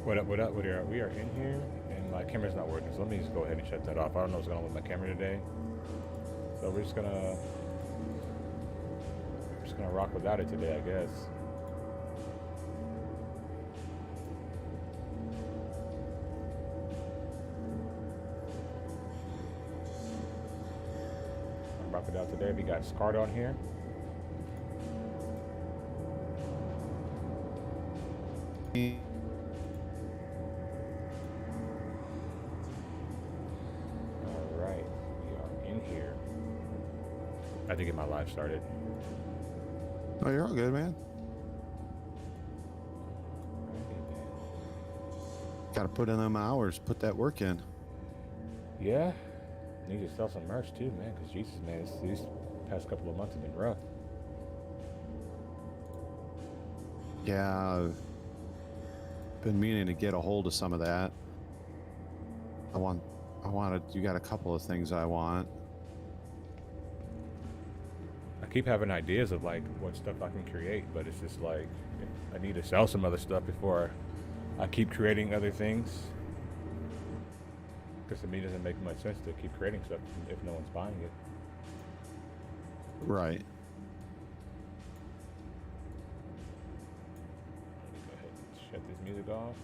What up? What up? What are we are in here, and my camera's not working. So let me just go ahead and shut that off. I don't know what's going on with my camera today, so we're just gonna rock without it today, I guess. Rock it out today. We got Scarred on here. All right, we are in here. I had to get my live started. Oh, you're all good, man. Got to put in them hours, put that work in. Yeah, need to sell some merch too, man. Cause Jesus, man, these past couple of months have been rough. Yeah, I've been meaning to get a hold of some of that. You got a couple of things I want. I keep having ideas of like what stuff I can create, but it's just like I need to sell some other stuff before I keep creating other things. Because to me, it doesn't make much sense to keep creating stuff if no one's buying it. Right. Let me go ahead and shut this music off.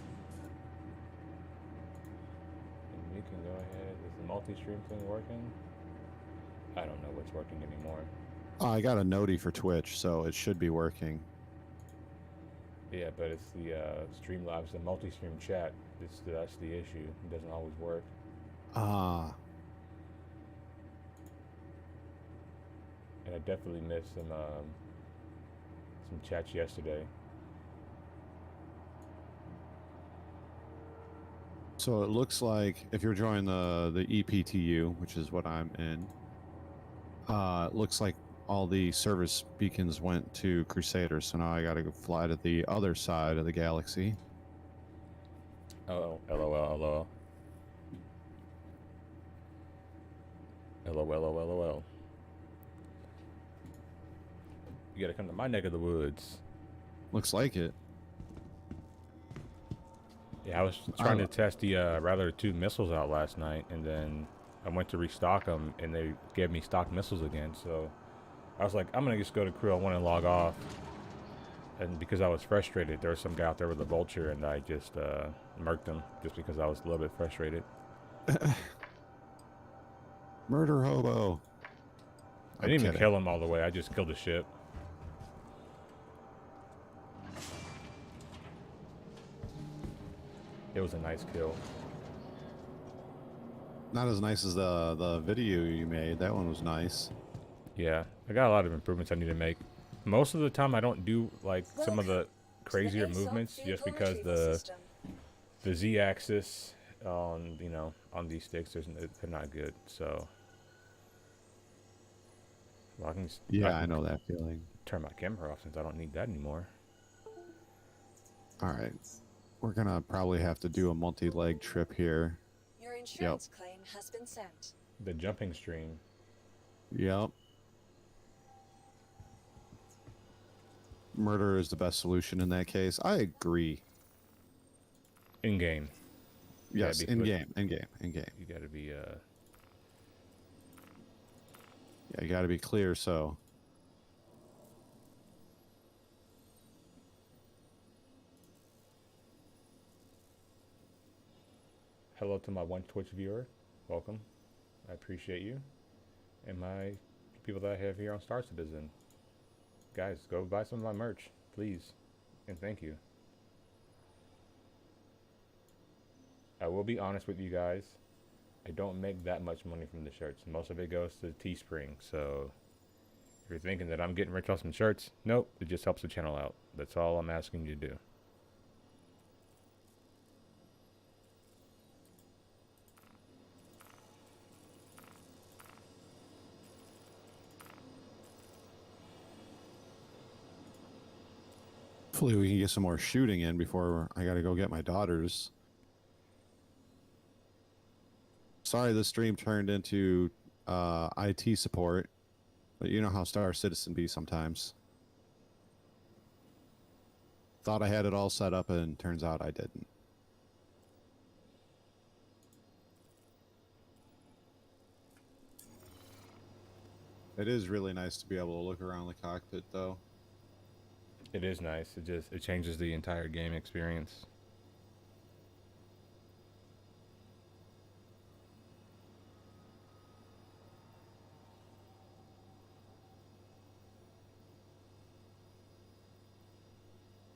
And we can go ahead. Is the multi-stream thing working? I don't know what's working anymore. I got a noti for Twitch, so it should be working. Yeah, but it's the Streamlabs, the multi-stream chat. That's the issue. It doesn't always work. Ah. And I definitely missed some chats yesterday. So it looks like if you're joining the EPTU, which is what I'm in, it looks like all the service beacons went to Crusaders, so now I gotta go fly to the other side of the galaxy. Oh, LOL, LOL. LOL. You gotta come to my neck of the woods. Looks like it. Yeah, I was trying to test the Rattler 2 missiles out last night, and then I went to restock them, and they gave me stock missiles again, so I was like, I'm gonna just go to crew. I want to log off, and because I was frustrated, there was some guy out there with a vulture, and I just murked him just because I was a little bit frustrated. Murder hobo. I didn't even kill him all the way. I just killed the ship. It was a nice kill. Not as nice as the video you made. That one was nice. Yeah, I got a lot of improvements I need to make. Most of the time, I don't do like some of the crazier movements just because the Z-axis on on these sticks they're not good. So well, I know that feeling. Turn my camera off since I don't need that anymore. All right, we're gonna probably have to do a multi-leg trip here. Your insurance claim has been sent. The jumping stream. Yep. Murder is the best solution in that case. I agree. In game. Yes, in game. You gotta be Yeah, you gotta be clear, so. Hello to my one Twitch viewer. Welcome. I appreciate you. And my people that I have here on Star Citizen. Guys, go buy some of my merch, please. And thank you. I will be honest with you guys. I don't make that much money from the shirts. Most of it goes to Teespring. So if you're thinking that I'm getting rich off some shirts, nope. It just helps the channel out. That's all I'm asking you to do. Hopefully we can get some more shooting in before I gotta go get my daughters. Sorry this stream turned into IT support, but you know how Star Citizen be sometimes. Thought I had it all set up and turns out I didn't. It is really nice to be able to look around the cockpit, though. It is nice. It changes the entire game experience.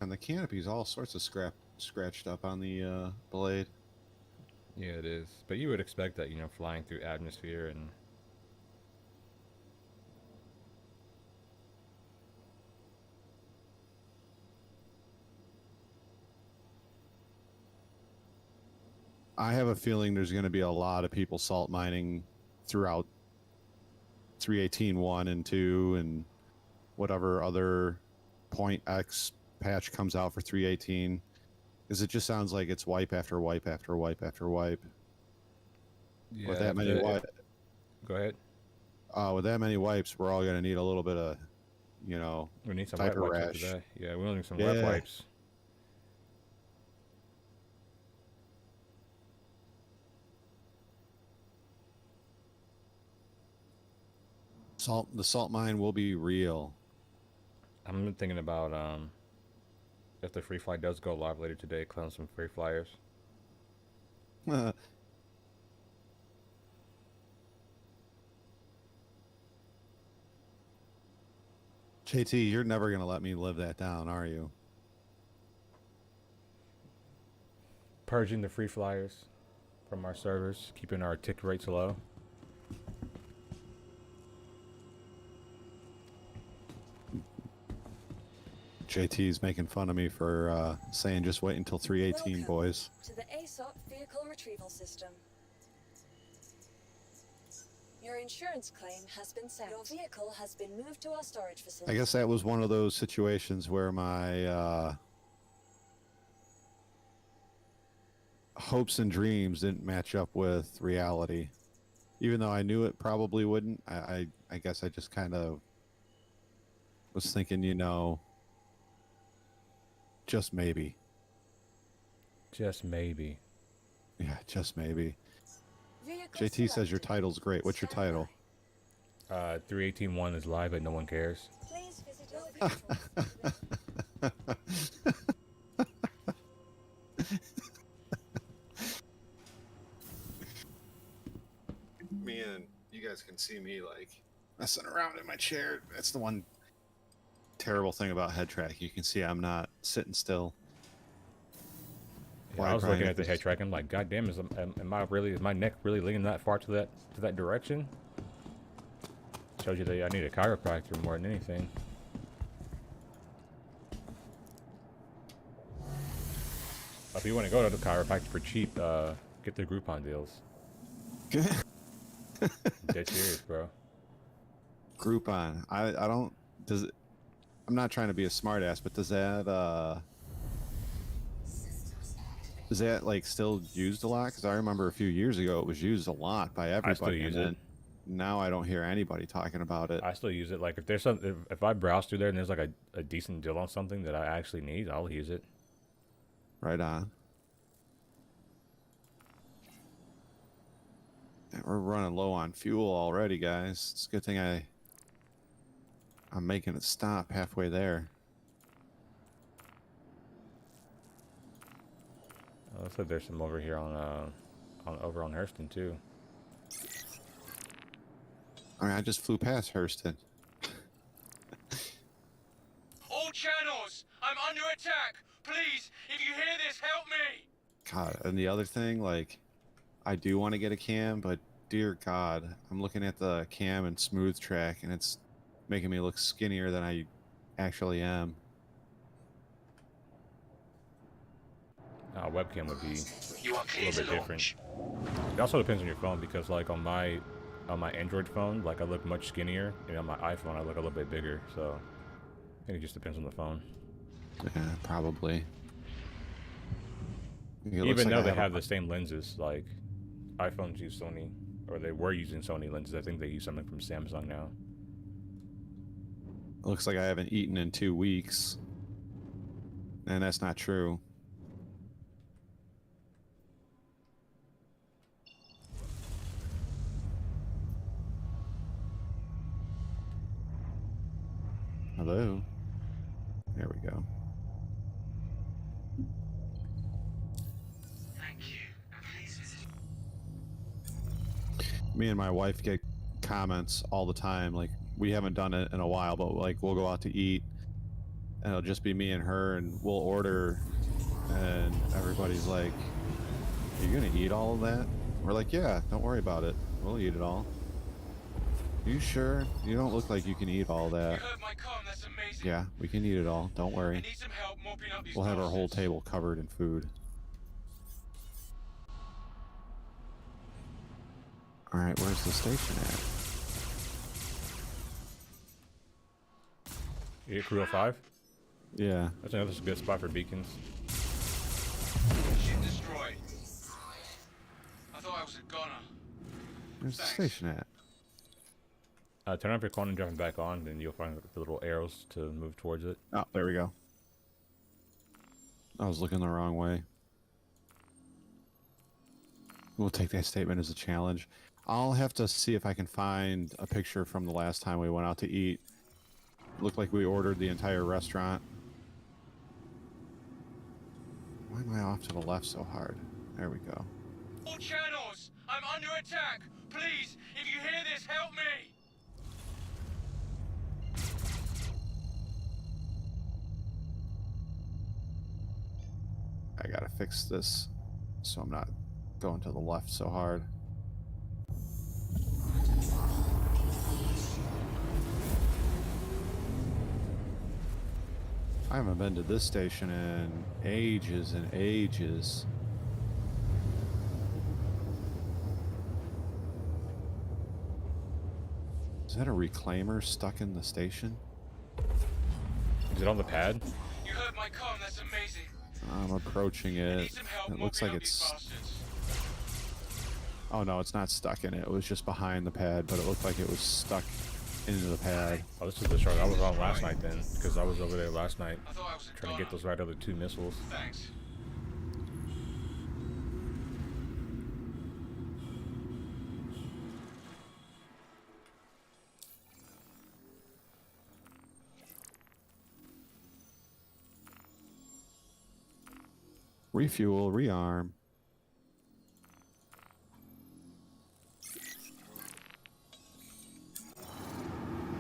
And the canopy's all sorts of scratched up on the blade. Yeah, it is. But you would expect that, you know, flying through atmosphere and I have a feeling there's going to be a lot of people salt mining throughout 3.18.1 and 2 and whatever other point X patch comes out for 3.18, because it just sounds like it's wipe after wipe after wipe after wipe. yeah, With that many go ahead. with that many wipes, we're all going to need a little bit of, you know, We need some wet diaper wipes rash. today. Yeah, we'll need some Yeah. wet wipes. The salt mine will be real. I'm thinking about if the free fly does go live later today, clone some free flyers. JT, you're never going to let me live that down, are you? Purging the free flyers from our servers, keeping our tick rates low. JT's making fun of me for saying just wait until 3.18, Welcome boys. to the ASOP vehicle retrieval system. Your insurance claim has been sent. Your vehicle has been moved to our storage facility. I guess that was one of those situations where my hopes and dreams didn't match up with reality. Even though I knew it probably wouldn't, I guess I just kind of was thinking, you know, just maybe. Just maybe. Yeah, just maybe. Vehicle JT says your selected. title's great. What's your Stand title? 318.1 is live, but no one cares. by. Please visit your vehicle. Me and you guys can see me like messing around in my chair. That's the one terrible thing about head track. You can see I'm not sitting still. Yeah, Why I was looking grind at the this? head track. I'm like, God damn, is my neck really leaning that far to that direction? Shows you that I need a chiropractor more than anything. If you want to go to the chiropractor for cheap, get the Groupon deals. Dead serious, bro. Groupon. I don't. Does it? I'm not trying to be a smartass, but does that like still used a lot? Because I remember a few years ago it was used a lot by everybody. I still use and it. then now I don't hear anybody talking about it. I still use it. Like if there's some, if I browse through there and there's like a decent deal on something that I actually need, I'll use it. Right on. Yeah, we're running low on fuel already, guys. It's a good thing I'm making it stop halfway there. Looks like there's some over here on over on Hurston too. I mean, I just flew past Hurston. All channels! I'm under attack! Please, if you hear this, help me! God, and the other thing, like, I do want to get a cam, but dear God, I'm looking at the cam and smooth track, and it's making me look skinnier than I actually am. Webcam would be You are a clear little to bit different. launch. It also depends on your phone because like on my Android phone, like I look much skinnier, and on my iPhone I look a little bit bigger. So I think it just depends on the phone. Yeah, probably. Even though they have the same lenses, like iPhones use Sony, or they were using Sony lenses. I think they use something from Samsung now. Looks like I haven't eaten in 2 weeks. And that's not true. Me and my wife get comments all the time. Like, we haven't done it in a while, but like we'll go out to eat, and it'll just be me and her, and we'll order, and everybody's like, "Are you gonna eat all of that?" We're like, "Yeah, don't worry about it. We'll eat it all." You sure? You don't look like you can eat all that. You heard my comm, that's amazing. Yeah, we can eat it all. Don't I worry. need some help mopping up these We'll have our whole bastards. table covered in food. All right, where's the station at? You hit Crew 05? Yeah. I think that's a good spot for beacons. Ship destroyed. I thought I was a goner. Where's the Thanks. station at? Turn off your quantum jumping back on, then you'll find the little arrows to move towards it. Oh, there we go. I was looking the wrong way. We'll take that statement as a challenge. I'll have to see if I can find a picture from the last time we went out to eat. Looked like we ordered the entire restaurant. Why am I off to the left so hard? There we go. All channels! I'm under attack! Please, if you hear this, help me! I gotta fix this so I'm not going to the left so hard. I haven't been to this station in ages and ages. Is that a reclaimer stuck in the station? Is it on the pad? You heard my comm, that's amazing. I'm approaching I it. need some help It looks mopping like up these it's... bastards. Oh no, it's not stuck in it. It was just behind the pad, but it looked like it was stuck into the pad. Oh, this is the shard I was on last night then, because I was over there last night I thought I was a trying to get those right other 2 missiles. Thanks. Refuel, rearm.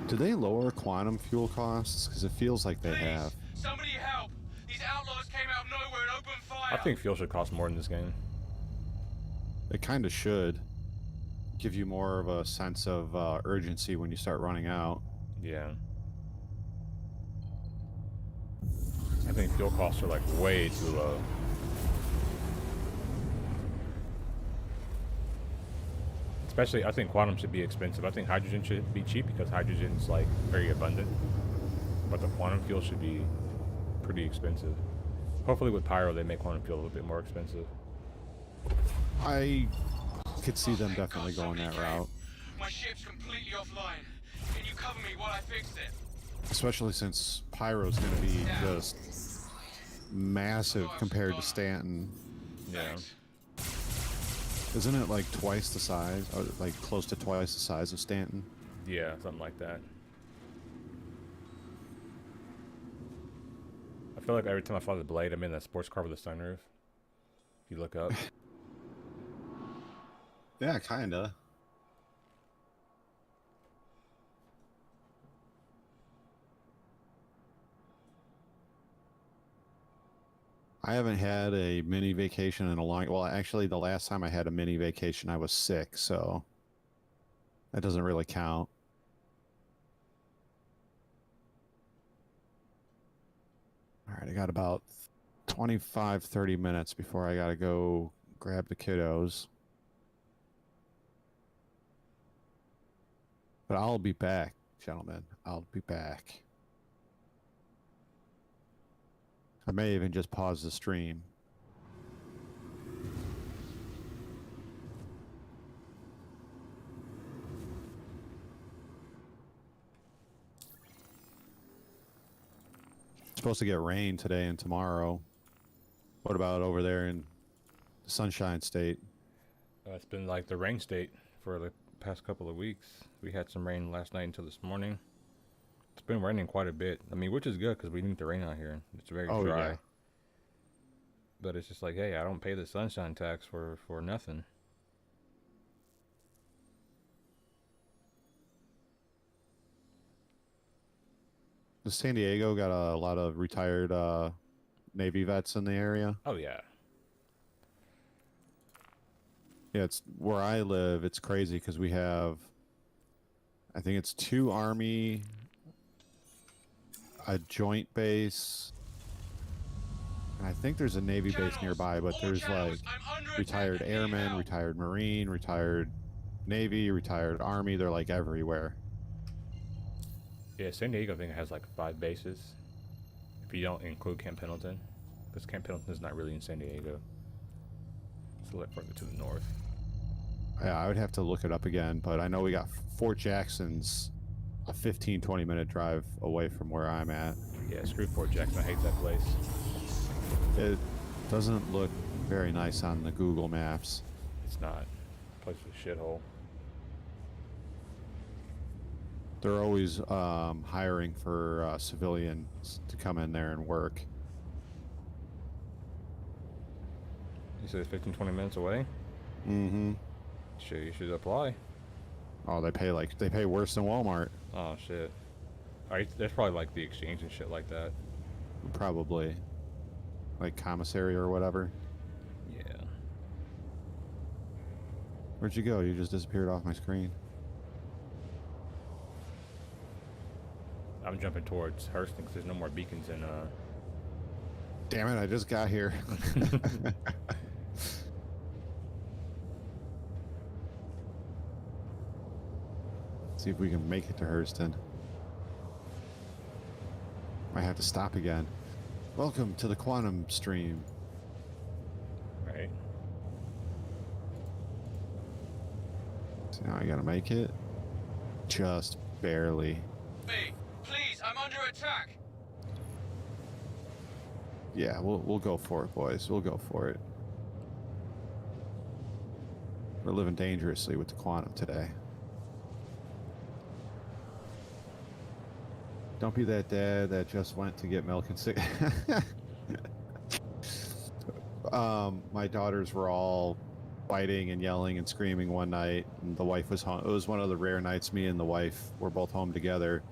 Do they lower quantum fuel costs? Because it feels like they Please, have. somebody help! These outlaws came out of nowhere and opened fire! I think fuel should cost more in this game. It kind of should give you more of a sense of urgency when you start running out. Yeah. I think fuel costs are like way too low. Especially, I think quantum should be expensive. I think hydrogen should be cheap because hydrogen's like very abundant. But the quantum fuel should be pretty expensive. Hopefully with pyro they make quantum fuel a little bit more expensive. I could see them definitely going that route. My ship's completely offline. Can you cover me while I fix it? Especially since pyro's going to be just massive compared to Stanton. Yeah. Thanks. Isn't it like twice the size, or like close to twice the size of Stanton? Yeah, something like that. I feel like every time I fly the blade, I'm in that sports car with the sunroof. If you look up. Yeah, kinda. I haven't had a mini vacation in a long... Well, actually, the last time I had a mini vacation, I was sick, so... That doesn't really count. Alright, I got about 25, 30 minutes before I gotta go grab the kiddos. But I'll be back, gentlemen. I'll be back. I may even just pause the stream. It's supposed to get rain today and tomorrow. What about over there in the Sunshine State? It's been like the rain state for the past couple of weeks. We had some rain last night until this morning. It's been raining quite a bit. I mean, which is good because we need the rain out here. It's very dry. Yeah. But it's just like, hey, I don't pay the sunshine tax for nothing. Does San Diego got a lot of retired Navy vets in the area? Oh yeah. Yeah, it's where I live. It's crazy because we have, I think it's 2 Army, a joint base, and I think there's a Navy base Channels, nearby, but all there's channels, like I'm under retired attack and need airmen, help. retired Marine, retired Navy, retired Army. They're like everywhere. Yeah, San Diego I think has like 5 bases. If you don't include Camp Pendleton. Because Camp Pendleton is not really in San Diego. It's a little further to the north. Yeah, I would have to look it up again, but I know we got Fort Jackson's a 15-20 minute drive away from where I'm at. Yeah, screw Fort Jackson. I hate that place. It doesn't look very nice on the Google Maps. It's not. The place is a shithole. They're always hiring for civilians to come in there and work. You said it's 15, 20 minutes away? Mm-hmm. Shit, you should apply. Oh, they pay worse than Walmart. Oh, shit. Alright, there's probably like the exchange and shit like that. Probably. Like commissary or whatever. Yeah. Where'd you go? You just disappeared off my screen. I'm jumping towards Hurston because there's no more beacons in, Damn it, I just got here. See if we can make it to Hurston. Might have to stop again. Welcome to the Quantum Stream. right? So now I gotta make it. Just barely. Hey, please, I'm under attack. Yeah, we'll go for it, boys. We'll go for it. We're living dangerously with the Quantum today. Don't be that dad that just went to get milk and sick. My daughters were all fighting and yelling and screaming one night, and the wife was home. It was one of the rare nights me and the wife were both home together.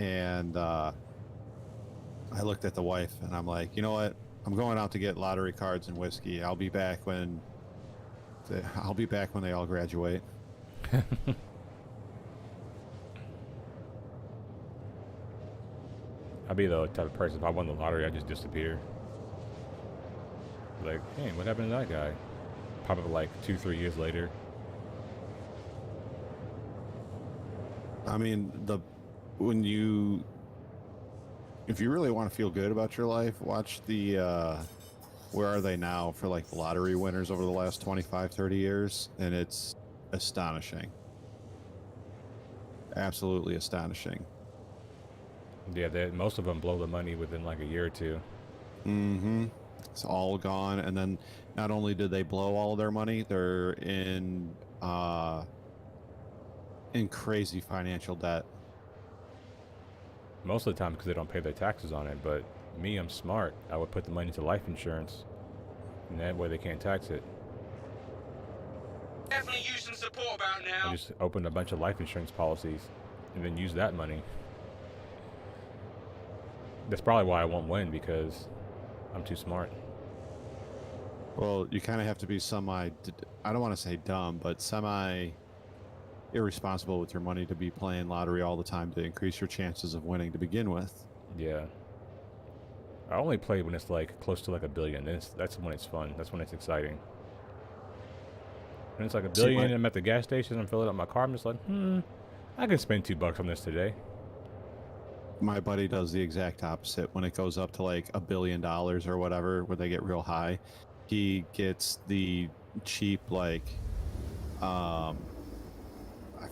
And I looked at the wife and I'm like, you know what? I'm going out to get lottery cards and whiskey. I'll be back when they all graduate. I'd be the type of person, if I won the lottery, I'd just disappear. Like, hey, what happened to that guy? Pop up like 2-3 years later. I mean, if you really want to feel good about your life, watch the Where Are They Now for like the lottery winners over the last 25, 30 years, and it's astonishing. Absolutely astonishing. Yeah, most of them blow the money within like a year or two. Mm-hmm. It's all gone, and then not only did they blow all of their money, they're in crazy financial debt. Most of the time because they don't pay their taxes on it, but me, I'm smart. I would put the money into life insurance, and that way they can't tax it. Definitely use some support about I now. just opened a bunch of life insurance policies and then use that money. That's probably why I won't win, because I'm too smart. Well, you kind of have to be I don't want to say dumb, but semi irresponsible with your money to be playing lottery all the time to increase your chances of winning to begin with. Yeah. I only play when it's like close to like $1 billion. That's when it's fun. That's when it's exciting. When it's like $1 billion and I'm at the gas station and I'm filling up my car, I'm just like, I can spend $2 on this today. My buddy does the exact opposite. When it goes up to like $1 billion or whatever, where they get real high, he gets the cheap, like, I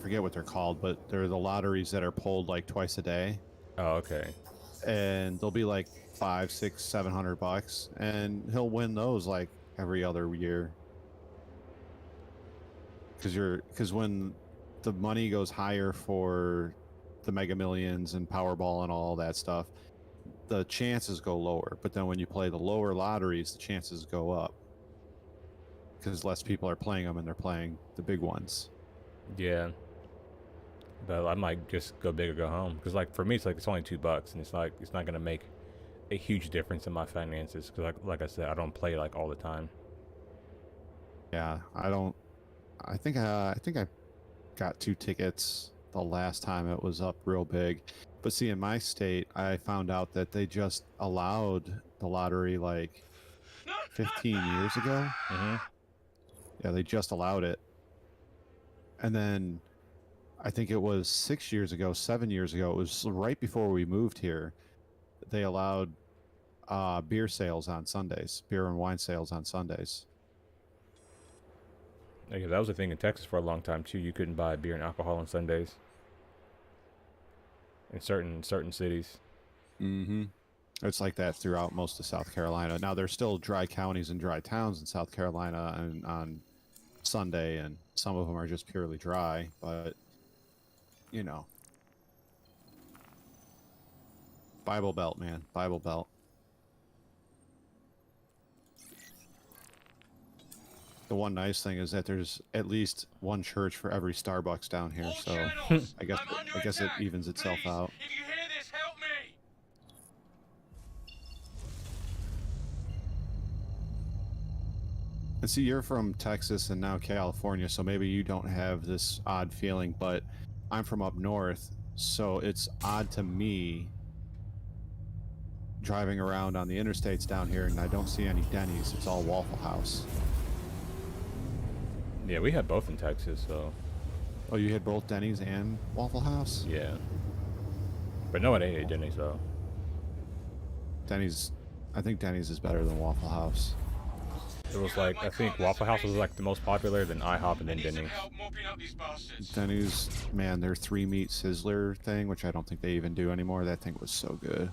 forget what they're called, but they're the lotteries that are pulled like twice a day. Oh, okay. And they'll be like $500, $600, $700, and he'll win those like every other year. Because when the money goes higher for the Mega Millions and Powerball and all that stuff, the chances go lower. But then when you play the lower lotteries, the chances go up because less people are playing them and they're playing the big ones. Yeah. But I might just go big or go home. Because like for me, it's like it's only $2, and it's not gonna make a huge difference in my finances. Because like I said, I don't play like all the time. Yeah, I don't. I think I got 2 tickets the last time it was up real big. But see, in my state, I found out that they just allowed the lottery like 15 years ago. Mm-hmm. Yeah, they just allowed it. And then I think it was 6 years ago, 7 years ago, it was right before we moved here, they allowed beer sales on Sundays, beer and wine sales on Sundays. Yeah, that was a thing in Texas for a long time too. You couldn't buy beer and alcohol on Sundays in certain cities. Mm-hmm. It's like that throughout most of South Carolina. Now, there's still dry counties and dry towns in South Carolina and on Sunday, and some of them are just purely dry, but, you know. Bible Belt, man. Bible Belt. The one nice thing is that there's at least one church for every Starbucks down here, All so channels, I guess I'm under it attack. evens itself Please, out. if you hear this, help me. And see, you're from Texas and now California, so maybe you don't have this odd feeling, but I'm from up north, so it's odd to me driving around on the interstates down here and I don't see any Denny's. It's all Waffle House. Yeah, we had both in Texas, so Oh, you had both Denny's and Waffle House? yeah. But no one ate at Denny's though. Denny's, I think Denny's is better than Waffle House. It was like I think Waffle House was like the most popular, then IHOP, and I then need some Denny's. help mopping up these bastards. Denny's, man, their 3-meat sizzler thing, which I don't think they even do anymore, that thing was so good.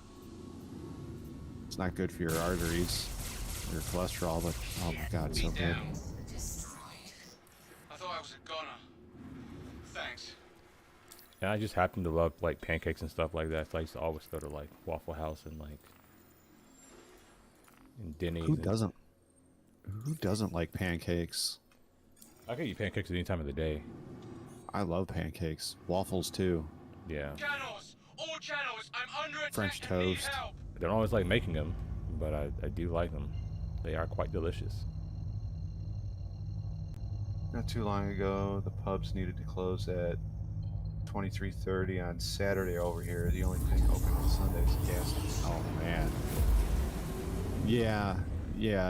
It's not good for your arteries, your cholesterol, but oh my god, it's so good. Down. I thought I was a goner. Thanks. And I just happen to love like pancakes and stuff like that. So I used to always go to like Waffle House and like and Denny's. Who doesn't? Who doesn't like pancakes? I could eat pancakes at any time of the day. I love pancakes. Waffles too. Yeah. Channels, all channels, I'm under attack. French and need toast. help. I don't always like making them, but I do like them. They are quite delicious. Not too long ago, the pubs needed to close at 23:30 on Saturday over here. The only thing open on Sundays is gas station. Oh man. Yeah.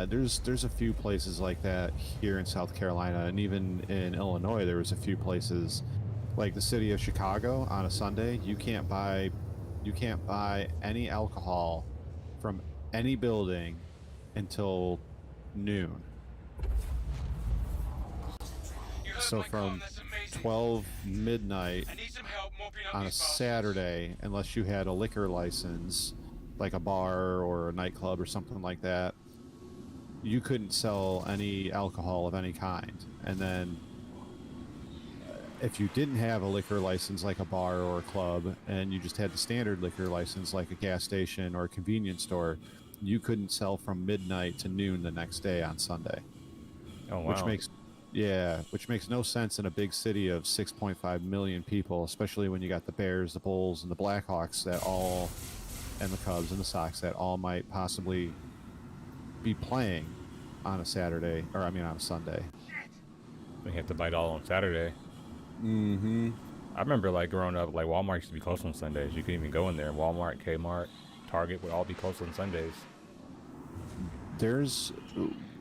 There's a few places like that here in South Carolina, and even in Illinois, there was a few places, like the city of Chicago. On a Sunday, you can't buy any alcohol from any building until noon. You heard So my from con, that's amazing. 12 midnight I need some help mopping up on a these bastards. Saturday, unless you had a liquor license, like a bar or a nightclub or something like that, you couldn't sell any alcohol of any kind. And then if you didn't have a liquor license like a bar or a club, and you just had the standard liquor license like a gas station or a convenience store, you couldn't sell from midnight to noon the next day on Sunday. Oh wow. Which makes no sense in a big city of 6.5 million people, especially when you got the Bears, the Bulls, and the Blackhawks and the Cubs and the Sox that all might possibly be playing on a Saturday, or I mean on a Sunday. We have to bite all on Saturday. Mm-hmm. I remember like growing up, like Walmart used to be closed on Sundays. You couldn't even go in there. Walmart, Kmart, Target would all be closed on Sundays.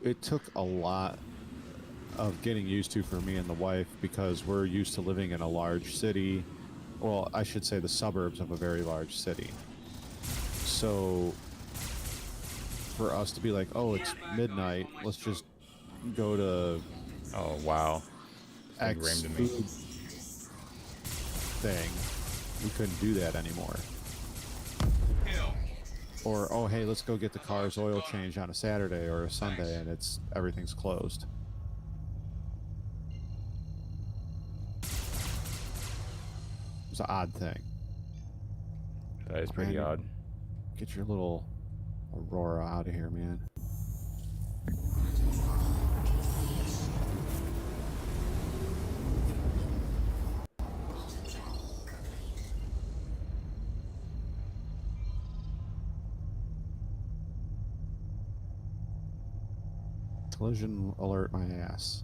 It took a lot of getting used to for me and the wife, because we're used to living in a large city. Well, I should say the suburbs of a very large city. So for us to be like, oh, it's midnight, let's just go to Oh wow. It's X ingrained in me. food thing, we couldn't do that anymore. Hill. Or, oh, hey, let's go get the car's oil change on a Saturday or a Sunday, and everything's closed. It's an odd thing. That is pretty Man. odd. Get your little Aurora out of here, man. Collision alert my ass.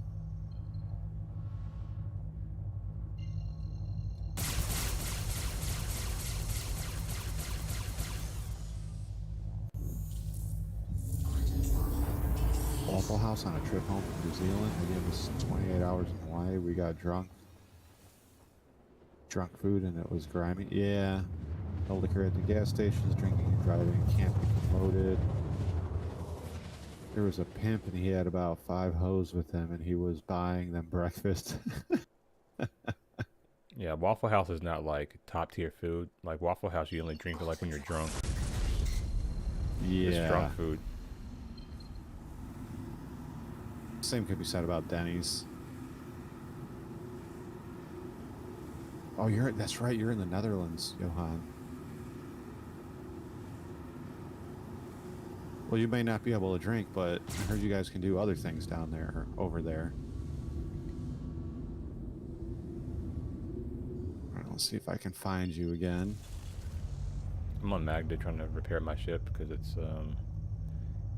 Waffle House on a trip home from New Zealand. They gave us 28 hours in Hawaii. We got drunk food, and it was grimy. Yeah. No liquor at the gas stations, drinking and driving can't be promoted. There was a pimp, and he had about 5 hoes with him, and he was buying them breakfast. Yeah, Waffle House is not like top tier food. Like Waffle House, you only drink it like when you're drunk. Yeah. It's drunk food. Same could be said about Denny's. Oh, that's right. You're in the Netherlands, Johan. Well, you may not be able to drink, but I heard you guys can do other things down there, or over there. All right, let's see if I can find you again. I'm on Magda trying to repair my ship because it's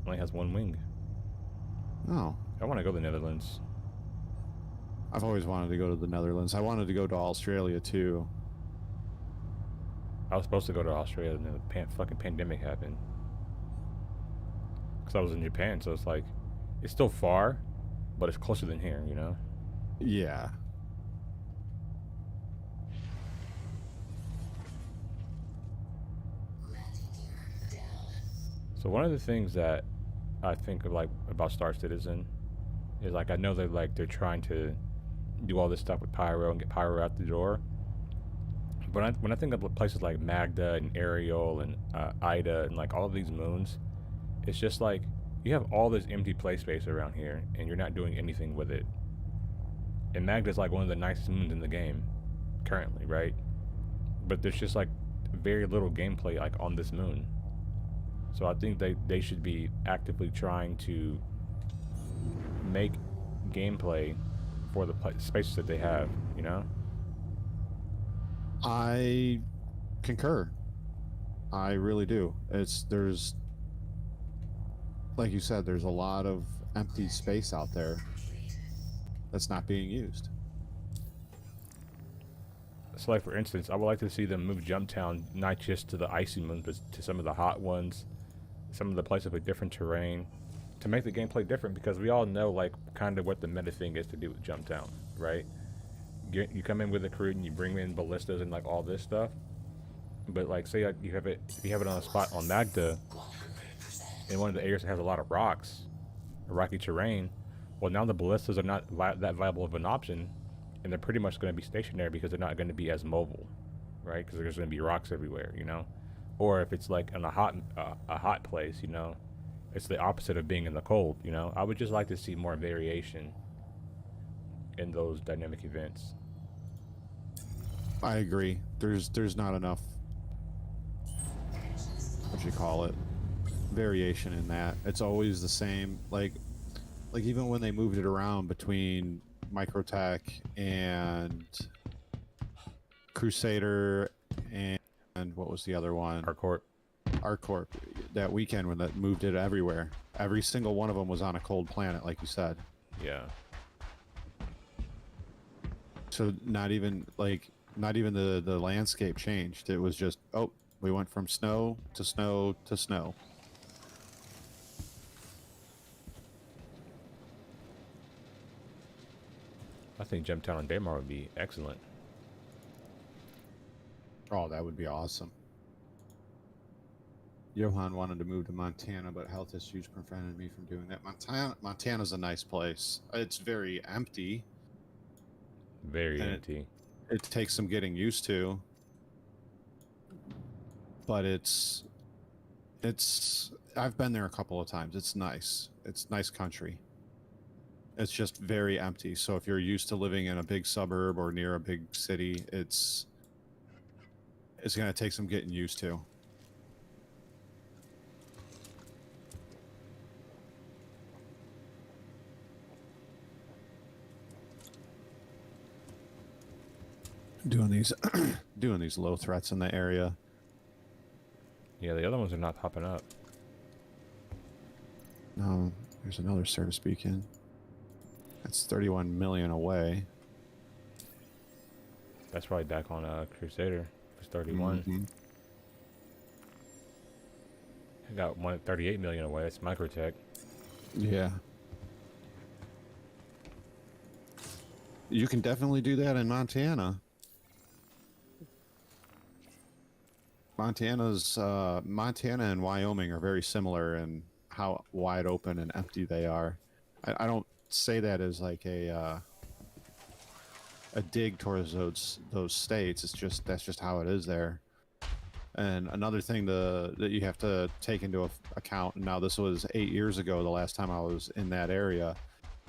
only has 1 wing. Oh. I want to go to the Netherlands. I've always wanted to go to the Netherlands. I wanted to go to Australia, too. I was supposed to go to Australia and then the fucking pandemic happened. Because I was in Japan, so it's like, it's still far, but it's closer than here, you know? Yeah. So one of the things that I think of, like, about Star Citizen is, like, I know that, like, they're trying to do all this stuff with Pyro and get Pyro out the door. But when I think of places like Magda and Ariel and Ida and, like, all of these moons, it's just like, you have all this empty play space around here, and you're not doing anything with it. And Magda's, like, one of the nicest moons in the game, currently, right? But there's just, like, very little gameplay, like, on this moon. So I think they should be actively trying to make gameplay for the spaces that they have, you know? I concur. I really do. There's, like you said, there's a lot of empty space out there that's not being used. So, like, for instance, I would like to see them move Jumptown not just to the icy moons, but to some of the hot ones, some of the places with different terrain, to make the gameplay different, because we all know, like, kind of what the meta thing is to do with Jumptown, right? You come in with a crew and you bring in ballistas and, like, all this stuff, but, like, say you have it on a spot on Magda, in one of the areas that has a lot of rocks, rocky terrain, well, now the ballistas are not that viable of an option, and they're pretty much going to be stationary because they're not going to be as mobile, right? Because there's going to be rocks everywhere, you know? Or if it's like in a hot place, you know, it's the opposite of being in the cold, you know? I would just like to see more variation in those dynamic events. I agree. There's not enough, what you call it, variation in that. It's always the same. Like even when they moved it around between Microtech and Crusader and what was the other one? ArcCorp. That weekend when that moved it everywhere. Every single one of them was on a cold planet, like you said. Yeah. So not even the landscape changed. It was just, oh, we went from snow to snow to snow. I think Jumptown on Daymar would be excellent. Oh, that would be awesome. Johan wanted to move to Montana, but health issues prevented me from doing that. Montana's a nice place. It's very empty. Very empty. It takes some getting used to. But it's I've been there a couple of times. It's nice. It's nice country. It's just very empty. So if you're used to living in a big suburb or near a big city, it's going to take some getting used to. Doing these low threats in the area. Yeah, the other ones are not popping up. No, they're There's another service beacon. That's 31 million away. That's probably back on Crusader. It's 31. Mhm. I got one at 38 million away. That's Microtech. Yeah. You can definitely do that in Montana. Montana and Wyoming are very similar in how wide open and empty they are. I don't say that as like a dig towards those states. It's just that's just how it is there. And another thing that you have to take into account. Now this was 8 years ago. The last time I was in that area,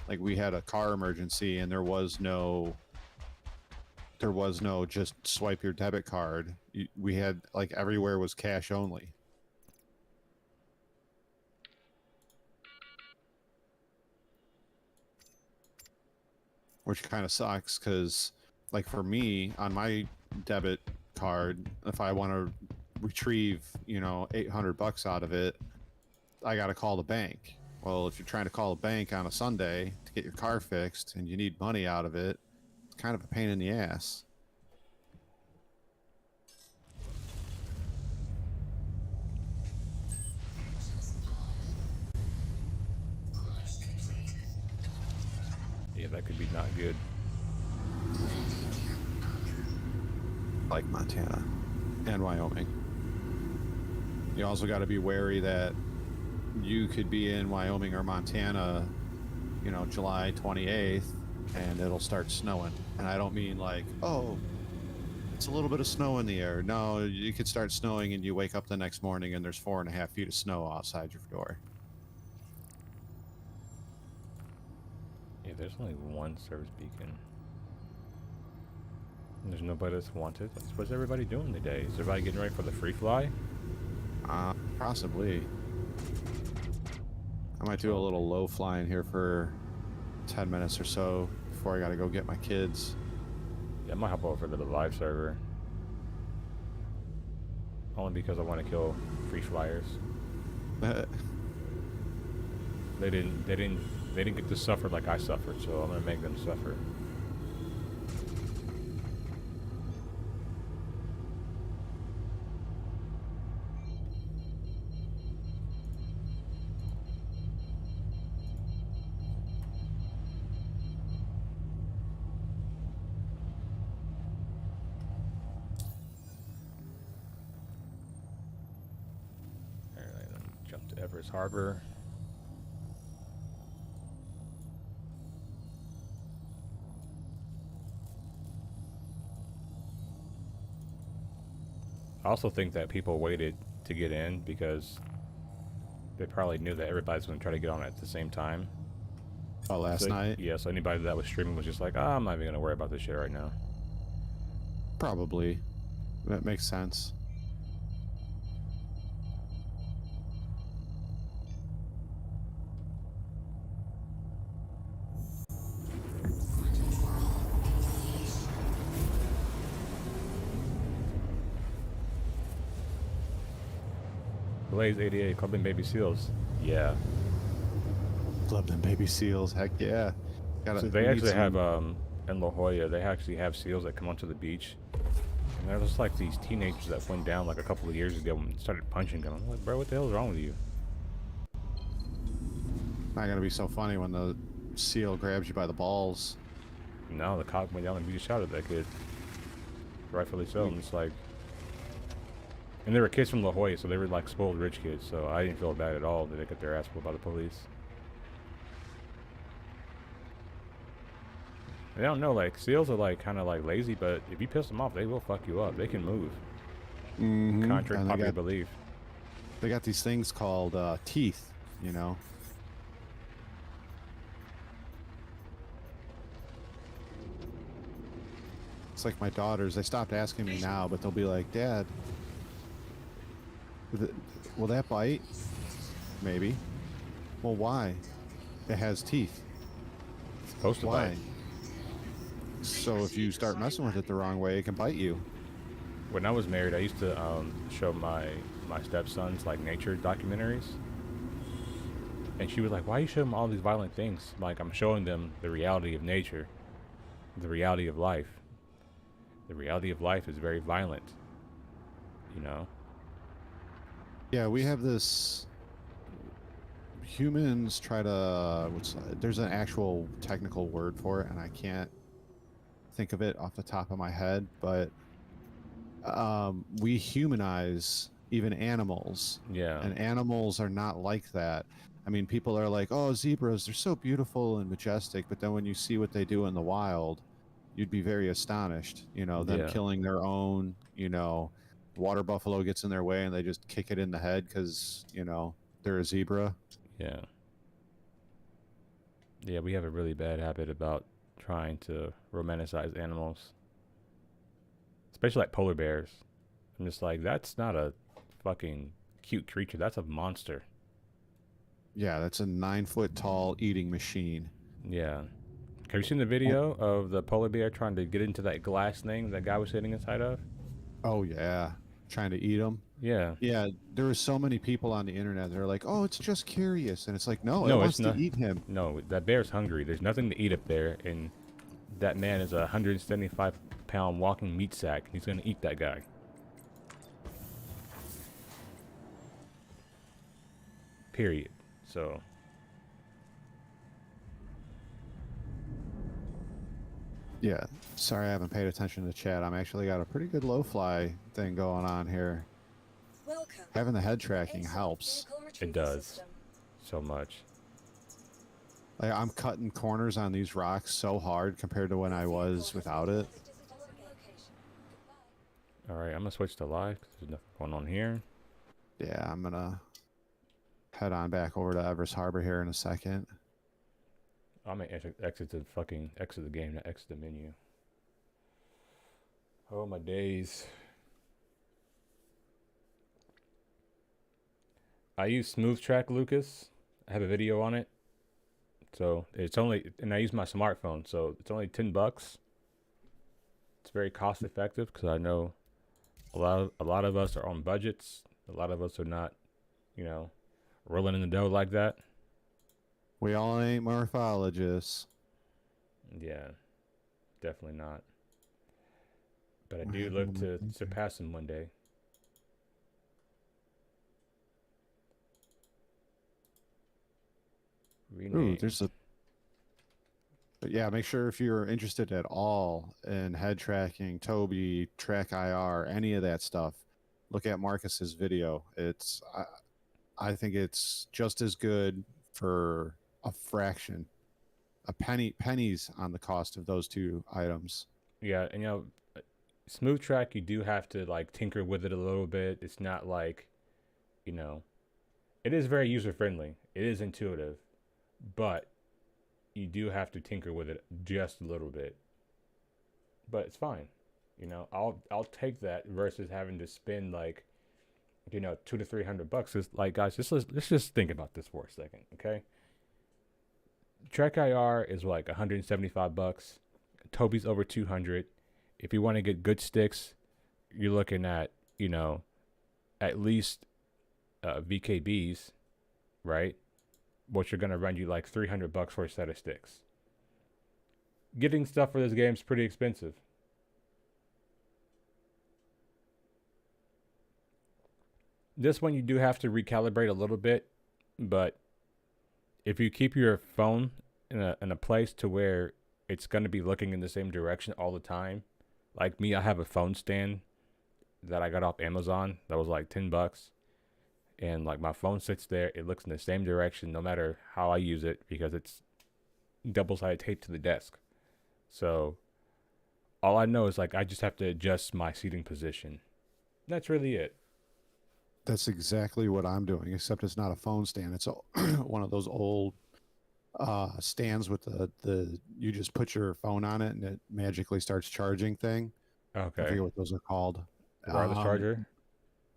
like we had a car emergency, and there was no just swipe your debit card. We had like everywhere was cash only. Which kind of sucks because, like for me, on my debit card, if I want to retrieve, $800 out of it, I got to call the bank. Well, if you're trying to call the bank on a Sunday to get your car fixed and you need money out of it, it's kind of a pain in the ass. Yeah, that could be not good. Like Montana and Wyoming. You also got to be wary that you could be in Wyoming or Montana, July 28th, and it'll start snowing. And I don't mean like, oh, it's a little bit of snow in the air. No, you could start snowing and you wake up the next morning and there's 4.5 feet of snow outside your door. Yeah, there's only one service beacon. And there's nobody that's wanted. What's everybody doing today? Is everybody getting ready for the free fly? Possibly. I might do a little low flying here for 10 minutes or so before I gotta go get my kids. Yeah, I might hop over to the live server. Only because I want to kill free flyers. They didn't get to suffer like I suffered, so I'm gonna make them suffer. Alright, then jump to Everest Harbor. I also think that people waited to get in because they probably knew that everybody's going to try to get on at the same time. Oh, last night? Yeah, so anybody that was streaming was just like, I'm not even going to worry about this shit right now. Probably. That makes sense. Blaze 88, Club and Baby Seals. Yeah. Club them baby seals. Heck yeah. So they actually have, in La Jolla, they actually have seals that come onto the beach. And they're just like these teenagers that went down like a couple of years ago and started punching them. I'm like, bro, what the hell is wrong with you? Not gonna be so funny when the seal grabs you by the balls. No, the cop went down and beat a shot at that kid. Rightfully so. And it's like, and they were kids from La Jolla, so they were like spoiled rich kids. So I didn't feel bad at all that they got their ass pulled by the police. I don't know, like seals are like kind of like lazy, but if you piss them off, they will fuck you up. They can move. Mm-hmm. Contrary to popular belief. They got these things called teeth, you know. It's like my daughters. They stopped asking me now, but they'll be like, "Dad, will that bite?" Maybe. Well, why? It has teeth. It's supposed to Why? bite. So if you start messing with it the wrong way, it can bite you. When I was married, I used to show my stepsons like nature documentaries. And she was like, "Why are you showing them all these violent things?" Like, I'm showing them the reality of nature, the reality of life. The reality of life is very violent, you know? Yeah, we have this. Humans try to. There's an actual technical word for it, and I can't think of it off the top of my head, but we humanize even animals, Yeah. and animals are not like that. I mean, people are like, "Oh, zebras, they're so beautiful and majestic," but then when you see what they do in the wild, you'd be very astonished. You know, them Yeah. killing their own. You know, water buffalo gets in their way and they just kick it in the head because they're a zebra. Yeah. Yeah, we have a really bad habit about trying to romanticize animals, especially like polar bears. I'm just like, that's not a fucking cute creature. That's a monster. Yeah, that's a 9 foot tall eating machine. Yeah. Have you seen the video of the polar bear trying to get into that glass thing that guy was sitting inside of? Oh yeah, trying to eat them. Yeah. Yeah, there were so many people on the internet that are like, "Oh, it's just curious," and it's like, no, it No, it's wants to not. eat him. No, that bear's hungry. There's nothing to eat up there, and that man is a 175-pound walking meat sack. He's gonna eat that guy. Period. So Yeah, sorry I haven't paid attention to chat. I'm actually got a pretty good low fly thing going on here. Welcome. Having the head to tracking ASOS helps. Vehicle it Retrieval does System. so much. Like, I'm cutting corners on these rocks so hard compared to when I was without it. All right, I'm gonna switch to live because there's nothing going on here. Yeah, I'm gonna head on back over to Everest Harbor here in a second. I'm gonna exit the game, not exit the menu. Oh my days. I use Smooth Track, Lucas. I have a video on it. So it's only, and I use my smartphone, so it's only $10. It's very cost effective because I know a lot of us are on budgets. A lot of us are not, rolling in the dough like that. We all ain't morphologists. Yeah, definitely not. But I do look to surpass him one day. Rename. Ooh, there's a. But yeah, make sure if you're interested at all in head tracking, Toby, Track IR, any of that stuff, look at Marcus's video. I think it's just as good for a fraction, pennies on the cost of those two items. Yeah, and Smooth Track, you do have to like tinker with it a little bit. It's not like, it is very user friendly. It is intuitive, but you do have to tinker with it just a little bit. But it's fine. I'll take that versus having to spend like, $200 to $300. It's like, guys, let's just think about this for a second, okay? Track IR is like $175. Toby's over 200. If you want to get good sticks, you're looking at, at least VKBs, right? Which are gonna run you like $300 for a set of sticks. Getting stuff for this game is pretty expensive. This one you do have to recalibrate a little bit, but if you keep your phone in a place to where it's gonna be looking in the same direction all the time, like me, I have a phone stand that I got off Amazon that was like $10. And like my phone sits there, it looks in the same direction no matter how I use it because it's double-sided tape to the desk. So all I know is like I just have to adjust my seating position. That's really it. That's exactly what I'm doing, except it's not a phone stand. It's one of those old stands with the you just put your phone on it and it magically starts charging thing. I Okay. forget what those are called. Wireless charger.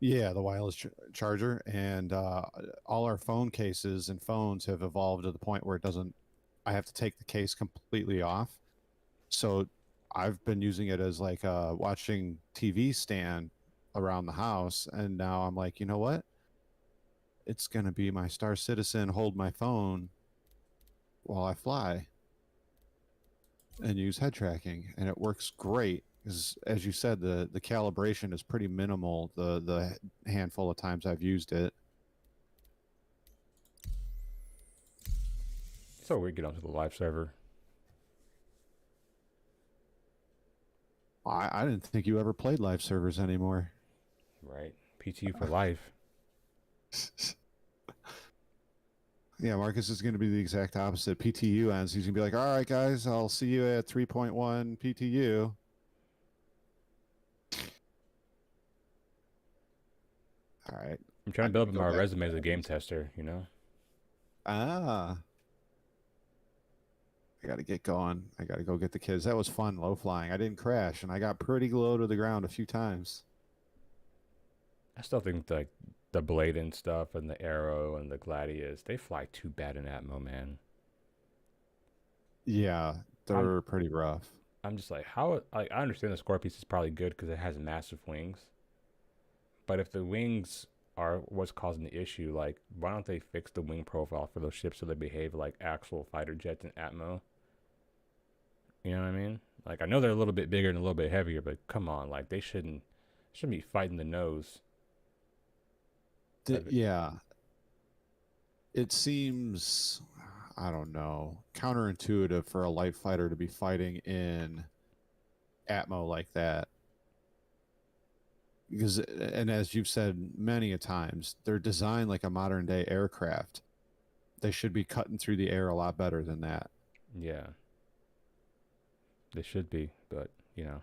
Yeah, the wireless charger, and all our phone cases and phones have evolved to the point where it doesn't. I have to take the case completely off. So I've been using it as like a watching TV stand around the house, and now I'm like, you know what? it's going to be my Star Citizen hold my phone while I fly and use head tracking, and it works great. Because as you said, the calibration is pretty minimal. The handful of times I've used it. So we get onto the live server. I didn't think you ever played live servers anymore. Right. PTU for life. Yeah, Marcus is going to be the exact opposite. PTU ends. He's going to be like, all right, guys, I'll see you at 3.1 PTU. All right. I'm trying to build up my resume as a game tester, you know? Ah. I got to get going. I got to go get the kids. That was fun, low flying. I didn't crash, and I got pretty low to the ground a few times. I still think the blade and stuff and the arrow and the gladius, they fly too bad in Atmo, man. Yeah, they're pretty rough. I'm just like, I understand the Scorpius is probably good because it has massive wings. But if the wings are what's causing the issue, like, why don't they fix the wing profile for those ships so they behave like actual fighter jets in Atmo? You know what I mean? Like, I know they're a little bit bigger and a little bit heavier, but come on, like, they shouldn't be fighting the nose. Yeah. It seems, I don't know, counterintuitive for a light fighter to be fighting in Atmo like that. Because, and as you've said many a times, they're designed like a modern day aircraft. They should be cutting through the air a lot better than that. Yeah. They should be, but, you know.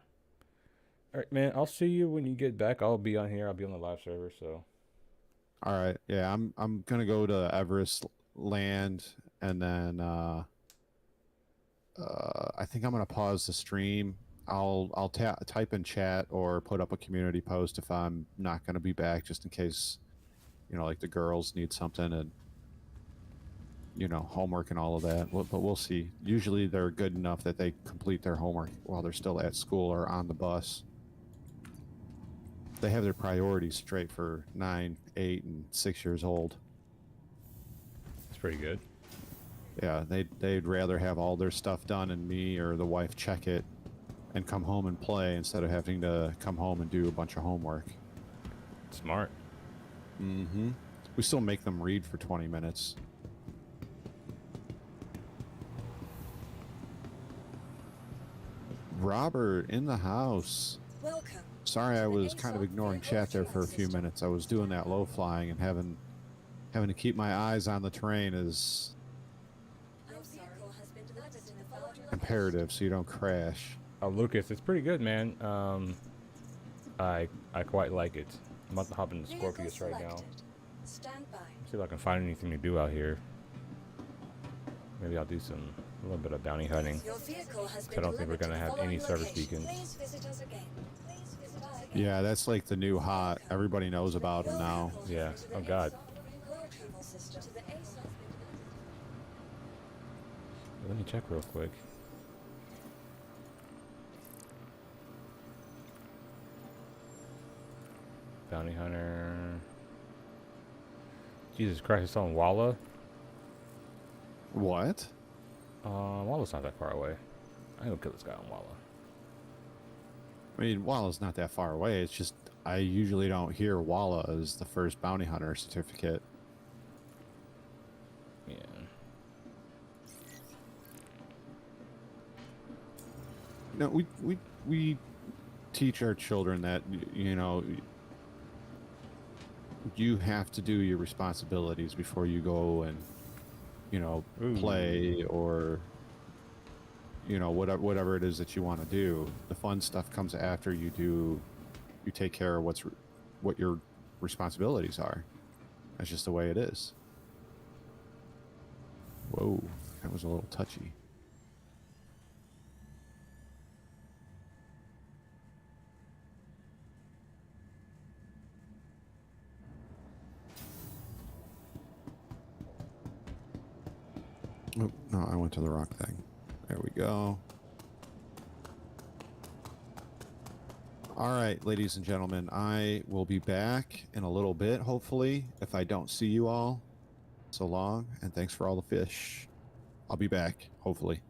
All right, man, I'll see you when you get back. I'll be on here. I'll be on the live server, so. All right. Yeah, I'm going to go to Everest land, and then I think I'm going to pause the stream. I'll type in chat or put up a community post if I'm not going to be back, just in case, you know, like the girls need something and, you know, homework and all of that. But we'll see. Usually they're good enough that they complete their homework while they're still at school or on the bus. They have their priorities straight for 9, 8, and 6 years old. That's pretty good. Yeah, they'd rather have all their stuff done and me or the wife check it and come home and play instead of having to come home and do a bunch of homework. Smart. Mm-hmm. We still make them read for 20 minutes. Robert in the house. Welcome. Sorry, I was kind of ignoring chat there for a few minutes. I was doing that low flying and having to keep my eyes on the terrain is imperative so you don't crash. Oh, Lucas, it's pretty good, man. I quite like it. I'm about to hop into Scorpius right now. Stand by. See if I can find anything to do out here. Maybe I'll do a little bit of bounty hunting. Your vehicle has been I don't think we're gonna have any service beacons. Please visit us again. Please visit us again. Yeah, that's like the new hot. Everybody knows about them now. Yeah. Oh God. Let me check real quick. Bounty hunter. Jesus Christ, it's on Walla. What? Walla's not that far away. I go kill this guy on Walla. I mean, Walla's not that far away. It's just I usually don't hear Walla as the first bounty hunter certificate. Yeah. No, we teach our children that, you know, you have to do your responsibilities before you go and, you know, play or, you know, whatever it is that you want to do. The fun stuff comes after you take care of what your responsibilities are. That's just the way it is. Whoa, that was a little touchy. Oh, no, I went to the rock thing. There we go. All right, ladies and gentlemen, I will be back in a little bit, hopefully, if I don't see you all. So long, and thanks for all the fish. I'll be back, hopefully.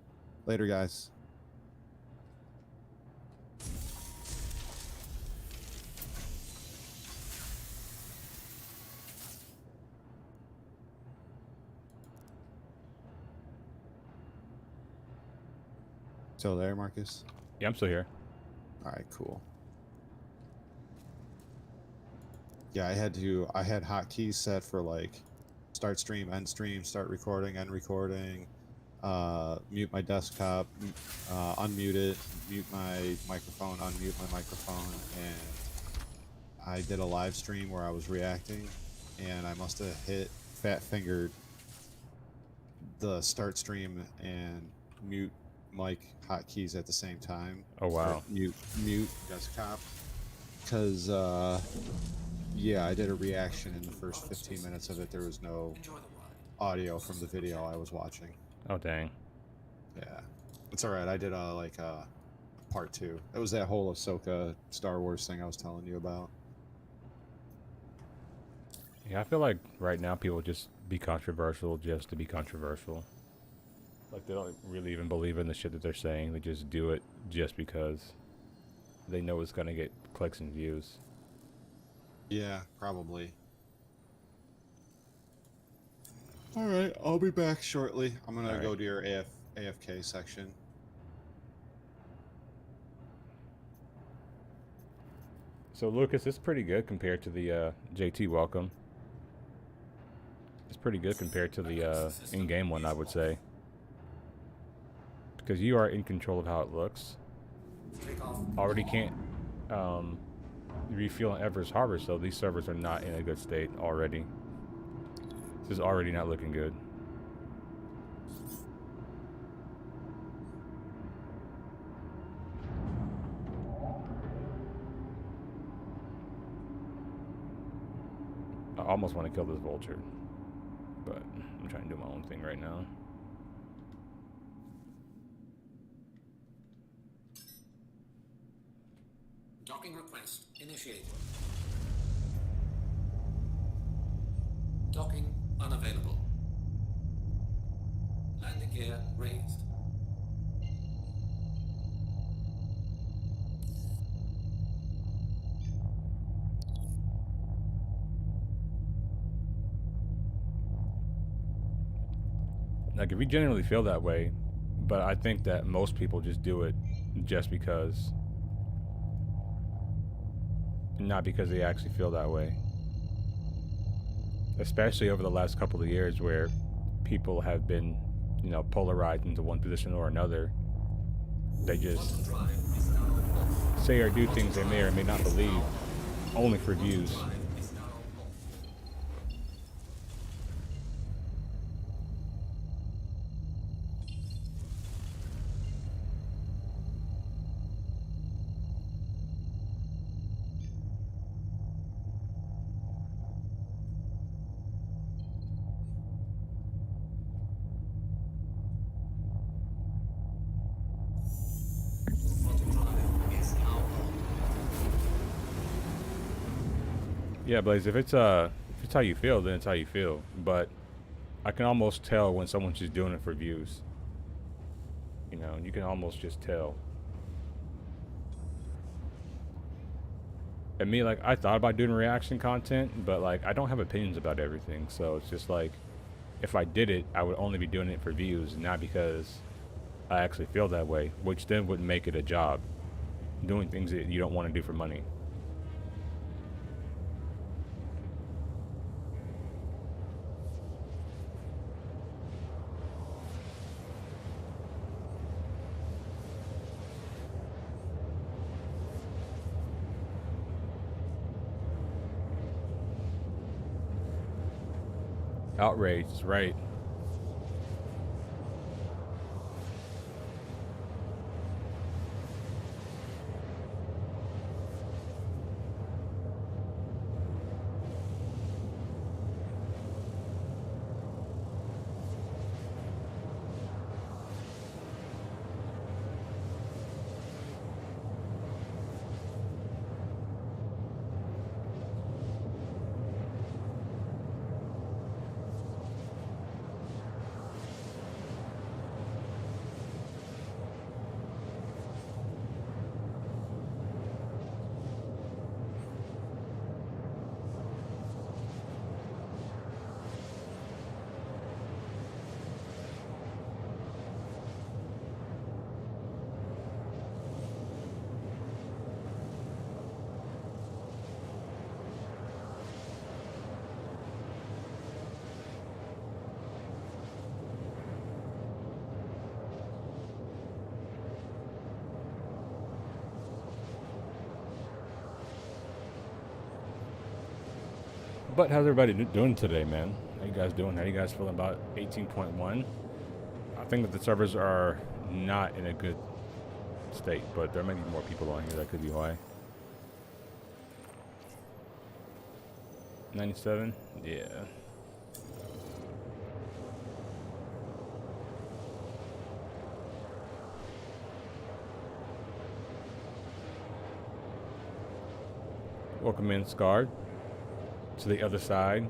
Later, guys. Still there, Marcus? Yeah, I'm still here. All right, cool. Yeah, I had hotkeys set for like start stream, end stream, start recording, end recording, mute my desktop, unmute it, mute my microphone, unmute my microphone, and I did a live stream where I was reacting, and I must have fat fingered the start stream and mute mic hotkeys at the same time. Oh, wow. Mute desktop, because yeah, I did a reaction in the first 15 minutes of it. There was no audio from the video I was watching. Oh, dang. Yeah, it's all right. I did a part 2. It was that whole Ahsoka Star Wars thing I was telling you about. Yeah, I feel like right now people just be controversial just to be controversial. Like, they don't really even believe in the shit that they're saying. They just do it just because they know it's gonna get clicks and views. Yeah, probably. All right, I'll be back shortly. I'm gonna go to your AFK section. So, Lucas, it's pretty good compared to the JT welcome. It's pretty good compared to the in-game one, I would say. Because you are in control of how it looks. Already can't refuel on Everest Harbor, so these servers are not in a good state already. This is already not looking good. I almost want to kill this vulture, but I'm trying to do my own thing right now. Docking request initiated. Docking unavailable. Landing gear raised. Like, if you genuinely feel that way, but I think that most people just do it just because, not because they actually feel that way. Especially over the last couple of years where people have been, you know, polarized into one position or another. They just say or do things they may or may not believe, only for views. Yeah, Blaze, if it's how you feel, then it's how you feel. But I can almost tell when someone's just doing it for views. You know, you can almost just tell. And me, like, I thought about doing reaction content, but like, I don't have opinions about everything. So it's just like, if I did it, I would only be doing it for views, not because I actually feel that way, which then would make it a job. Doing things that you don't want to do for money. Outraged, right. But how's everybody doing today, man? How you guys doing? How you guys feeling about 18.1? I think that the servers are not in a good state, but there may be more people on here. That could be why. 97? Yeah. Welcome in, Scarred, to the other side.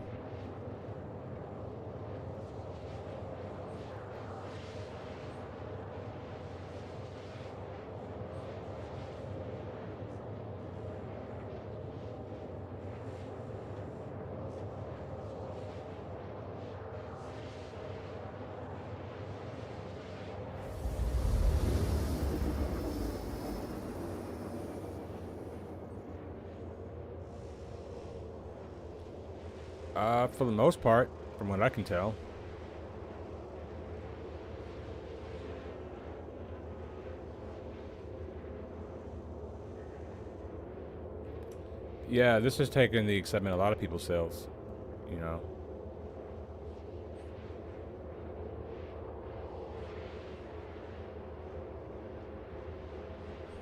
For the most part, from what I can tell. Yeah, this is taking the excitement a lot of people's sales, you know.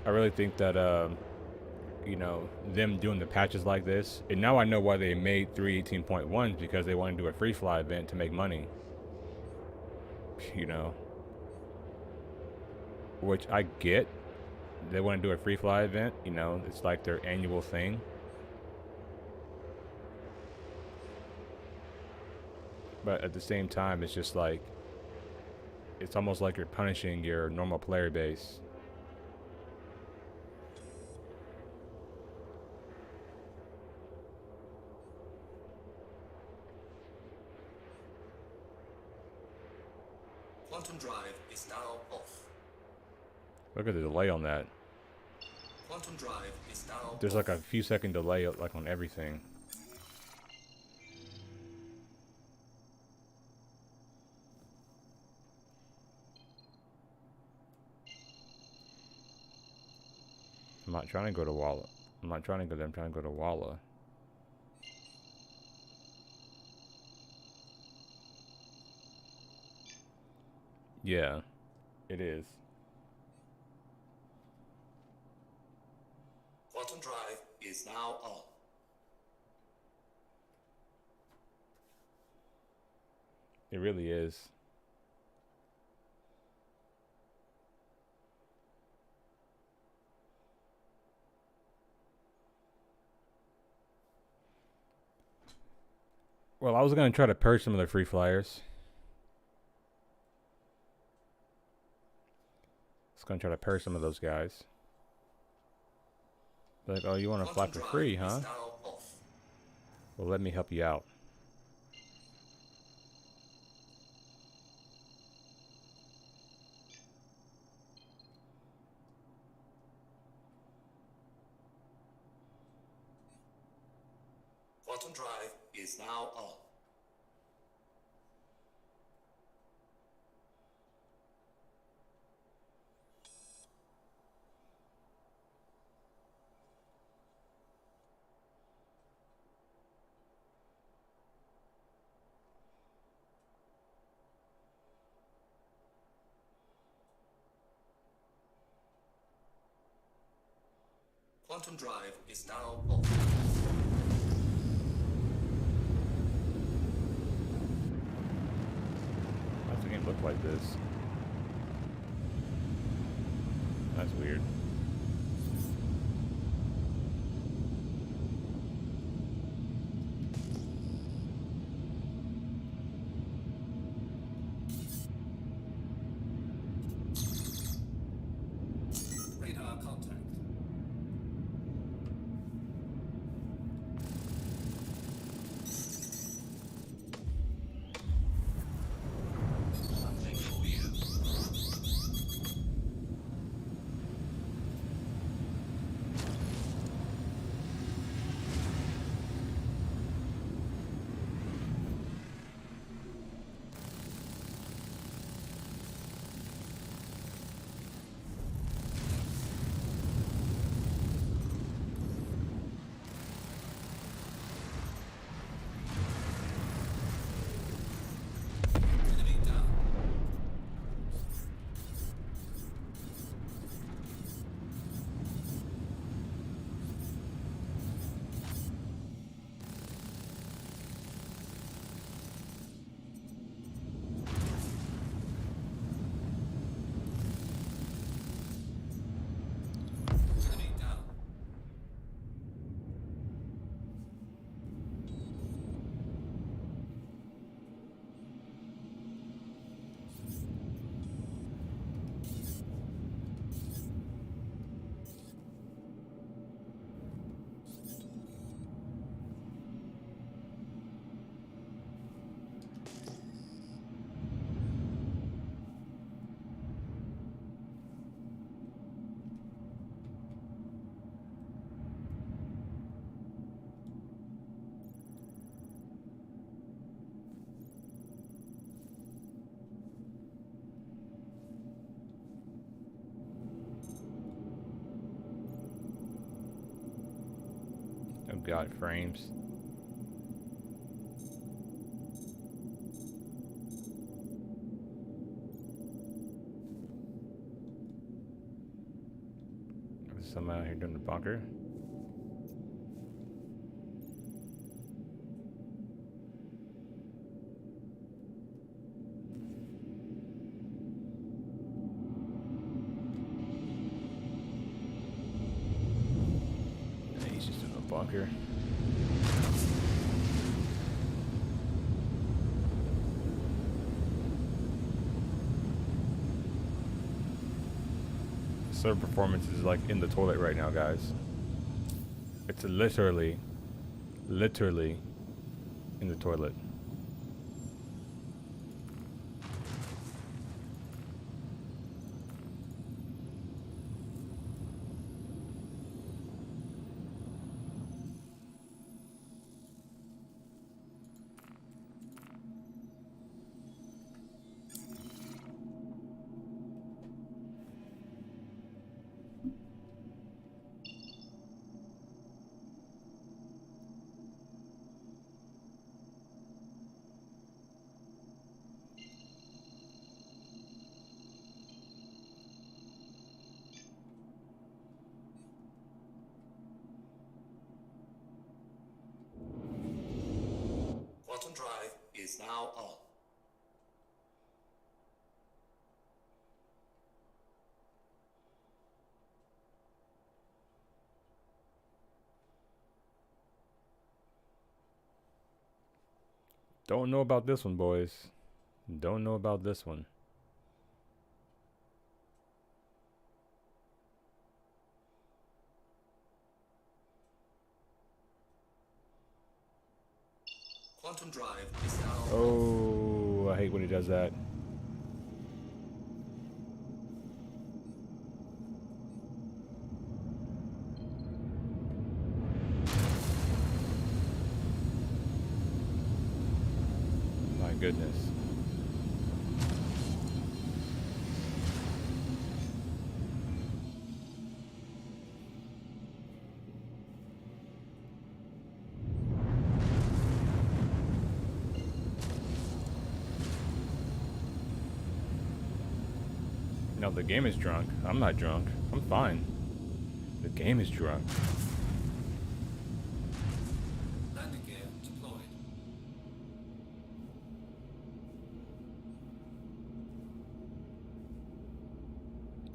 I really think that, you know, them doing the patches like this, and now I know why they made 3.18.1s, because they want to do a free fly event to make money, you know, which I get. They want to do a free fly event, you know, it's like their annual thing. But at the same time, it's just like, it's almost like you're punishing your normal player base. Quantum drive is now off. Look at the delay on that. Quantum drive is now There's like a few second delay, like on everything. I'm not trying to go to Walla. I'm not trying to go there. I'm trying to go to Walla. Yeah, it is. Quantum drive is now on. It really is. Well, I was going to try to purge some of the free flyers. I was going to try to purge some of those guys. Like, oh, you want to fly for free, huh? Well, let me help you out. Quantum drive is now on. Quantum drive is now off. Why does the game look like this? That's weird. Radar contact. Something for you. God, frames. There's someone out here doing the bunker. He's just in the bunker. Server performance is like in the toilet right now, guys. It's literally in the toilet. Quantum drive is now on. Don't know about this one, boys. Don't know about this one. Quantum drive is now Oh, I hate when he does that. My goodness. No, the game is drunk. I'm not drunk. I'm fine. The game is drunk. landing gear deployed.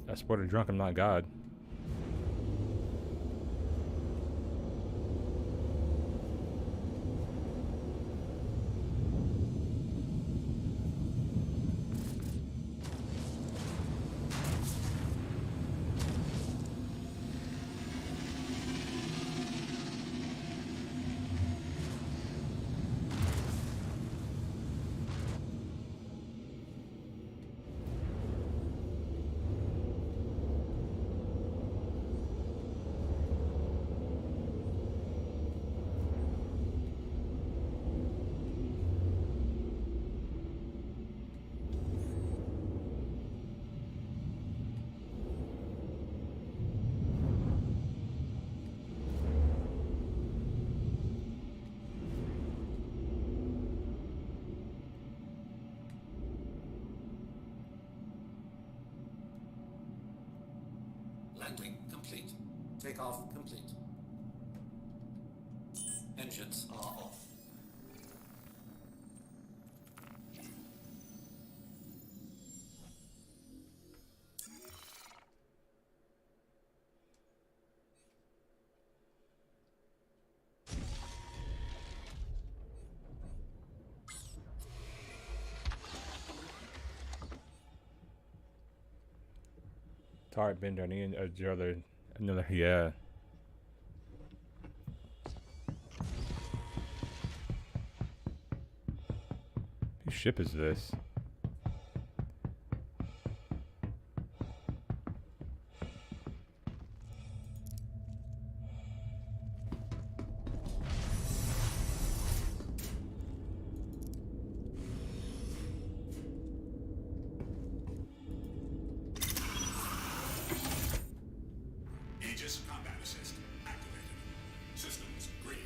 I supported drunk. I'm not God. Landing complete. Takeoff complete. Engines are off. Tart bender. I need another. Yeah. Whose ship is this? Aegis combat assist activated. Systems green.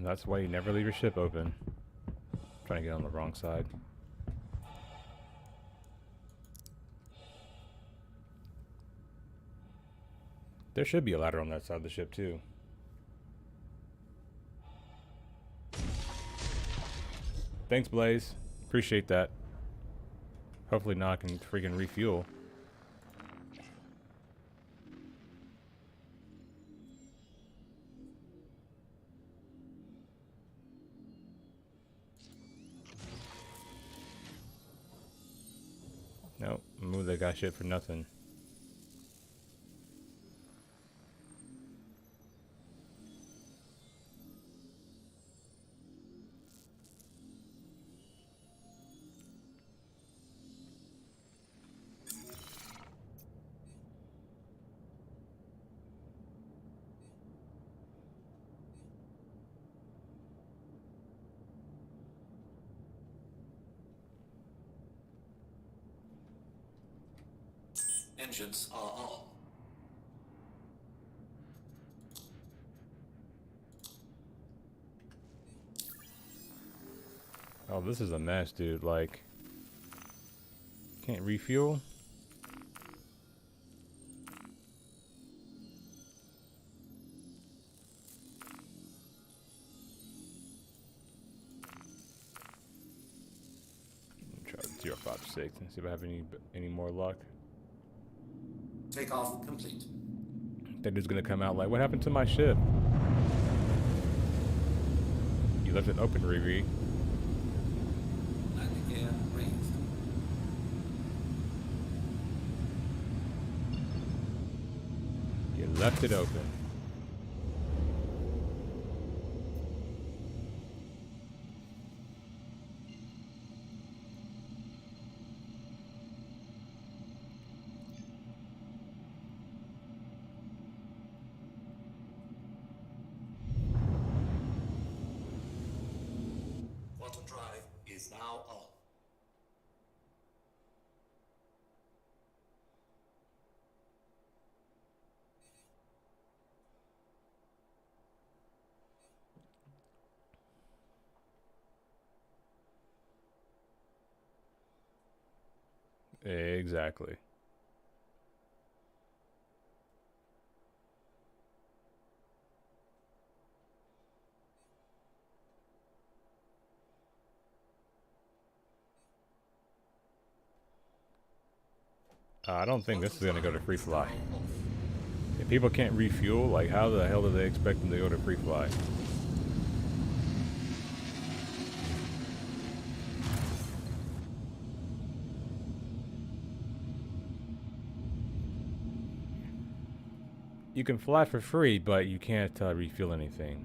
That's why you never leave your ship open. Trying to get on the wrong side. There should be a ladder on that side of the ship too. Thanks, Blaze. Appreciate that. Hopefully now I can freaking refuel. Nope, move that guy shit for nothing. Engines are on. Oh, this is a mess, dude. Like, can't refuel? Try 056 and see if I have any more luck. Takeoff complete. That dude's gonna come out like, what happened to my ship? You left it open, Riri. Landing gear raised. You left it open. Quantum drive is now on. Exactly. I don't think this is gonna go to free fly. If people can't refuel, like how the hell do they expect them to go to free fly? You can fly for free, but you can't refuel anything.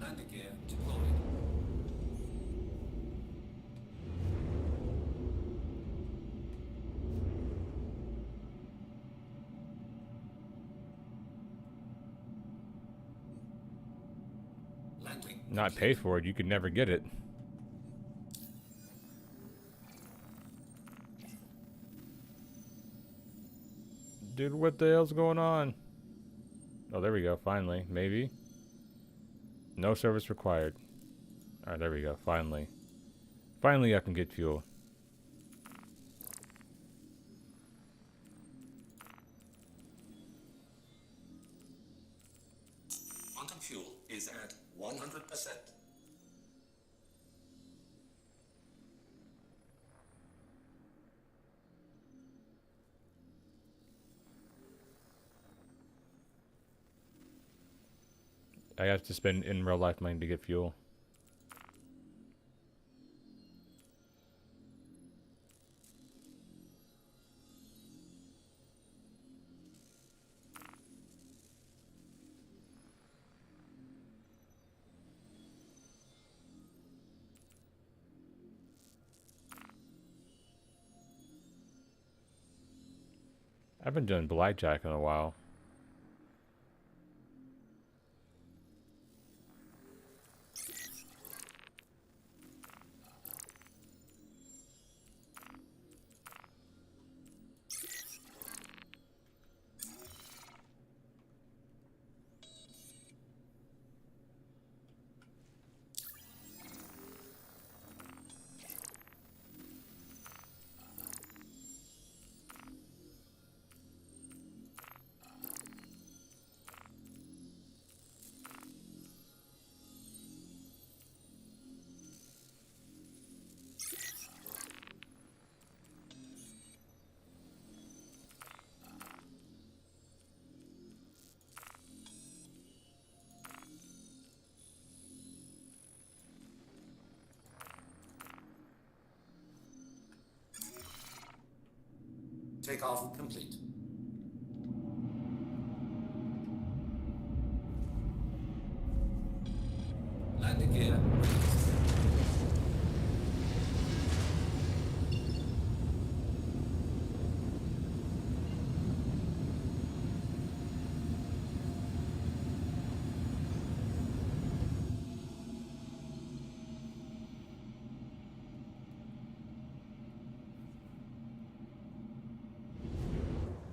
Landing gear deployed. Landing. Not pay for it, you could never get it. Dude, what the hell's going on? Oh, there we go, finally, maybe. No service required. Alright, there we go, finally. Finally I can get fuel. Quantum fuel is at 100%. I have to spend in real life money to get fuel. I haven't done blackjack in a while. Takeoff complete. Landing gear released.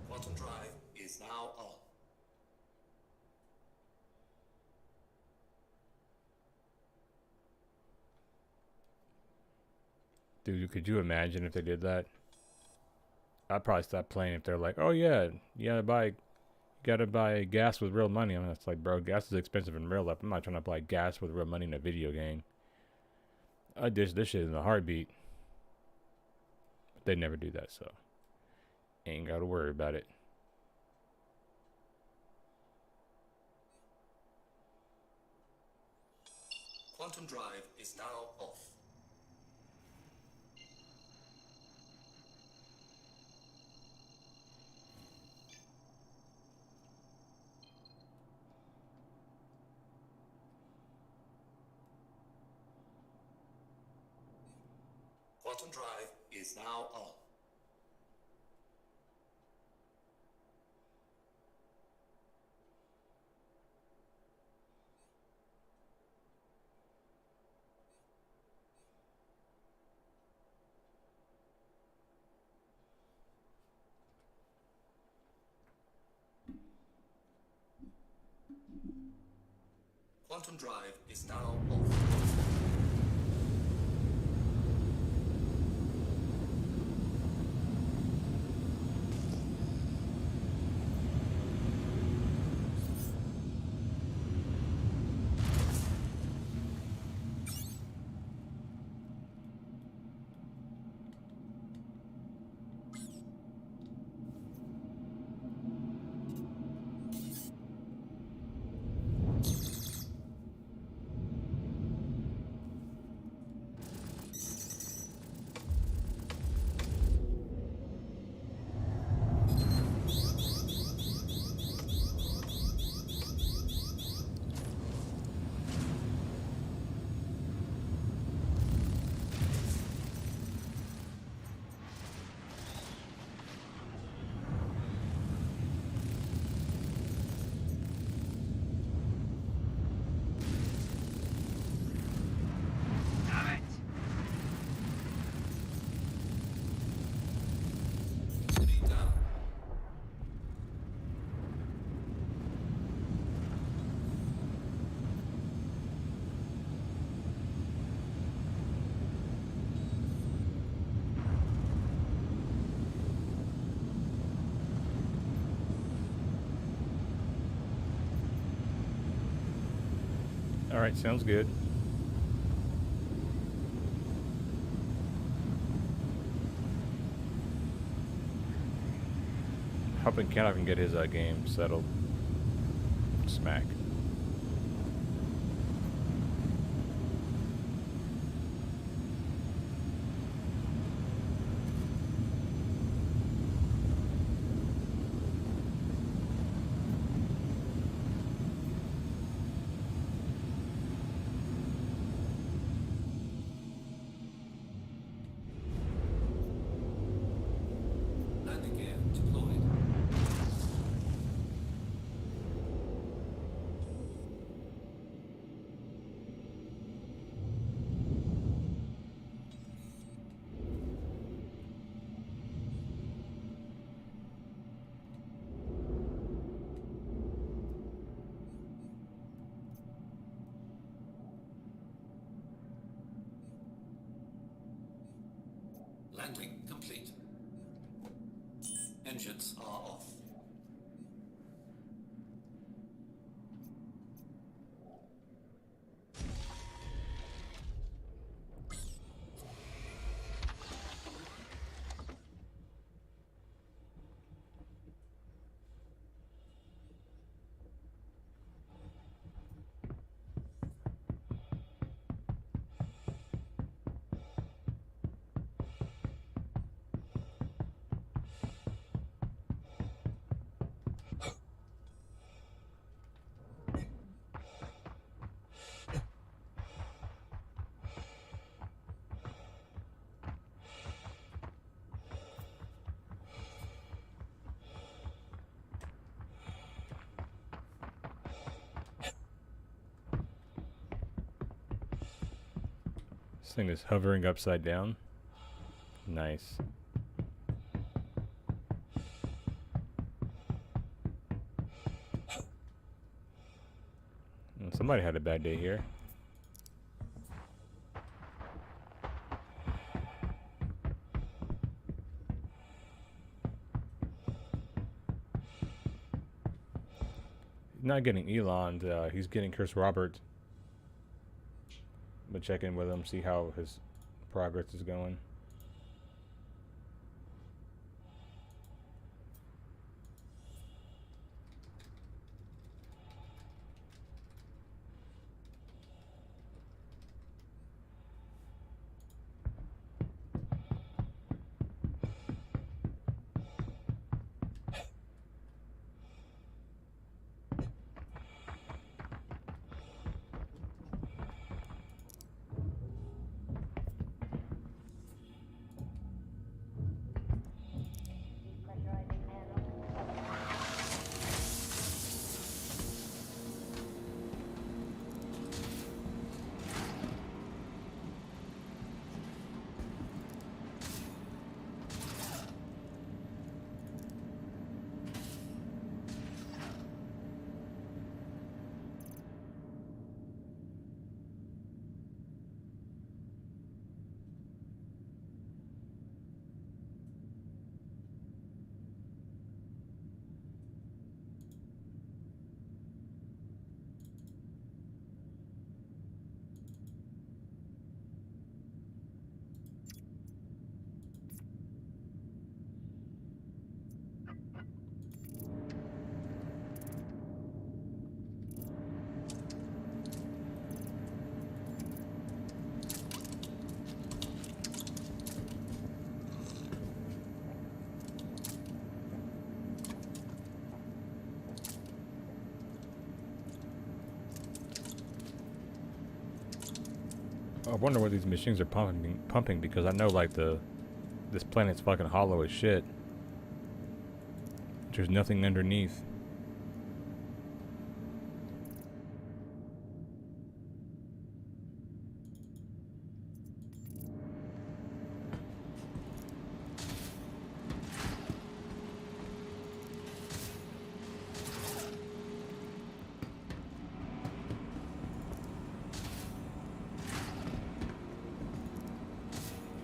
Quantum drive is now on. Dude, could you imagine if they did that? I'd probably stop playing if they're like, "Oh yeah, you gotta buy gas with real money." I mean, it's like, bro, gas is expensive in real life. I'm not trying to buy gas with real money in a video game. I'd dish this shit in a heartbeat. But they never do that, so ain't gotta worry about it. Quantum drive is now off. Quantum drive is now on. Quantum drive is now off. Alright, sounds good. Hoping Ken can get his game settled. Smack. Landing gear deployed. Landing complete. Engines are off. This thing is hovering upside down. Nice. Somebody had a bad day here. He's not getting Elon, he's getting Chris Roberts. But check in with him, see how his progress is going. I wonder what these machines are pumping because I know like this planet's fucking hollow as shit. There's nothing underneath.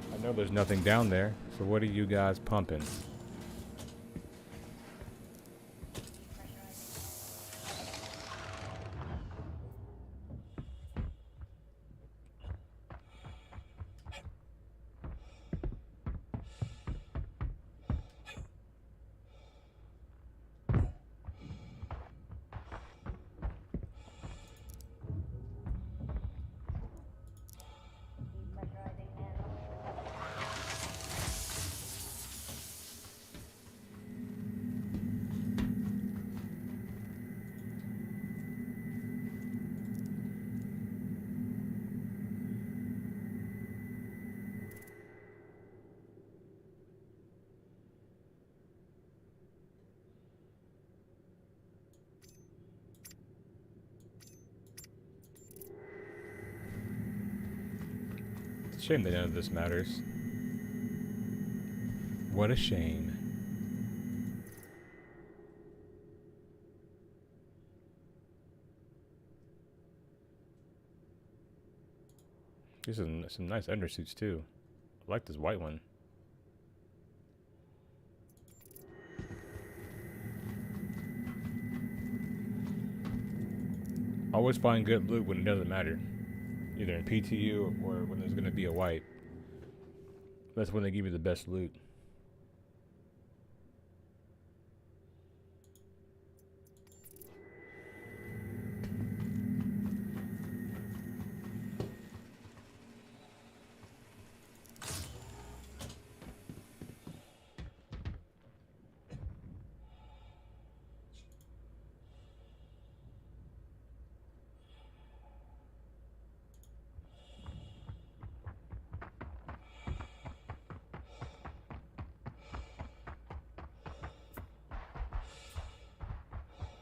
I know there's nothing down there, so what are you guys pumping? It's a shame that none of this matters. What a shame. These are some nice undersuits too. I like this white one. Always find good loot when it doesn't matter. Either in PTU or when there's going to be a wipe. That's when they give you the best loot.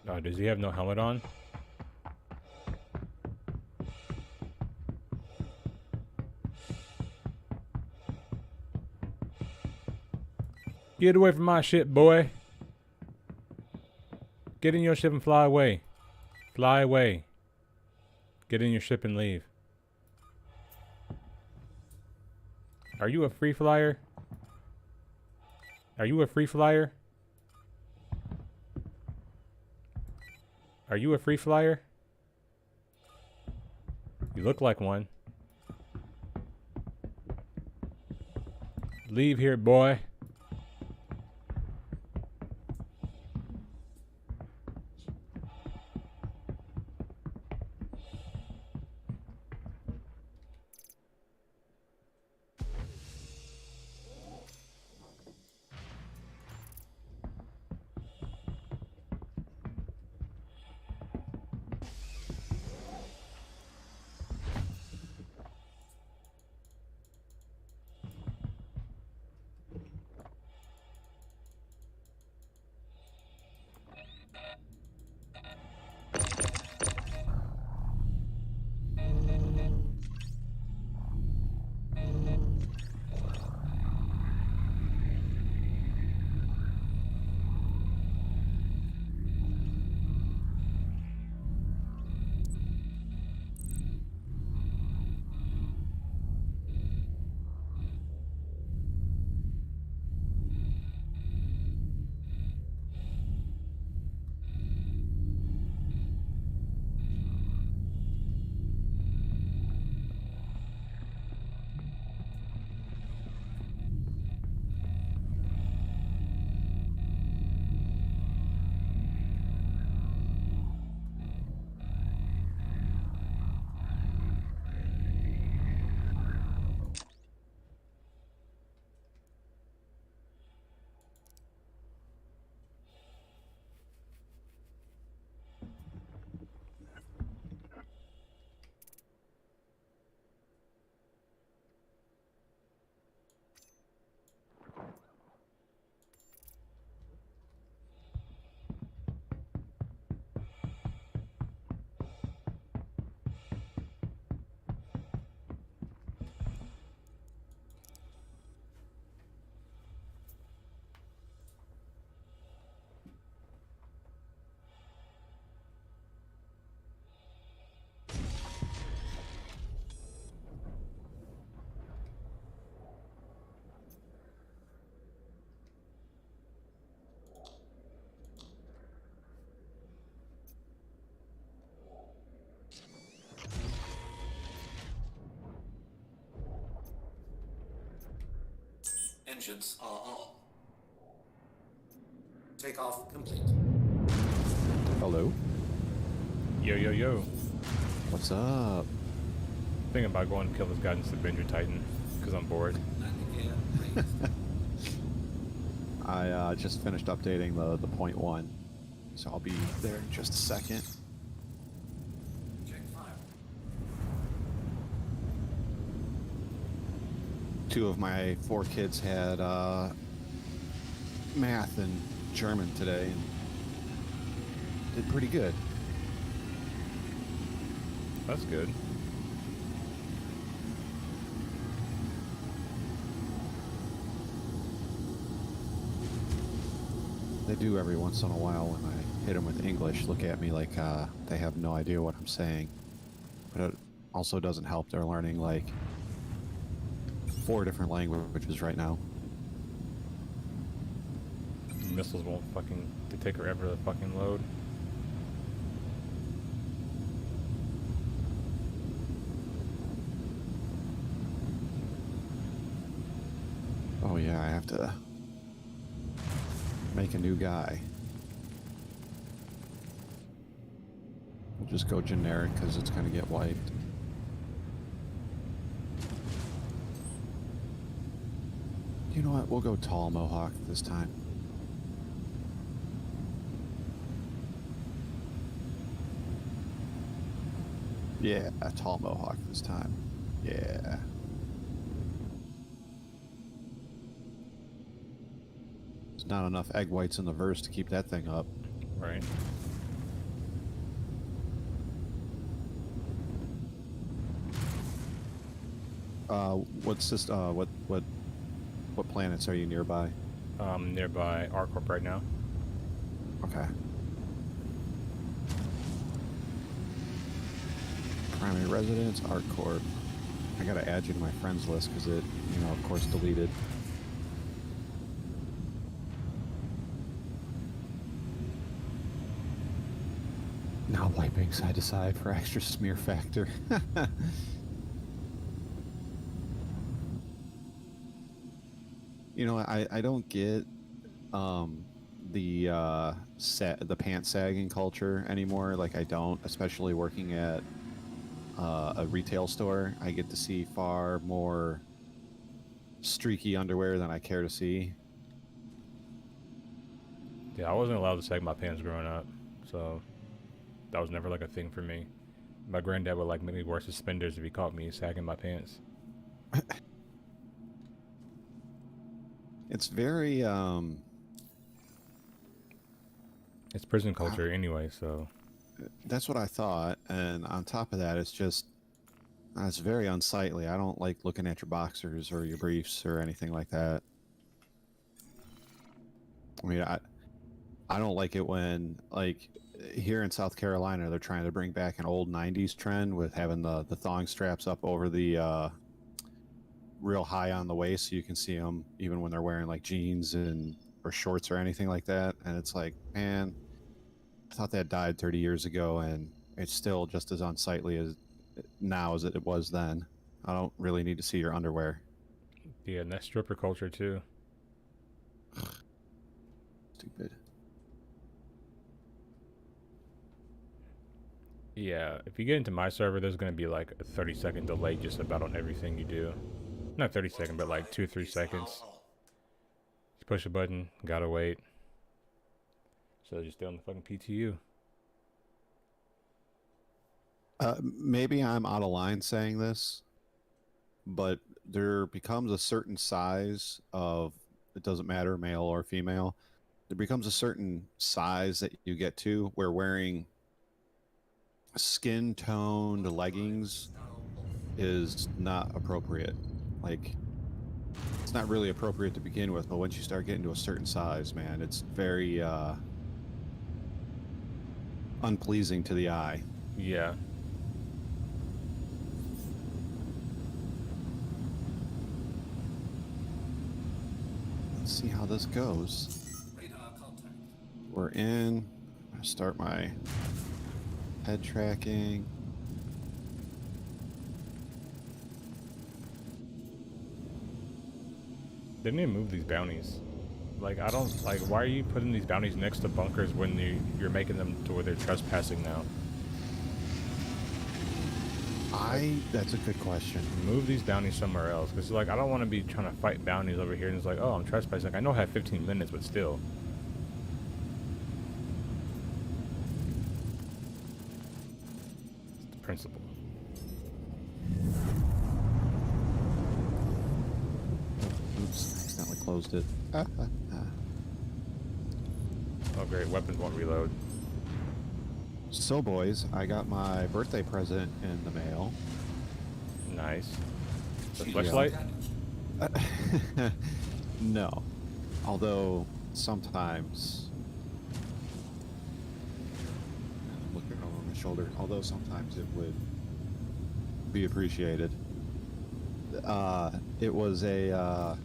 Oh, does he have no helmet on? Get away from my ship, boy. Get in your ship and fly away. Fly away. Get in your ship and leave. Are you a free flyer? Are you a free flyer? Are you a free flyer? You look like one. Leave here, boy. Engines are on. Takeoff complete. Hello. Yo, yo, yo. What's up? Thinking about going to kill this guy in the Avenger Titan because I'm bored. Landing gear raised. I just finished updating the point one, so I'll be there in just a second. Check fire. Two of my 4 kids had math and German today and did pretty good. That's good. They do every once in a while when I hit them with English, look at me like they have no idea what I'm saying. But it also doesn't help. They're learning like 4 different languages right now. Missiles won't fucking, they take forever to fucking load. yeah, I have to make a new guy. We'll just go generic because it's going to get wiped. You know what? We'll go tall mohawk this time. Yeah, tall mohawk this time. Yeah. There's not enough egg whites in the verse to keep that thing up. Right. What's this? What planets are you nearby? Nearby ArcCorp right now. Okay. Primary residence, ArcCorp. I gotta add you to my friends list because it, you know, of course, deleted. Now wiping side to side for extra smear factor. You know, I don't get the pant sagging culture anymore. Like, I don't, especially working at a retail store. I get to see far more streaky underwear than I care to see. Yeah, I wasn't allowed to sag my pants growing up, so that was never like a thing for me. My granddad would like make me wear suspenders if he caught me sagging my pants. It's very It's prison culture anyway, so that's what I thought, and on top of that, it's very unsightly. I don't like looking at your boxers or your briefs or anything like that. I mean, I don't like it when, like, here in South Carolina, they're trying to bring back an old 90s trend with having the thong straps up over the real high on the waist so you can see them even when they're wearing like jeans or shorts or anything like that. And it's like, man, I thought that died 30 years ago, and it's still just as unsightly as now as it was then. I don't really need to see your underwear. yeah, and that's stripper culture too. Stupid. Yeah, if you get into my server, there's gonna be like a 30-second delay just about on everything you do. Not 30 seconds, but like 2 or 3 seconds. You push a button, gotta wait. So just stay on the fucking PTU. Maybe I'm out of line saying this, but there becomes a certain size of, it doesn't matter, male or female, there becomes a certain size that you get to where wearing skin-toned leggings is not appropriate. Like, it's not really appropriate to begin with, but once you start getting to a certain size, man, it's very unpleasing to the eye. Yeah. Let's see how this goes. Radar contact. We're in. I'm gonna start my head tracking. They need to move these bounties. Like, I don't, like, why are you putting these bounties next to bunkers when you're making them to where they're trespassing now? That's a good question. Move these bounties somewhere else. Because, like, I don't want to be trying to fight bounties over here and it's like, oh, I'm trespassing. Like, I know I have 15 minutes, but still. It's the principle. Oops, accidentally closed it. Oh, great. Weapons won't reload. So, boys, I got my birthday present in the mail. Nice. The Yeah. flashlight? No. Although, sometimes... I'm looking over my shoulder. Although, sometimes it would be appreciated. It was a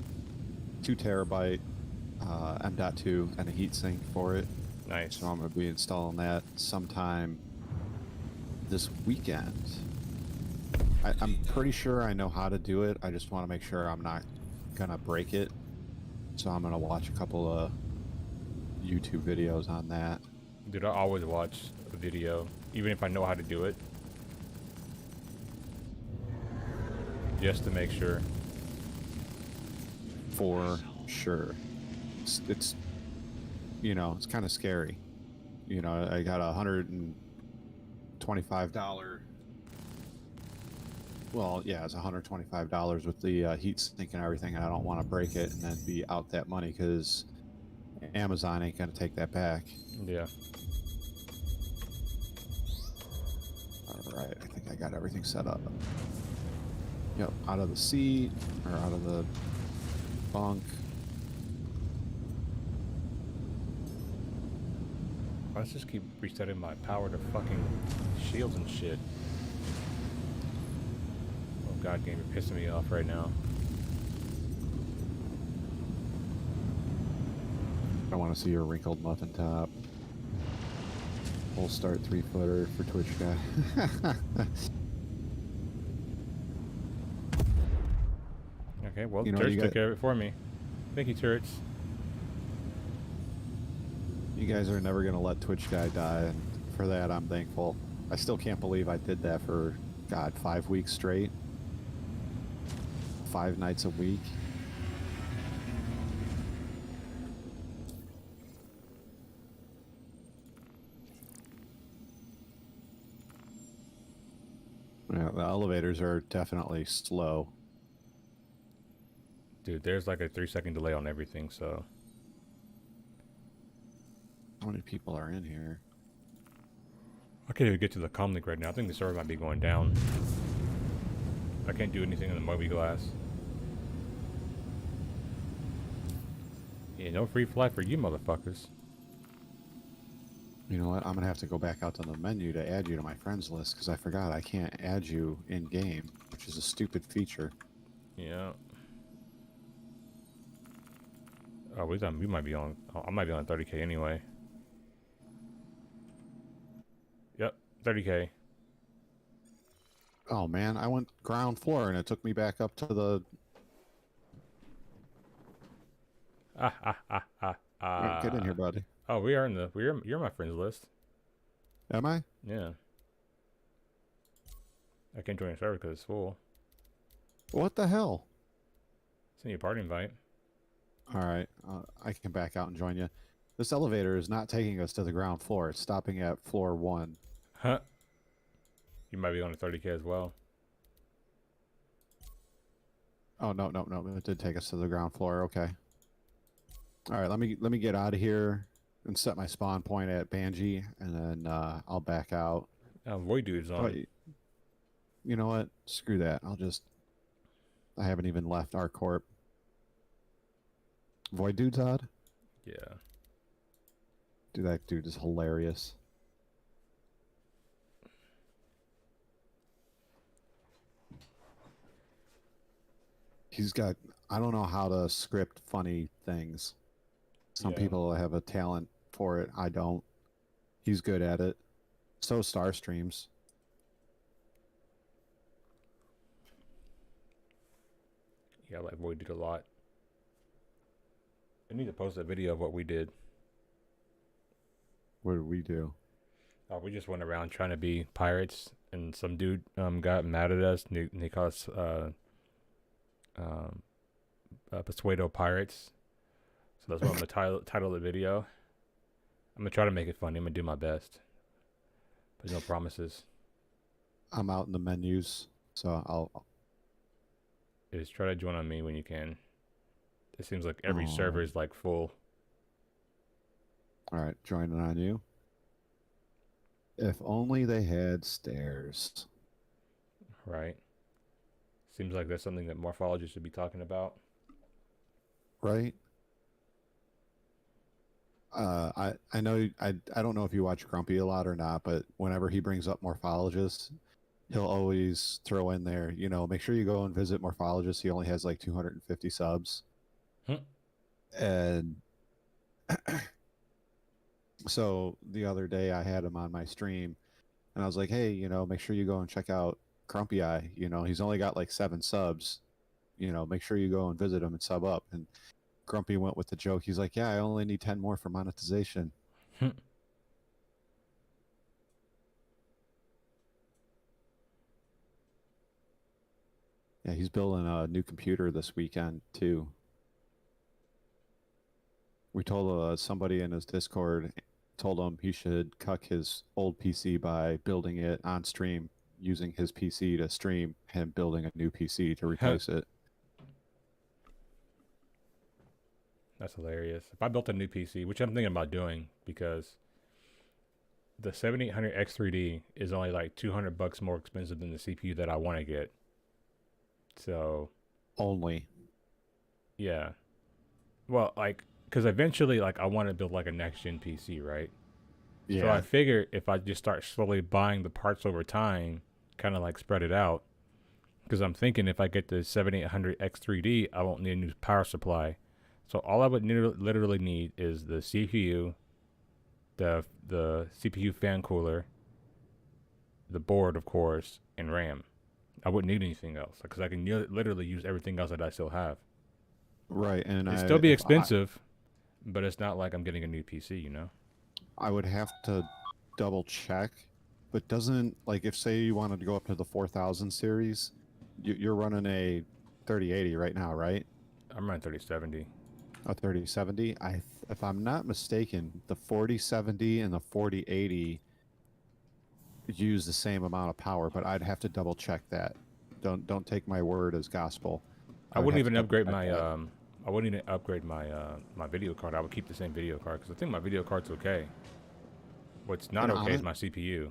2 terabyte M.2 and a heatsink for it. Nice. So I'm going to be installing that sometime this weekend. I'm pretty sure I know how to do it. I just want to make sure I'm not going to break it So I'm gonna watch a couple of YouTube videos on that. Dude, I always watch a video, even if I know how to do it. Just to make sure. For sure. It's you know, it's kind of scary. You know, I got $125. Well, yeah, it's $125 with the heat sink and everything, and I don't want to break it and then be out that money because Amazon ain't gonna take that back. Yeah. All right, I think I got everything set up. Yep, out of the seat or out of the bunk. Let's just keep resetting my power to fucking shields and shit. Oh god, game, you're pissing me off right now. I want to see your wrinkled muffin top. Full start 3-footer for Twitch guy. Okay, well, You know, Turrets you took got- care of it for me. Thank you, Turrets. You guys are never gonna let Twitch guy die, and for that I'm thankful. I still can't believe I did that for, God, 5 weeks straight. 5 nights a week. Yeah, the elevators are definitely slow. Dude, there's like a 3-second delay on everything, so... How many people are in here? I can't even get to the comlink right now. I think the server might be going down. I can't do anything in the Moby glass. Yeah, no free fly for you motherfuckers. You know what? I'm gonna have to go back out to the menu to add you to my friends list because I forgot I can't add you in game, which is a stupid feature. Yeah. Oh, we might be on... Oh, I might be on 30k anyway. Yep, 30k. Oh man, I went ground floor and it took me back up to the. Get in here, buddy. Oh, we are in the... You're my friends list. Am I? Yeah. I can't join the server because it's full. What the hell? Send you a party invite. All right, I can back out and join you. This elevator is not taking us to the ground floor. It's stopping at floor 1. Huh? You might be on a 30k as well. Oh no. It did take us to the ground floor. Okay. All right, let me get out of here and set my spawn point at Banji, and then I'll back out. Void Dude's on. But you know what? Screw that. I haven't even left our corp. Void Dude's odd? Yeah. Dude, that dude is hilarious. He's got... I don't know how to script funny things. Some Yeah. people have a talent for it. I don't. He's good at it. So Star streams. Yeah, I like Void Dude a lot. I need to post a video of what we did. What did we do? We just went around trying to be pirates, and some dude got mad at us. And they called us Pasuedo Pirates. So that's what I'm gonna title the video. I'm gonna try to make it funny. I'm gonna do my best, but no promises. I'm out in the menus, so I'll... Just try to join on me when you can. It seems like every server is like full. All right, joining on you. If only they had stairs. Right. Seems like that's something that morphologists should be talking about. Right? I know I don't know if you watch Grumpy a lot or not, but whenever he brings up morphologists, he'll always throw in there, you know, make sure you go and visit morphologists. He only has like 250 subs. And so the other day I had him on my stream and I was like, hey, you know, make sure you go and check out Grumpy Eye. You know, he's only got like 7 subs. You know, make sure you go and visit him and sub up. And Grumpy went with the joke. He's like, "Yeah, I only need 10 more for monetization." Yeah, he's building a new computer this weekend too. We told somebody in his Discord told him he should cuck his old PC by building it on stream using his PC to stream him building a new PC to replace it. That's hilarious. If I built a new PC, which I'm thinking about doing, because the 7800 X3D is only like $200 more expensive than the CPU that I want to get. So Only. yeah, well, like, because eventually, like, I want to build like a next gen PC, right? Yeah. So I figure if I just start slowly buying the parts over time, kind of like spread it out, because I'm thinking if I get the 7800 X3D, I won't need a new power supply. So all I would literally need is the CPU, the CPU fan cooler, the board, of course, and RAM. I wouldn't need anything else because I can literally use everything else that I still have. Right, and It'd still be expensive, but it's not like I'm getting a new PC, you know? I would have to double check, but doesn't, like, if say you wanted to go up to the 4000 series, you're running a 3080 right now, right? I'm running 3070. A 3070. If I'm not mistaken, the 4070 and the 4080 use the same amount of power, but I'd have to double check that. Don't take my word as gospel. I wouldn't even upgrade my I wouldn't even upgrade my my video card. I would keep the same video card because I think my video card's okay. What's not okay is my CPU.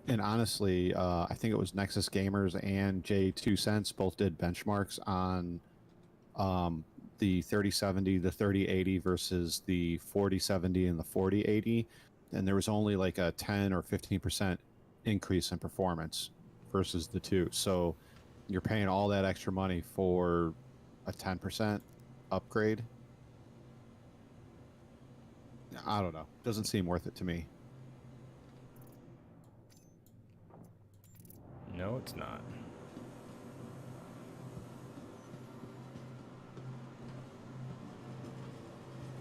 And honestly, I think it was Nexus Gamers and J2 Cents both did benchmarks on the 3070, the 3080 versus the 4070 and the 4080, and there was only like a 10 or 15% increase in performance versus the two. So you're paying all that extra money for a 10% upgrade. I don't know. Doesn't seem worth it to me. No, it's not.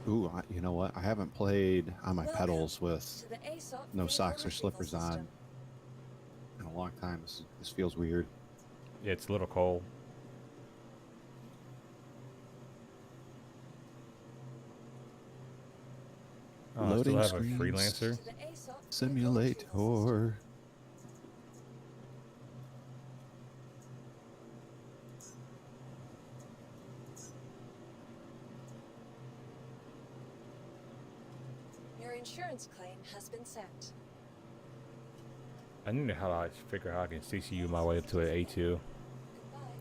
Ooh, you know what? I haven't played on my Welcome pedals with to the ASOP no vehicle socks or retrieval slippers system. on in a long time. This feels weird. Yeah, it's a little cold. Oh, Loading I still have a screens. freelancer. To the ASOP vehicle retrieval system. Simulator. Your insurance claim has been sent. I need to figure out how I can CCU my way up to an A2. Goodbye.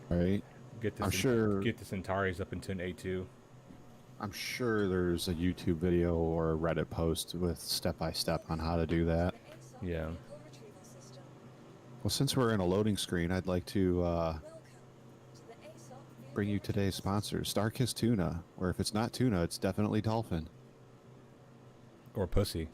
Right? Get this I'm sure. get the Centauri's up into an A2. I'm sure there's a YouTube video or a Reddit post with step-by-step on how to do that. The ASOP Yeah. vehicle retrieval system. Well, since we're in a loading screen, I'd like to Welcome to the ASOP bring you vehicle today's sponsor, STAR-LLVH Tuna, or if it's not tuna, it's definitely dolphin. Or pussy.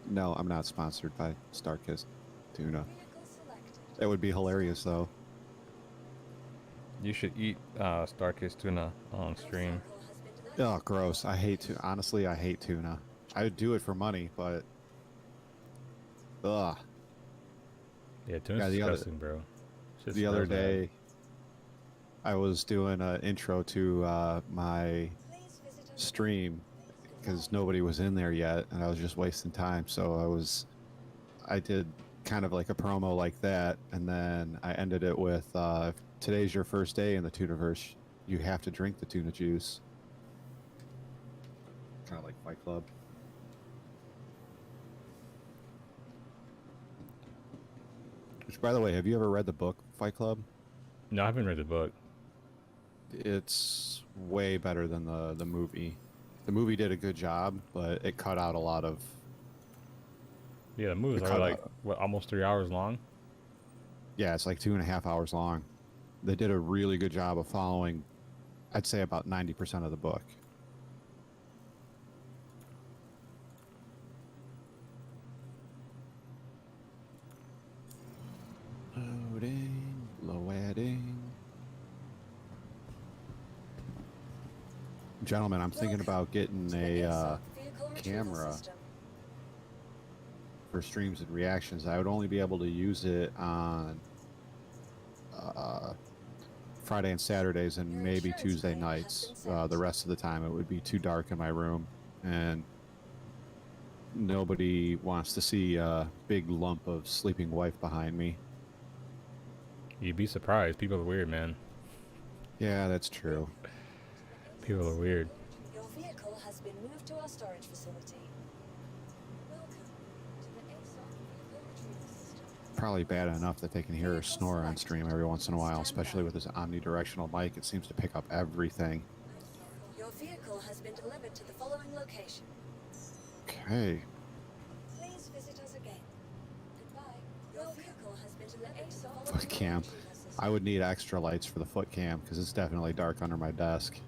No, I'm not sponsored by STAR-LLVH Tuna. vehicle selected. It would be hilarious, though. You should eat STAR-LLVH tuna on Your stream. vehicle has been denied. Oh, gross. I hate tuna. Honestly, I hate tuna. I would do it for money, but... Ugh. Yeah, tuna's Yeah, the other- disgusting, bro. Shit The other smells bad. day, I was doing an intro to my Please visit us. stream because nobody was in there yet, and I was just wasting time. So I did kind of like a promo like that, and then I ended it with, if today's your first day in the Tunaverse, you have to drink the tuna juice. Kind of like Fight Club. Which, by the way, have you ever read the book Fight Club? No, I haven't read the book. It's way better than the movie. The movie did a good job, but it cut out a lot of... Yeah, the movie's The already cut- like what, almost 3 hours long. Yeah, it's like 2.5 hours long. They did a really good job of following, I'd say, about 90% of the book. Loading, loading. Gentlemen, I'm thinking about getting To the a ASOC vehicle retrieval camera system. for streams and reactions. I would only be able to use it on Friday and Saturdays and Your maybe insurance Tuesday claim has nights. been sent. The rest of the time it would be too dark in my room, and nobody wants to see a big lump of sleeping wife behind me. You'd be surprised. People are weird, man. Yeah, that's true. People are weird. Your vehicle has been moved to our storage facility. Welcome to the ASOC vehicle retrieval system. Probably bad enough that they can hear her snore on stream every once in a while, especially with this omnidirectional mic. It seems to pick up everything. Your vehicle has been delivered to the following location. Okay. Please visit us again. Goodbye. Your vehicle has been delivered to the following Foot cam. retrieval system. I would need extra lights for the foot cam because it's definitely dark under my desk.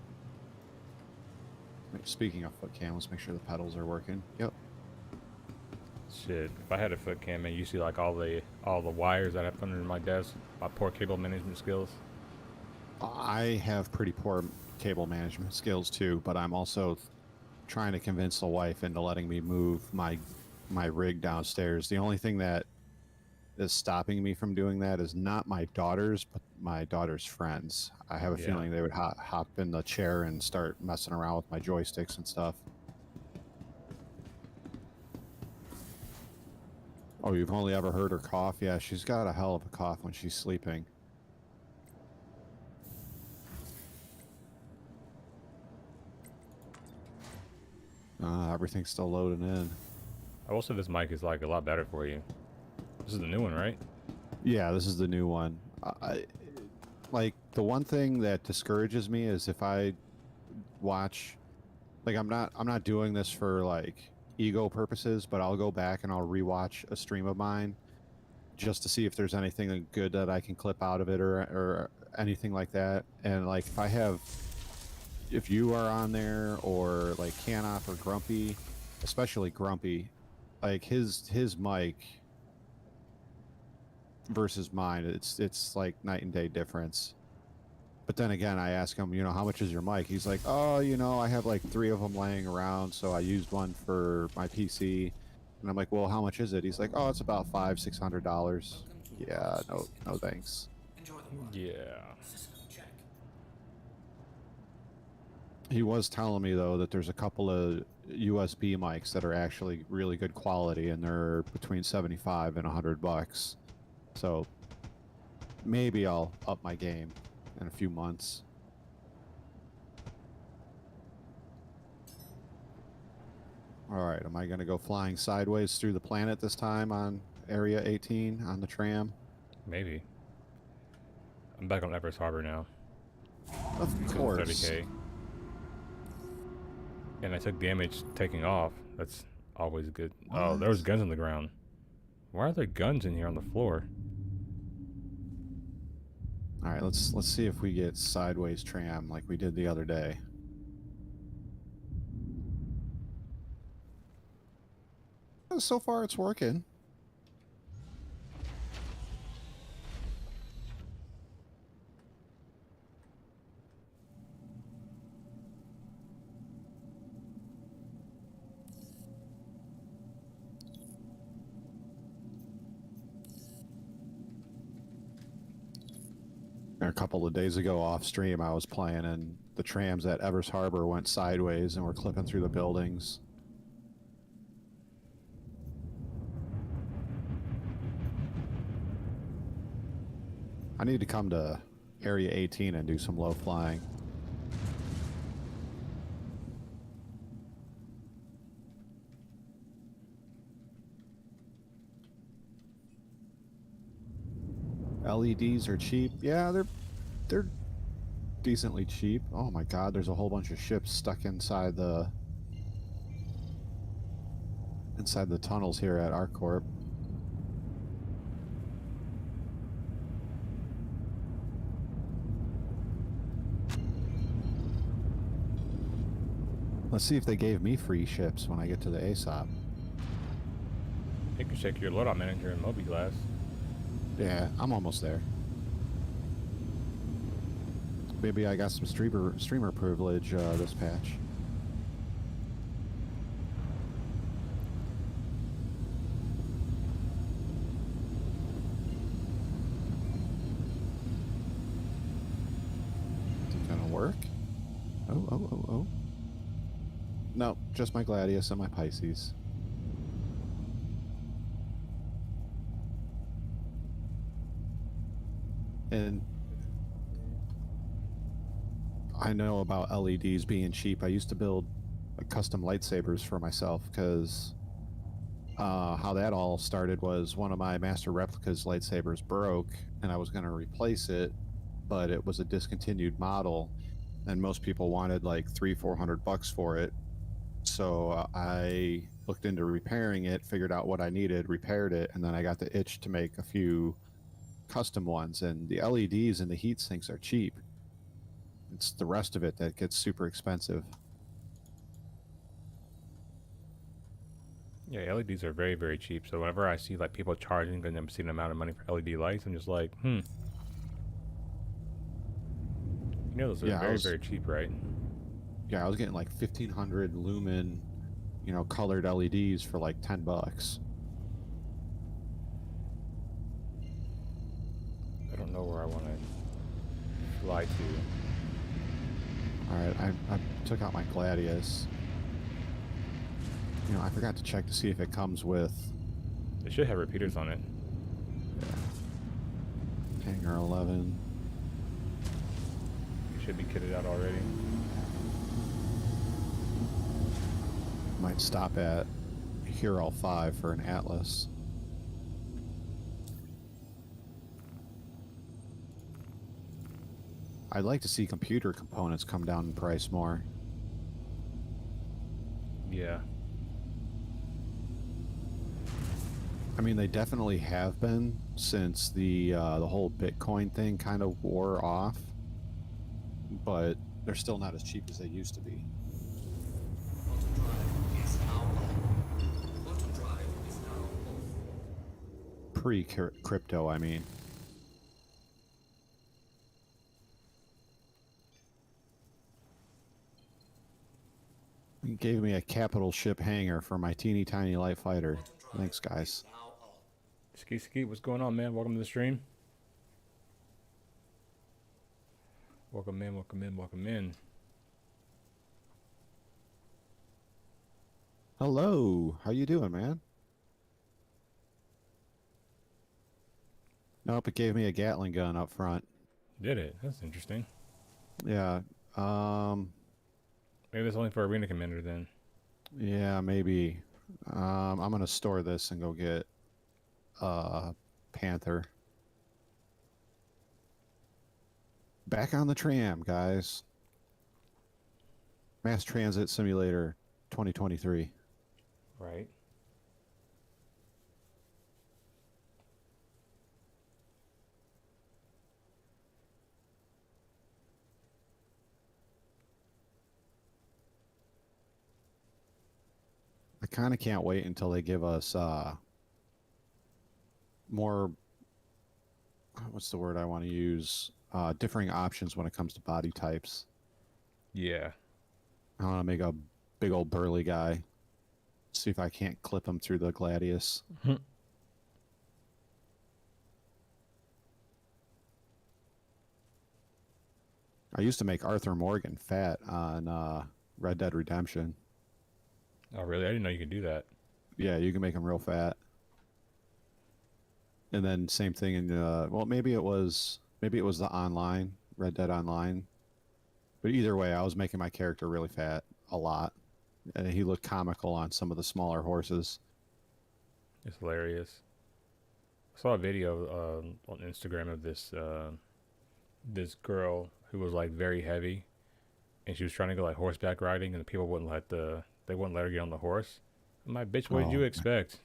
Speaking of foot cam, let's make sure the pedals are working. Yep. Shit. If I had a foot cam, man, you see like all the wires that I put under my desk. My poor cable management skills. I have pretty poor cable management skills too, but I'm also trying to convince the wife into letting me move my rig downstairs. The only thing that is stopping me from doing that is not my daughters, but my daughter's friends. I have a Yeah. feeling they would hop in the chair and start messing around with my joysticks and stuff. Oh, you've only ever heard her cough? Yeah, she's got a hell of a cough when she's sleeping. Everything's still loading in. I will say this mic is like a lot better for you. This is the new one, right? Yeah, this is the new one. Like the one thing that discourages me is if I watch, like I'm not doing this for like ego purposes, but I'll go back and I'll rewatch a stream of mine just to see if there's anything good that I can clip out of it or anything like that. And like if you are on there or like Canoff or Grumpy, especially Grumpy, like his mic versus mine, it's like night and day difference. But then again, I ask him, how much is your mic? He's like, oh, I have like 3 of them laying around, so I used one for my PC. And I'm like, well, how much is it? He's like, oh, it's about $500-600. Yeah, no thanks. Enjoy the ride. Yeah. System check. He was telling me though that there's a couple of USB mics that are actually really good quality, and they're between $75 and $100. So maybe I'll up my game in a few months. All right, am I going to go flying sideways through the planet this time on Area 18 on the tram? Maybe. I'm back on Everest Harbor now. Of course. 30K. And I took damage taking off. That's always good. Oh, there was guns on the ground. Why are there guns in here on the floor? All right, let's see if we get sideways tram like we did the other day. So far, it's working. A couple of days ago off stream, I was playing and the trams at Everest Harbor went sideways and were clipping through the buildings. I need to come to Area 18 and do some low flying. LEDs are cheap. Yeah, they're decently cheap. Oh my god, there's a whole bunch of ships stuck inside the tunnels here at ArcCorp. Let's see if they gave me free ships when I get to the ASOP. You can check your loadout manager in Mobi-Glass. Yeah, I'm almost there. maybe I got some streamer privilege this patch. Is it gonna work? Oh. No, just my Gladius and my Pisces. And I know about LEDs being cheap. I used to build custom lightsabers for myself because how that all started was one of my Master Replicas lightsabers broke and I was going to replace it, but it was a discontinued model and most people wanted like $300-400 for it. So I looked into repairing it, figured out what I needed, repaired it, and then I got the itch to make a few custom ones. And the LEDs and the heat sinks are cheap. It's the rest of it that gets super expensive. Yeah, LEDs are very, very cheap. So whenever I see like people charging an obscene amount of money for LED lights, I'm just like, You know those are Yeah, very, very cheap, right? Yeah, I was getting like 1,500 lumen, colored LEDs for like $10. I don't know where I want to fly to. All right, I took out my Gladius. I forgot to check to see if it comes with It should have repeaters on it. Hangar 11. It should be kitted out already. Might stop at Hero 5 for an Atlas. I'd like to see computer components come down in price more. Yeah. I mean, they definitely have been since the whole Bitcoin thing kind of wore off, but they're still not as cheap as they used to be. Quantum drive is now on. Quantum drive is now off. Pre-crypto, I mean. He gave me a capital ship hangar for my teeny tiny light fighter. Thanks, guys. Now on. Ski, what's going on, man? Welcome to the stream. Welcome in, welcome in, welcome in. Hello, how you doing, man? Nope, it gave me a Gatling gun up front. Did it? That's interesting. Yeah, Maybe it's only for Arena Commander then. yeah, maybe. I'm gonna store this and go get Panther. Back on the tram, guys. Mass Transit Simulator 2023. Right. I kind of can't wait until they give us more, what's the word I want to use? Differing options when it comes to body types. Yeah. I want to make a big old burly guy. See if I can't clip him through the Gladius. I used to make Arthur Morgan fat on Red Dead Redemption. Oh, really? I didn't know you could do that. Yeah, you can make him real fat. And then same thing in well, maybe it was the online Red Dead Online. But either way, I was making my character really fat a lot, and he looked comical on some of the smaller horses. It's hilarious. I saw a video on Instagram of this this girl who was like very heavy, and she was trying to go like horseback riding, and the people wouldn't let her get on the horse. I'm like, bitch, what did you expect?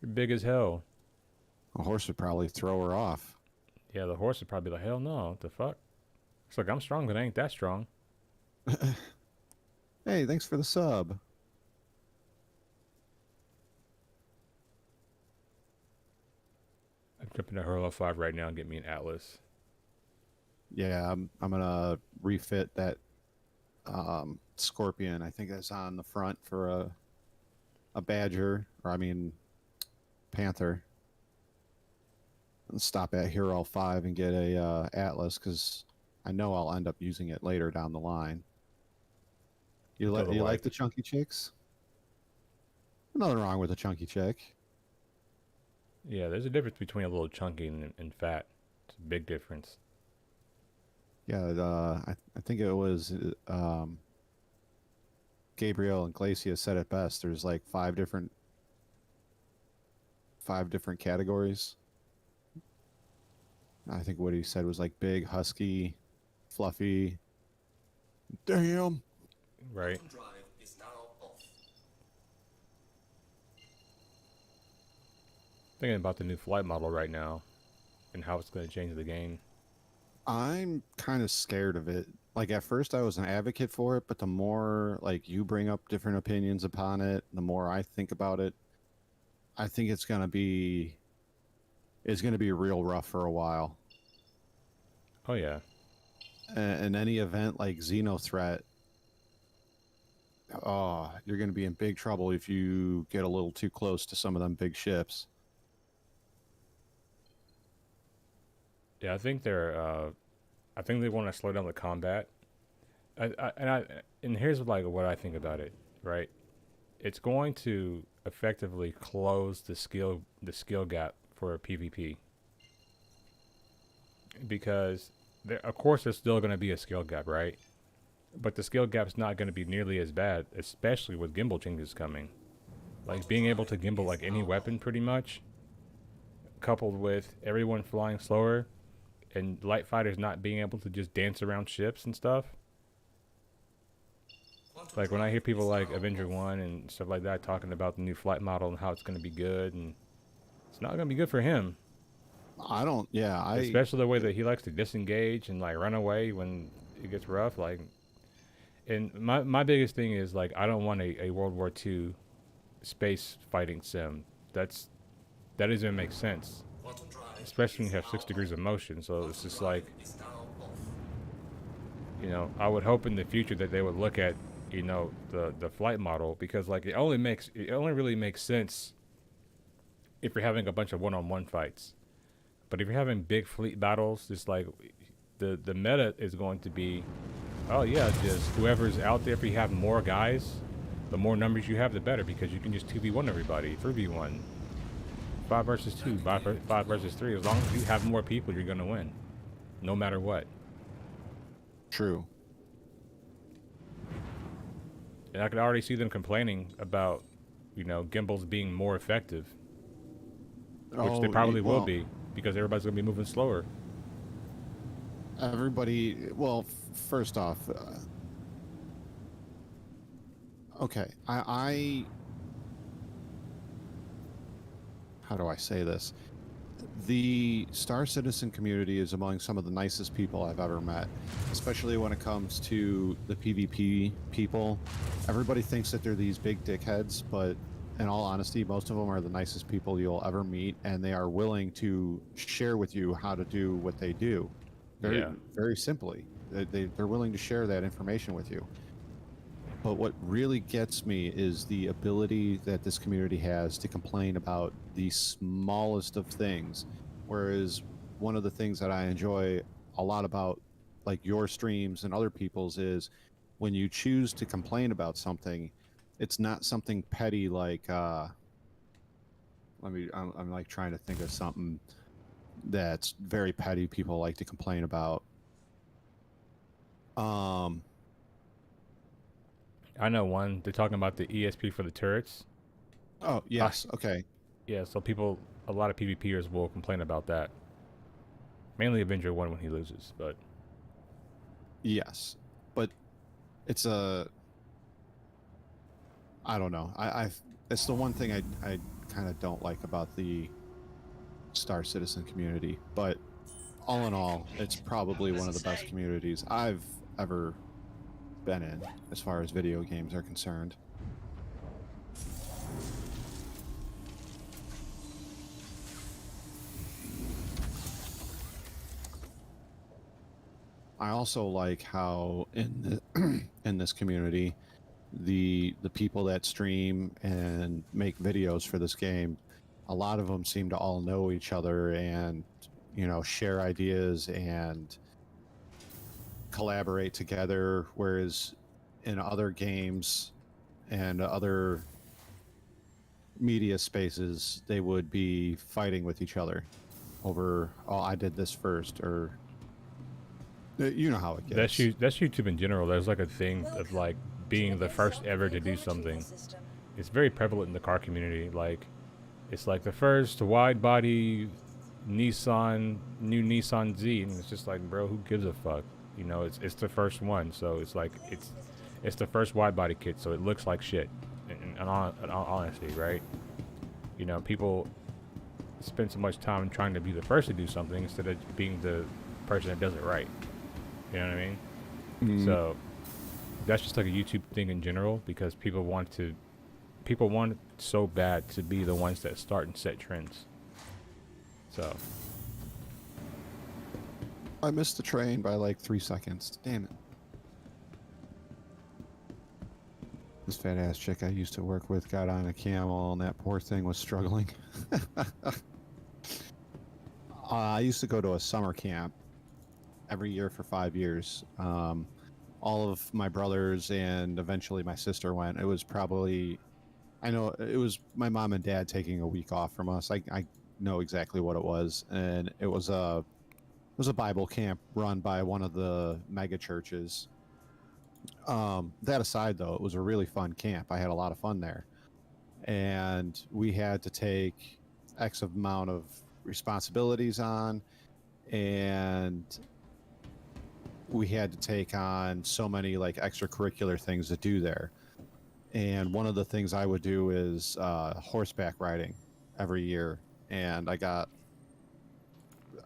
You're big as hell. A horse would probably throw her off. Yeah, the horse would probably be like, hell no, what the fuck? It's like, I'm strong, but I ain't that strong. Hey, thanks for the sub. I'm jumping to Hurl 5 right now and get me an Atlas. Yeah, I'm gonna refit that Scorpion. I think that's on the front for a Badger, or I mean Panther. And stop at Hero 5 and get a Atlas because I know I'll end up using it later down the line. You Tell the you wife. like the chunky chicks? Nothing wrong with a chunky chick. Yeah, there's a difference between a little chunky and fat. It's a big difference. Yeah, I think it was Gabriel and Glacia said it best. There's like five different categories. I think what he said was like big, husky, fluffy. Damn. Right. Quantum drive is now off. Thinking about the new flight model right now and how it's going to change the game. I'm kind of scared of it. Like at first I was an advocate for it, but the more like you bring up different opinions upon it, the more I think about it, I think it's going to be real rough for a while. Oh, yeah. And any event like Xenothreat, oh, you're going to be in big trouble if you get a little too close to some of them big ships. Yeah, I think I think they want to slow down the combat. And here's like what I think about it, right? It's going to effectively close the skill gap for PvP. Because of course there's still going to be a skill gap, right? But the skill gap's not going to be nearly as bad, especially with gimbal changes coming. Like being able to gimbal like any weapon pretty much, coupled with everyone flying slower and light fighters not being able to just dance around ships and stuff. Like when I hear people like Avenger 1 and stuff like that talking about the new flight model and how it's going to be good, and it's not going to be good for him. Especially the way that he likes to disengage and like run away when it gets rough. Like, and my biggest thing is like I don't want a World War II space fighting sim. That doesn't make sense. Especially when you have 6 degrees of motion. So it's just like, you know, I would hope in the future that they would look at, you know, the flight model, because like it only really makes sense if you're having a bunch of one-on-one fights. But if you're having big fleet battles, it's like the meta is going to be, oh yeah, just whoever's out there. If you have more guys, the more numbers you have, the better, because you can just 2v1 everybody, 3v1, 5 versus 2, 5 versus 3. As long as you have more people, you're gonna win, no matter what. True. And I could already see them complaining about, you know, gimbals being more effective, which they probably will be, because everybody's gonna be moving slower. Everybody, well, first off, okay, I how do I say this? The Star Citizen community is among some of the nicest people I've ever met, especially when it comes to the PvP people. Everybody thinks that they're these big dickheads, but in all honesty, most of them are the nicest people you'll ever meet, and they are willing to share with you how to do what they do. Very simply. They're willing to share that information with you. But what really gets me is the ability that this community has to complain about the smallest of things. Whereas one of the things that I enjoy a lot about like your streams and other people's is when you choose to complain about something, it's not something petty like I'm like trying to think of something that's very petty people like to complain about. I know one. They're talking about the ESP for the turrets. Oh, yes. Okay. Yeah, so a lot of PvPers will complain about that. Mainly Avenger 1 when he loses, but... Yes. But it's I don't know. It's the one thing I kind of don't like about the Star Citizen community. But all in all, it's probably one of the best communities I've ever been in as far as video games are concerned. I also like how in the, in this community, the people that stream and make videos for this game, a lot of them seem to all know each other and share ideas and collaborate together. Whereas in other games and other media spaces, they would be fighting with each other over, oh, I did this first, or you know how it gets. That's YouTube in general. There's like a thing of like being the first ever to do something. It's very prevalent in the car community. Like, it's like the first wide body new Nissan Z, and it's just like, bro, who gives a fuck? It's the first one, so it's like it's the first wide body kit, so it looks like shit. In all honesty, right? People spend so much time trying to be the first to do something instead of being the person that does it right. You know what I mean? Mm. So that's just like a YouTube thing in general, because people want so bad to be the ones that start and set trends. So I missed the train by like 3 seconds. Damn it. This fat ass chick I used to work with got on a camel, and that poor thing was struggling. I used to go to a summer camp every year for 5 years. All of my brothers and eventually my sister went. It was probably, I know it was my mom and dad taking a week off from us. I know exactly what it was, and it was a Bible camp run by one of the mega churches. That aside, though, it was a really fun camp. I had a lot of fun there, and we had to take X amount of responsibilities on, and we had to take on so many like extracurricular things to do there. And one of the things I would do is horseback riding every year, and I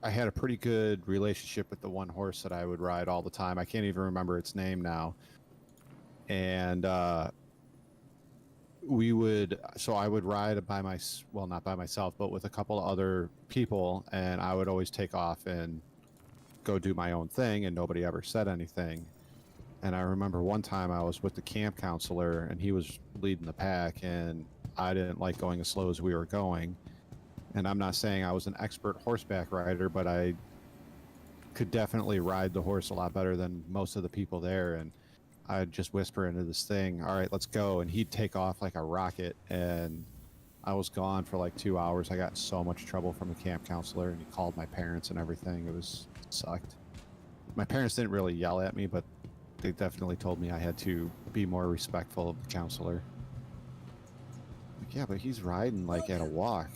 had a pretty good relationship with the one horse that I would ride all the time. I can't even remember its name now. And I would ride not by myself, but with a couple of other people, and I would always take off and go do my own thing, and nobody ever said anything. And I remember one time I was with the camp counselor, and he was leading the pack, and I didn't like going as slow as we were going. And I'm not saying I was an expert horseback rider, but I could definitely ride the horse a lot better than most of the people there. And I'd just whisper into this thing, all right, let's go. And he'd take off like a rocket. And I was gone for like 2 hours. I got in so much trouble from the camp counselor, and he called my parents and everything. It sucked. My parents didn't really yell at me, but they definitely told me I had to be more respectful of the counselor. Like, yeah, but he's riding like at a walk.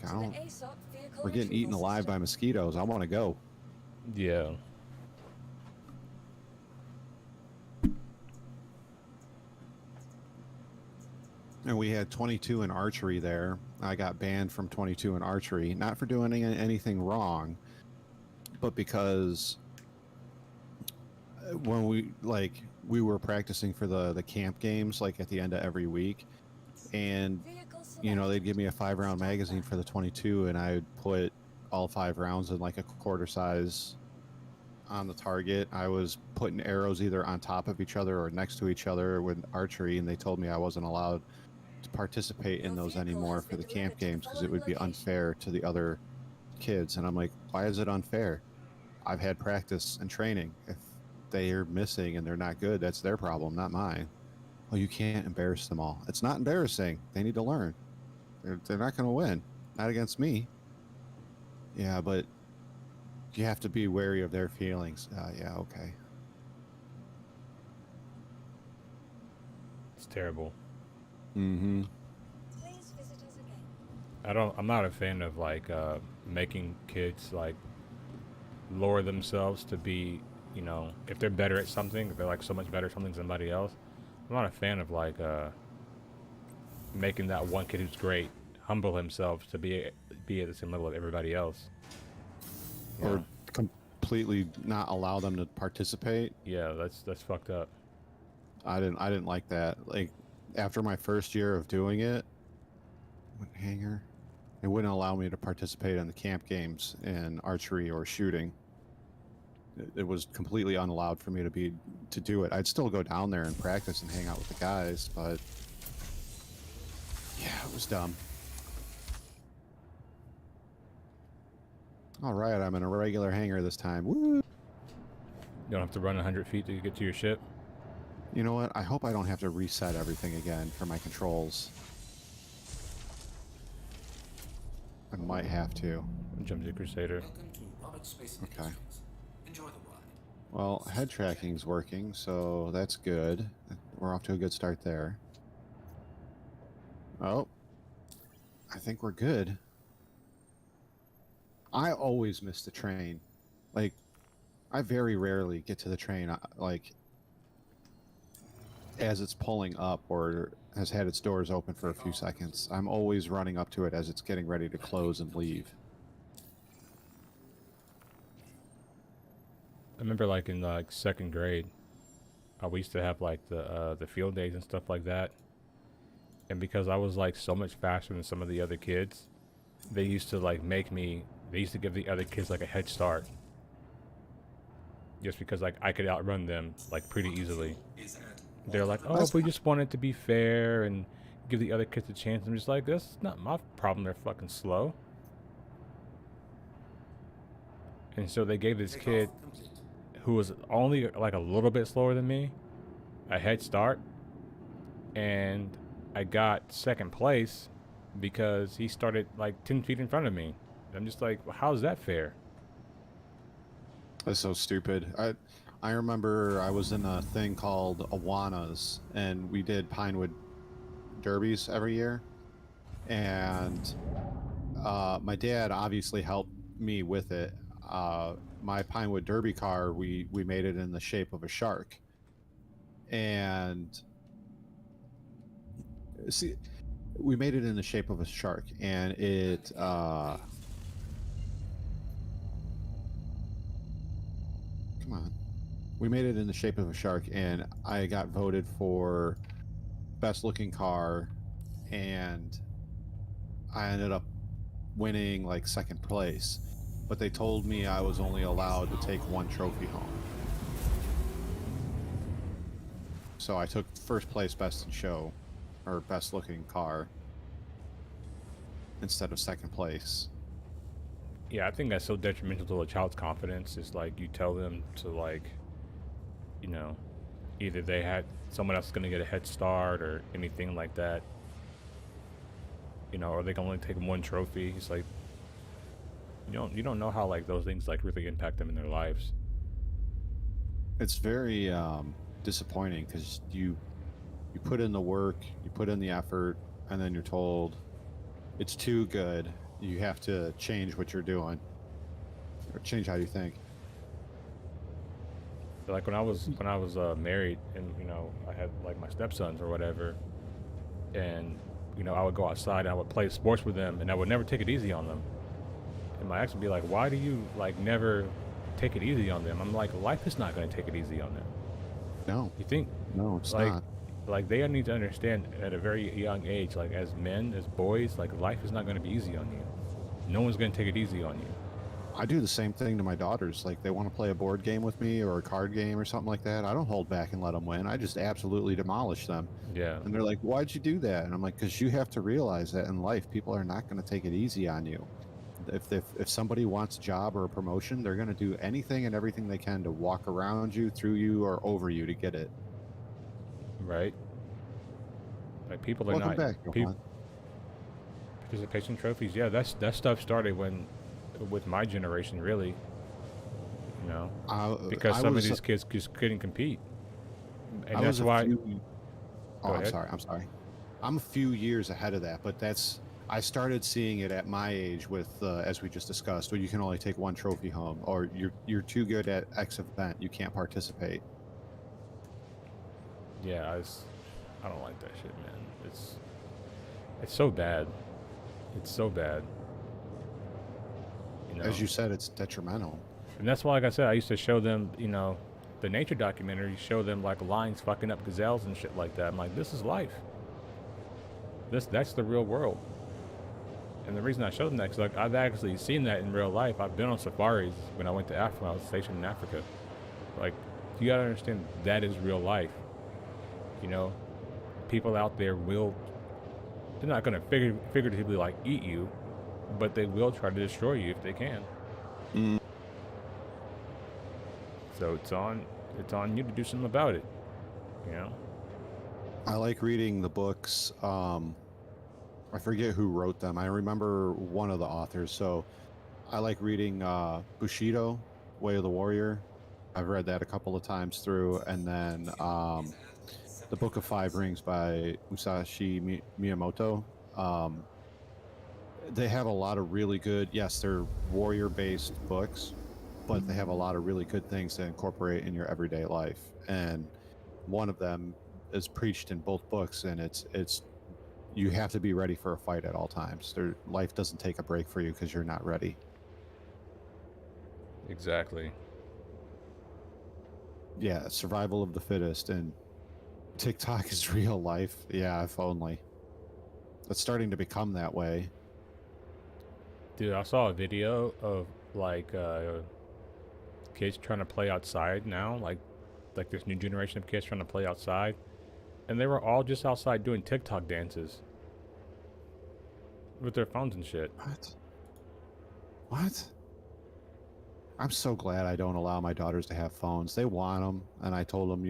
We're getting eaten alive by mosquitoes. I want to go. yeah. And we had 22 in archery there. I got banned from 22 in archery, not for doing anything wrong, but because when we were practicing for the camp games, like at the end of every week, and they'd give me a 5-round magazine for the 22, and I would put all 5 rounds in like a quarter size on the target. I was putting arrows either on top of each other or next to each other with archery, and they told me I wasn't allowed to participate in those anymore for the camp games because it would be unfair to the other kids. And I'm like, why is it unfair? I've had practice and training. If they are missing and they're not good, that's their problem, not mine. Well, you can't embarrass them all. It's not embarrassing. They need to learn. They're not going to win. Not against me. Yeah, but you have to be wary of their feelings. Yeah, okay. It's terrible. Mm-hmm. Please visit us again. I'm not a fan of like making kids like lower themselves to be, if they're better at something, if they're like so much better at something than somebody else. I'm not a fan of like making that one kid who's great humble himself to be at the same level of everybody else. Or completely not allow them to participate. Yeah, that's fucked up. I didn't like that. Like, after my first year of doing it, hanger, it wouldn't allow me to participate in the camp games in archery or shooting. it was completely unallowed for me to do it. I'd still go down there and practice and hang out with the guys, but yeah, it was dumb. All right, I'm in a regular hangar this time. Woo! You don't have to run 100 feet to get to your ship. You know what? I hope I don't have to reset everything again for my controls. I might have to. Jump to Crusader. Welcome to Roberts Space Okay. Industries. Enjoy the ride. Well, head tracking's working, so that's good. We're off to a good start there. Oh, I think we're good. I always miss the train. Like, I very rarely get to the train, like, as it's pulling up or has had its doors open for a few seconds. I'm always running up to it as it's getting ready to close and leave. I remember like in like 2nd grade, we used to have like the field days and stuff like that. And because I was like so much faster than some of the other kids, they used to like they used to give the other kids like a head start. Just because like I could outrun them like pretty easily. Is at They're like, oh, we just want it to be fair and give the other kids a chance. I'm just like, that's not my problem. They're fucking slow. And so they gave this kid complete. who was only like a little bit slower than me a head start. And I got 2nd place because he started like 10 feet in front of me. I'm just like, well, how's that fair? That's so stupid. I remember I was in a thing called Awanas, and we did Pinewood derbies every year. And my dad obviously helped me with it. My Pinewood Derby car, we made it in the shape of a shark. And see, we made it in the shape of a shark, and it come on. We made it in the shape of a shark, and I got voted for best looking car, and I ended up winning like 2nd place. But they told me I was only allowed to take 1 trophy home. So I took 1st place best in show, or best looking car, instead of 2nd place. Yeah, I think that's so detrimental to a child's confidence. It's like you tell them to like, you know, either they had someone else is gonna get a head start or anything like that. You know, or they can only take 1 trophy. It's like you don't know how like those things like really impact them in their lives. It's very disappointing because you put in the work, you put in the effort, and then you're told it's too good. You have to change what you're doing or change how you think. Like when I was married, and you know, I had like my stepsons or whatever, and you know, I would go outside and I would play sports with them, and I would never take it easy on them. And my ex would be like, why do you like never take it easy on them? I'm like, life is not going to take it easy on them. No, You think? no, it's like not. like they need to understand at a very young age, like as men, as boys, like life is not going to be easy on you. No one's going to take it easy on you. I do the same thing to my daughters. Like they want to play a board game with me or a card game or something like that. I don't hold back and let them win. I just absolutely demolish them. Yeah. And they're like, why'd you do that? And I'm like, because you have to realize that in life, people are not going to take it easy on you. If somebody wants a job or a promotion, they're going to do anything and everything they can to walk around you, through you, or over you to get it. Right. Like people are Welcome not back, Johan. participation trophies. Yeah, that stuff started with my generation, really. You know, because some of these kids just couldn't compete, and that's why. I'm ahead. sorry. I'm a few years ahead of that, but I started seeing it at my age with, as we just discussed, where you can only take 1 trophy home, or you're too good at X event, you can't participate. Yeah, I don't like that shit, man. It's so bad. It's so bad. You know? As you said, it's detrimental. And that's why, like I said, I used to show them, you know, the nature documentary, show them like lions fucking up gazelles and shit like that. I'm like, this is life. That's the real world. And the reason I showed them that is like I've actually seen that in real life. I've been on safaris when I went to Africa. When I was stationed in Africa. Like, you gotta understand that is real life. You know, people out there will. They're not gonna figuratively like eat you, but they will try to destroy you if they can. Mm. So it's on you to do something about it. You know. I like reading the books. I forget who wrote them. I remember one of the authors. So I like reading Bushido, Way of the Warrior. I've read that a couple of times through, and then the Book of Five Rings by Musashi Miyamoto. They have a lot of really good. Yes, they're warrior-based books, but they have a lot of really good things to incorporate in your everyday life. And one of them is preached in both books, and it's you have to be ready for a fight at all times. Life doesn't take a break for you because you're not ready. Exactly. Yeah, survival of the fittest, and TikTok is real life. Yeah, if only. It's starting to become that way. Dude, I saw a video of like kids trying to play outside now, like this new generation of kids trying to play outside, and they were all just outside doing TikTok dances with their phones and shit. What? I'm so glad I don't allow my daughters to have phones. They want them, and I told them,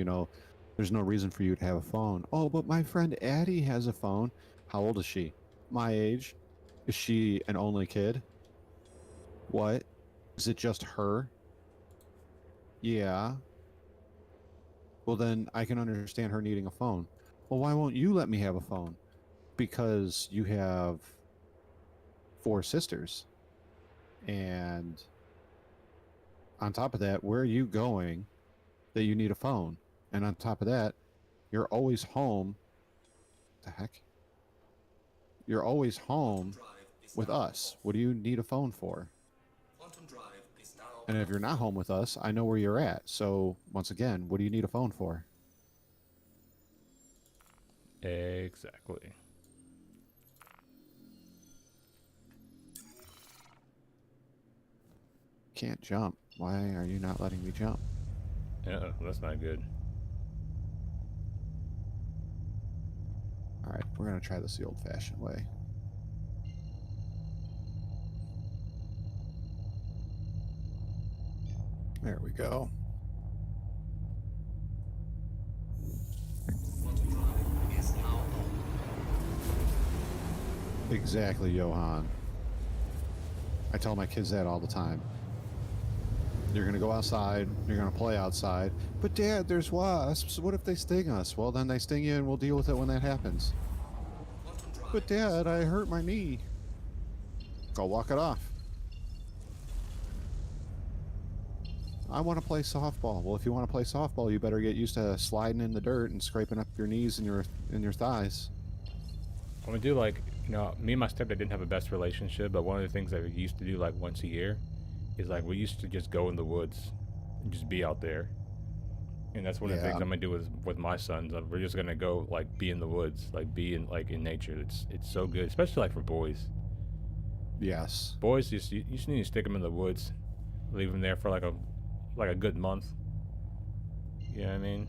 there's no reason for you to have a phone. Oh, but my friend Addie has a phone. How old is she? My age. Is she an only kid? What? Is it just her? Yeah. Well, then I can understand her needing a phone. Well, why won't you let me have a phone? Because you have 4 sisters. And on top of that, where are you going that you need a phone? And on top of that, you're always home. What the heck? You're always home with us. What do you need a phone for? And if you're not home with us, I know where you're at. So, once again, what do you need a phone for? Exactly. Can't jump. Why are you not letting me jump? Yeah, that's not good. All right, we're going to try this the old-fashioned way. There we go. Exactly, Johan. I tell my kids that all the time. You're going to go outside, you're going to play outside, but Dad, there's wasps. What if they sting us? Well, then they sting you and we'll deal with it when that happens. But Dad, I hurt my knee. Go walk it off. I want to play softball. Well, if you want to play softball, you better get used to sliding in the dirt and scraping up your knees and your thighs. I'm gonna do me and my stepdad didn't have a best relationship, but one of the things that we used to do like once a year is like we used to just go in the woods and just be out there. And that's one of the things I'm gonna do with my sons. We're just gonna go like be in the woods, like be in nature. It's so good, especially like for boys. Yes. Boys, you just need to stick them in the woods, leave them there for like a good month. You know what I mean?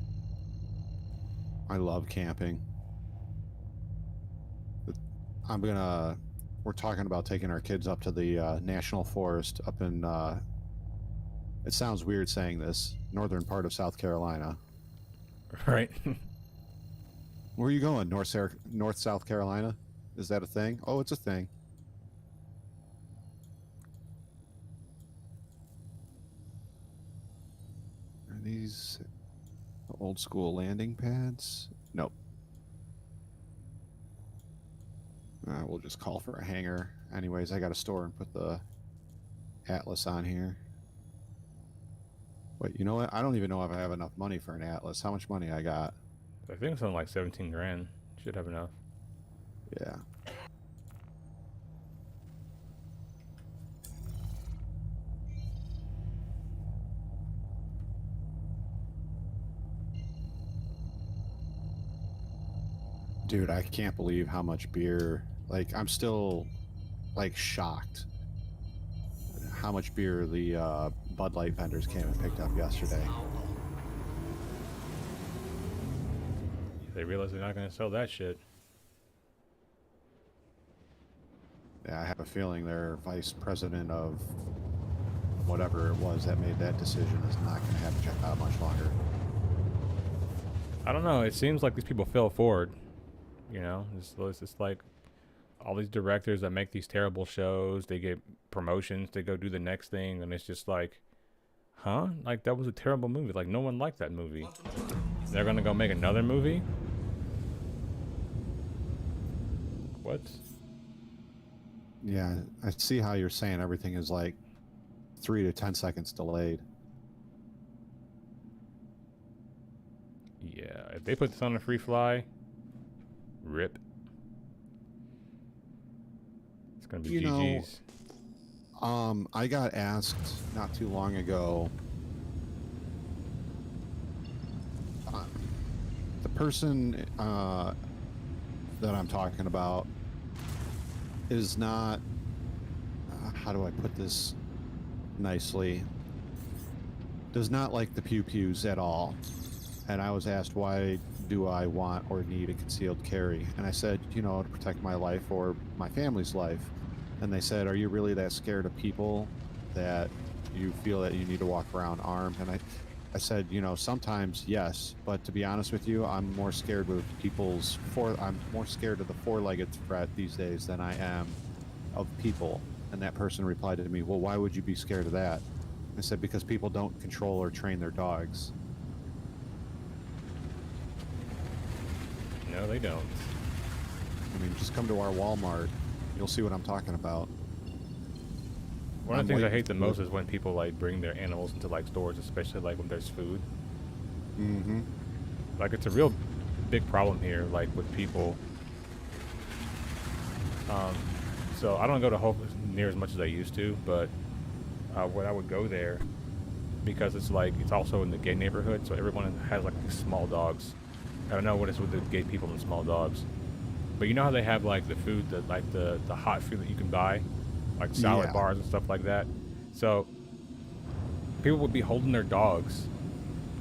I love camping. We're talking about taking our kids up to the national forest up in, it sounds weird saying this, northern part of South Carolina. Right. Where are you going? North South Carolina? Is that a thing? Oh, it's a thing. Are these old school landing pads? Nope. We'll just call for a hangar. Anyways, I got to store and put the Atlas on here. Wait, you know what? I don't even know if I have enough money for an Atlas. How much money I got? I think something like 17 grand. Should have enough. Yeah. Dude, I can't believe how much beer. Like, I'm still like shocked how much beer the Bud Light vendors came and picked up yesterday. They realize they're not going to sell that shit. Yeah, I have a feeling their vice president of whatever it was that made that decision is not going to have a job much longer. I don't know. It seems like these people fell forward. You know, it's like all these directors that make these terrible shows, they get promotions, they go do the next thing, and it's just like, huh? Like, that was a terrible movie. Like, no one liked that movie. They're going to go make another movie? What? Yeah, I see how you're saying everything is like 3 to 10 seconds delayed. Yeah, if they put this on a free fly, rip. It's gonna be You GG's. know, I got asked not too long ago. The person that I'm talking about is not. How do I put this nicely? Does not like the pew-pews at all. And I was asked, why do I want or need a concealed carry? And I said, you know, to protect my life or my family's life. And they said, are you really that scared of people that you feel that you need to walk around armed? And I said, you know, sometimes yes, but to be honest with you, I'm more scared with I'm more scared of the four-legged threat these days than I am of people. And that person replied to me, well, why would you be scared of that? I said, because people don't control or train their dogs. No, they don't. I mean, just come to our Walmart. You'll see what I'm talking about. One of the I'm things I waiting hate the for most is when people like bring their animals into like stores, especially like when there's food. Mm-hmm. Like, it's a real big problem here, like with people. So I don't go to Whole Foods near as much as I used to, but when I would go there, because it's like it's also in the gay neighborhood, so everyone has like these small dogs. I don't know what it's with the gay people and small dogs, but you know how they have like the food that like the hot food that you can buy, like salad Yeah. bars and stuff like that. So people would be holding their dogs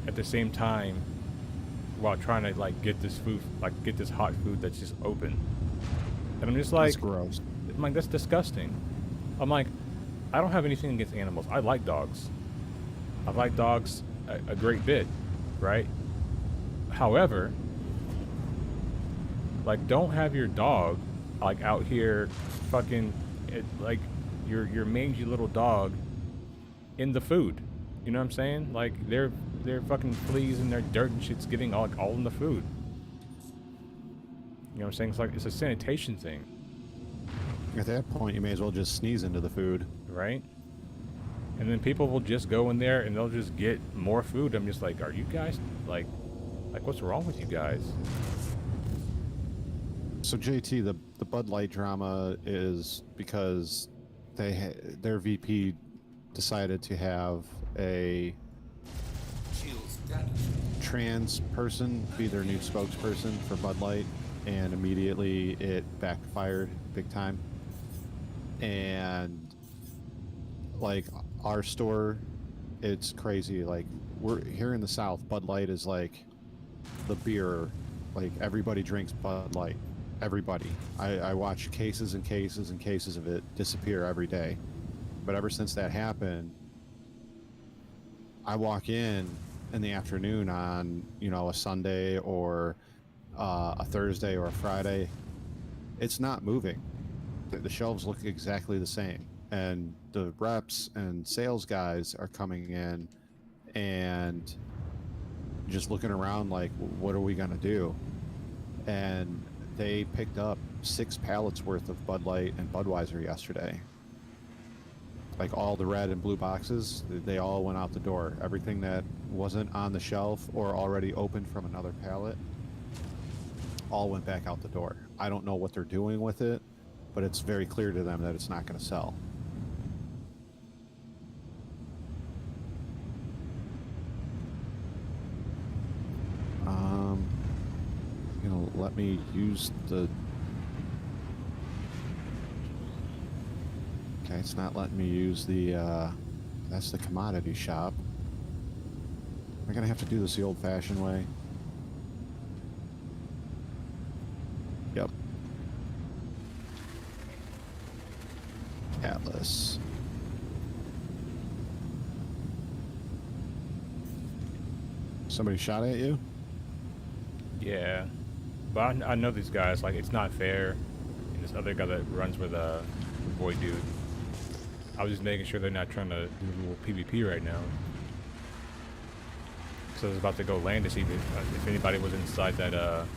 at the same time while trying to like get this food, like get this hot food that's just open. And I'm just like, That's gross. I'm like, that's disgusting. I'm like, I don't have anything against animals. I like dogs. I like dogs a great bit, right? However, like, don't have your dog like out here fucking like your mangy little dog in the food. You know what I'm saying? Like, they're fucking fleas and their dirt and shit's getting all in the food. You know what I'm saying? It's like, it's a sanitation thing, At that point, you may as well just sneeze into the food. right? And then people will just go in there and they'll just get more food. I'm just like, are you guys like what's wrong with you guys? So JT, the Bud Light drama is because their VP decided to have a Shields damaged. trans person be their new spokesperson for Bud Light, and immediately it backfired big time. And like our store, it's crazy. Like, we're here in the South, Bud Light is like the beer. Like, everybody drinks Bud Light. Everybody. I watch cases and cases and cases of it disappear every day. But ever since that happened, I walk in the afternoon on, you know, a Sunday or a Thursday or a Friday. It's not moving. The shelves look exactly the same. And the reps and sales guys are coming in and just looking around like, what are we going to do? And they picked up 6 pallets worth of Bud Light and Budweiser yesterday. Like, all the red and blue boxes, they all went out the door. Everything that wasn't on the shelf or already opened from another pallet all went back out the door. I don't know what they're doing with it, but it's very clear to them that it's not going to sell. You know, let me use the Okay, it's not letting me use the, that's the commodity shop. Am I gonna have to do this the old-fashioned way? Yep. Atlas. Somebody shot at you? Yeah, but I know these guys. Like, it's not fair. And this other guy that runs with boy dude. I was just making sure they're not trying to do a little PvP right now. So I was about to go land to see if anybody was inside that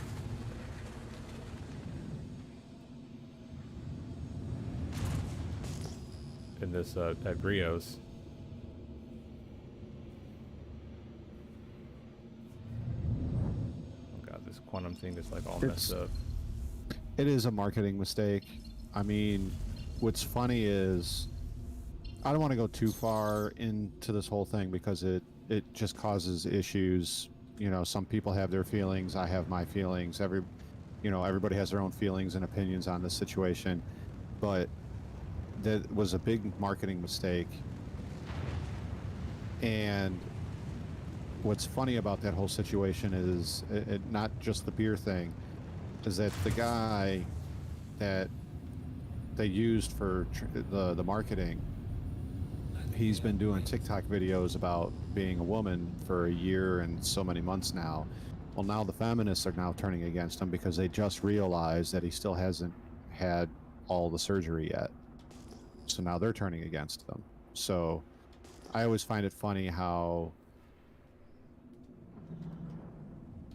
in this at Brios. Oh god, this quantum thing is like all messed up. It is a marketing mistake. I mean, what's funny is I don't want to go too far into this whole thing because it just causes issues. You know, some people have their feelings. I have my feelings. Everybody has their own feelings and opinions on this situation. But that was a big marketing mistake. And what's funny about that whole situation is not just the beer thing, is that the guy that they used for the marketing, he's been doing TikTok videos about being a woman for a year and so many months now. Well, now the feminists are now turning against him because they just realized that he still hasn't had all the surgery yet. So now they're turning against them. So I always find it funny how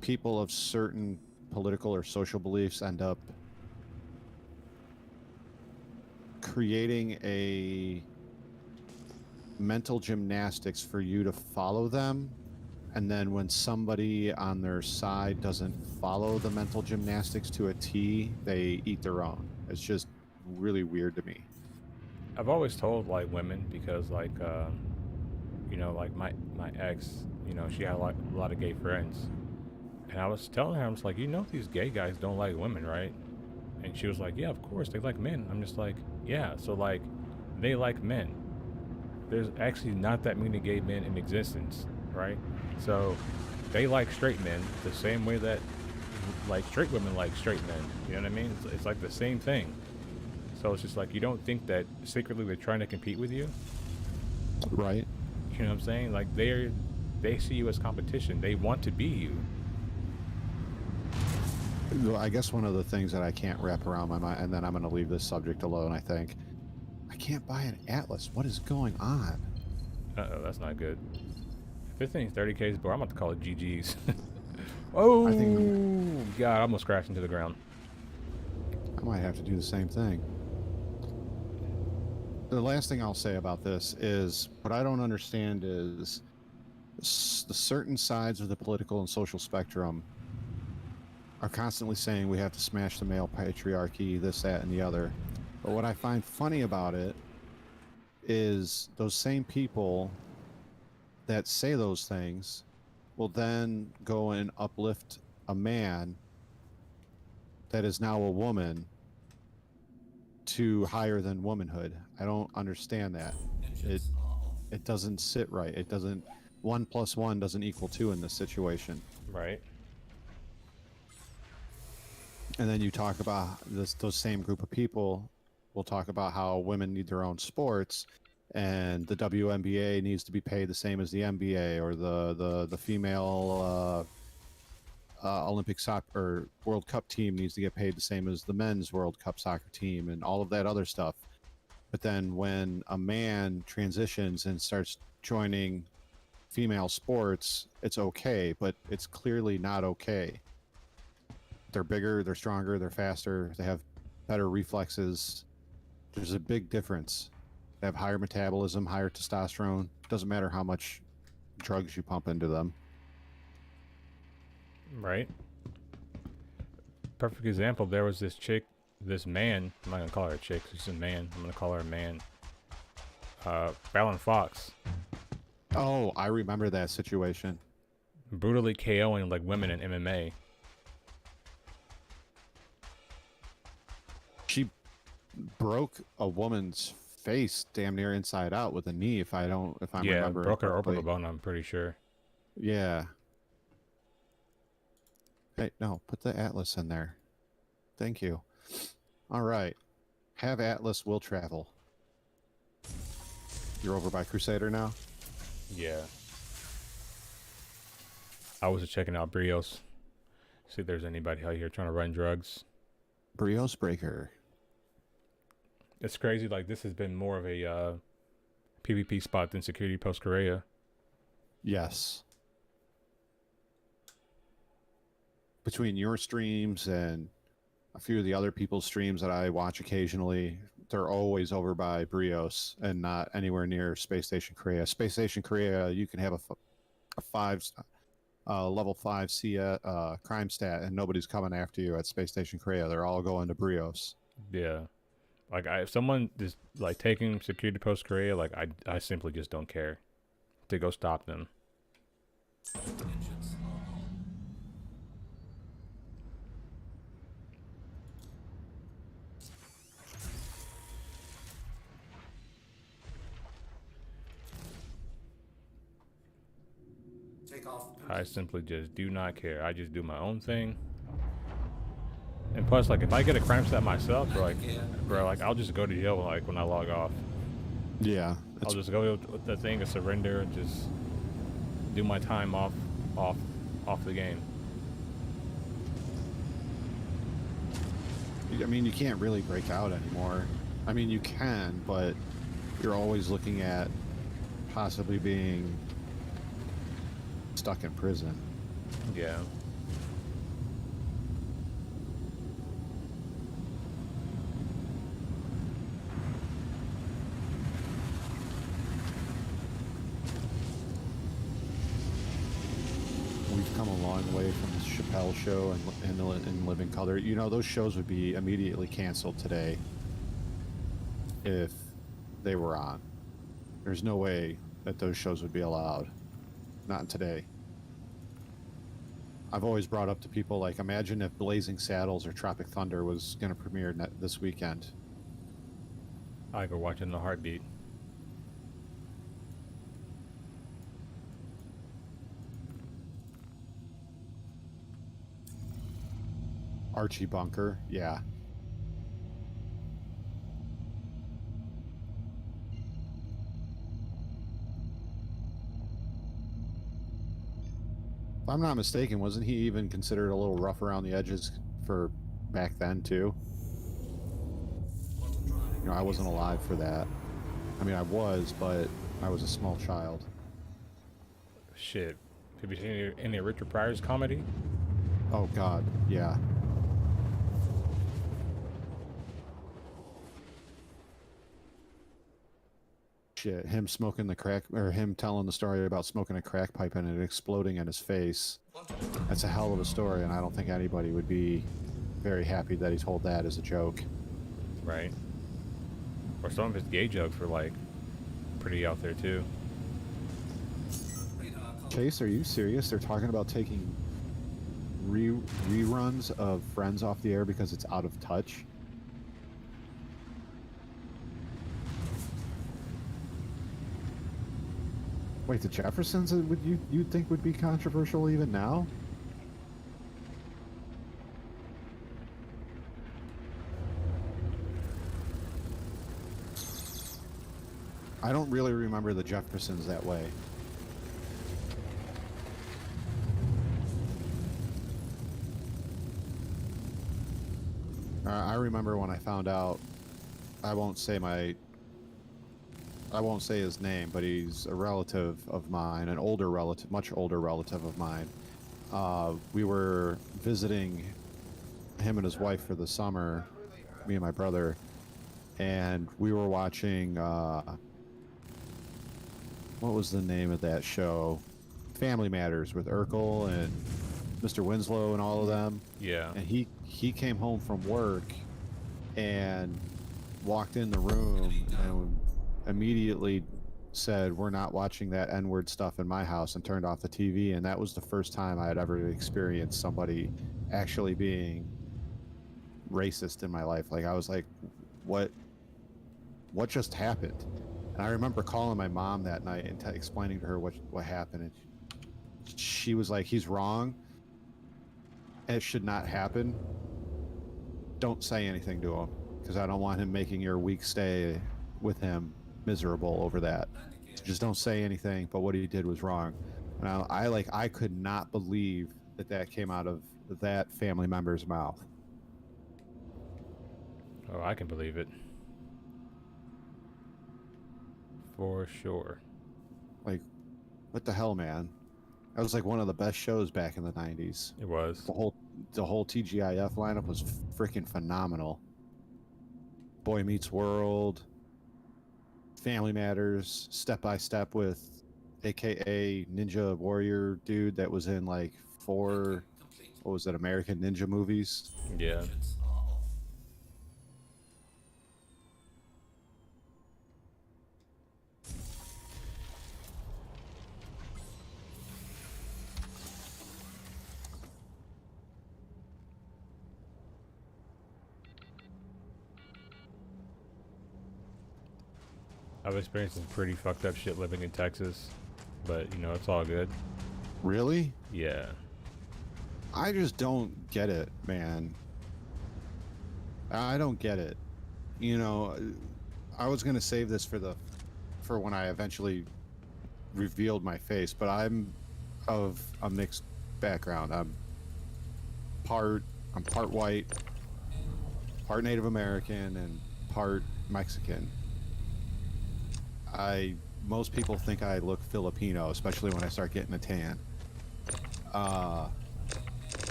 people of certain political or social beliefs end up creating a mental gymnastics for you to follow them, and then when somebody on their side doesn't follow the mental gymnastics to a T, they eat their own. It's just really weird to me. I've always told like women because like like my ex, she had a lot of gay friends, and I was telling her, I was like, these gay guys don't like women, right? And she was like, yeah, of course they like men. I'm just like, yeah, so like they like men. There's actually not that many gay men in existence, right? So they like straight men the same way that like straight women like straight men. You know what I mean? It's like the same thing. So it's just like, you don't think that secretly they're trying to compete with you? Right. You know what I'm saying? Like they see you as competition. They want to be you. Well, I guess one of the things that I can't wrap around my mind, and then I'm going to leave this subject alone, I think. I can't buy an Atlas. What is going on? Uh-oh, that's not good. If this thing's 30Ks, bro, I'm about to call it GG's. Oh, I think God, I almost crashed into the ground. I might have to do the same thing. The last thing I'll say about this is what I don't understand is the certain sides of the political and social spectrum are constantly saying we have to smash the male patriarchy, this, that, and the other. But what I find funny about it is those same people that say those things will then go and uplift a man that is now a woman to higher than womanhood. I don't understand that. It doesn't sit right. It doesn't. 1 + 1 doesn't equal 2 in this situation. Right. And then you talk about those same group of people will talk about how women need their own sports, and the WNBA needs to be paid the same as the NBA, or the female Olympic soccer or World Cup team needs to get paid the same as the men's World Cup soccer team, and all of that other stuff. But then when a man transitions and starts joining female sports, it's okay, but it's clearly not okay. They're bigger, they're stronger, they're faster, they have better reflexes. There's a big difference. They have higher metabolism, higher testosterone. Doesn't matter how much drugs you pump into them. Right. Perfect example. There was this man. I'm not gonna call her a chick. She's a man. I'm gonna call her a man. Fallon Fox. Oh, I remember that situation. Brutally KOing like women in MMA. She broke a woman's face damn near inside out with a knee. If I'm Yeah, remembering broke her correctly. orbital bone, I'm pretty sure. Yeah. Hey, no, put the Atlas in there. Thank you. All right. Have Atlas will travel. You're over by Crusader now? Yeah. I was just checking out Brios. See if there's anybody out here trying to run drugs. Brios Breaker. It's crazy, like this has been more of a PvP spot than Security Post Korea. Yes. Between your streams and a few of the other people's streams that I watch occasionally, they're always over by Brios and not anywhere near Space Station Korea. Space Station Korea, you can have a level 5 crime stat and nobody's coming after you at Space Station Korea. They're all going to Brios. Yeah. Like if someone is like taking Security Post Korea, like I simply just don't care to go stop them. Engines are on. Take off. I simply just do not care. I just do my own thing. And plus, like, if I get a crime stat myself, bro, like, I'll just go to jail, like, when I log off. Yeah. I'll just go with the thing of surrender and just do my time off the game. I mean, you can't really break out anymore. I mean, you can, but you're always looking at possibly being stuck in prison. Yeah. We've come a long way from the Chappelle Show and Living Color. You know, those shows would be immediately canceled today if they were on. There's no way that those shows would be allowed. Not today. I've always brought up to people, like, imagine if Blazing Saddles or Tropic Thunder was going to premiere this weekend. I go watch it in a heartbeat. Archie Bunker, yeah. If I'm not mistaken, wasn't he even considered a little rough around the edges for back then too? You know, I wasn't alive for that. I mean, I was, but I was a small child. Shit. Have you seen any of Richard Pryor's comedy? Oh God, yeah. Shit, him smoking the crack, or him telling the story about smoking a crack pipe and it exploding in his face. That's a hell of a story, and I don't think anybody would be very happy that he told that as a joke. Right. Or some of his gay jokes were, like, pretty out there, too. Chase, are you serious? They're talking about taking reruns of Friends off the air because it's out of touch? Wait, the Jeffersons would you'd think would be controversial even now? I don't really remember the Jeffersons that way. I remember when I found out. I won't say his name, but he's a relative of mine, an older relative, much older relative of mine. We were visiting him and his wife for the summer, me and my brother, and we were watching, what was the name of that show? Family Matters with Urkel and Mr. Winslow and all of them. Yeah. And he came home from work and walked in the room and immediately said, "We're not watching that N-word stuff in my house," and turned off the TV. And that was the first time I had ever experienced somebody actually being racist in my life. Like, I was like, what what just happened? And I remember calling my mom that night and explaining to her what happened. And she was like, he's wrong. It should not happen. Don't say anything to him, because I don't want him making your week stay with him miserable over that. So just don't say anything, but what he did was wrong. And I could not believe that came out of that family member's mouth. Oh, I can believe it. For sure. Like, what the hell, man? That was like one of the best shows back in the 90s. It was. The whole TGIF lineup was freaking phenomenal. Boy Meets World, Family Matters, Step by Step with AKA Ninja Warrior dude that was in like 4, what was it, American Ninja movies? Yeah. Engines are off. I've experienced some pretty fucked up shit living in Texas, but you know, it's all good. Really? Yeah. I just don't get it, man. I don't get it. You know, I was gonna save this for when I eventually revealed my face, but I'm of a mixed background. I'm part white, part Native American, and part Mexican. Most people think I look Filipino, especially when I start getting a tan.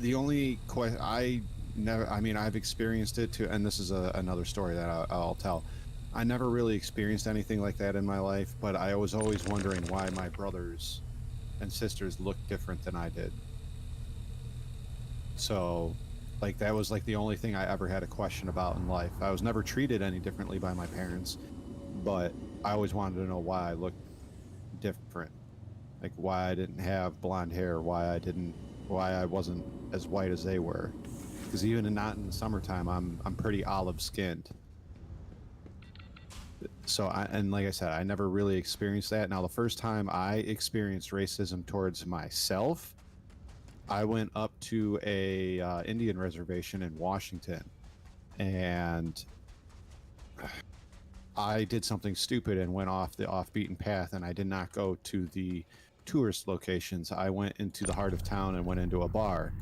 The only question I've experienced it too, and this is another story that I'll tell. I never really experienced anything like that in my life, but I was always wondering why my brothers and sisters looked different than I did. So, like, that was like the only thing I ever had a question about in life. I was never treated any differently by my parents, but I always wanted to know why I looked different. Like, why I didn't have blonde hair, why I wasn't as white as they were. Because even not in the summertime, I'm pretty olive skinned. So and like I said, I never really experienced that. Now, the first time I experienced racism towards myself, I went up to a Indian reservation in Washington, and I did something stupid and went off the off-beaten path, and I did not go to the tourist locations. I went into the heart of town and went into a bar.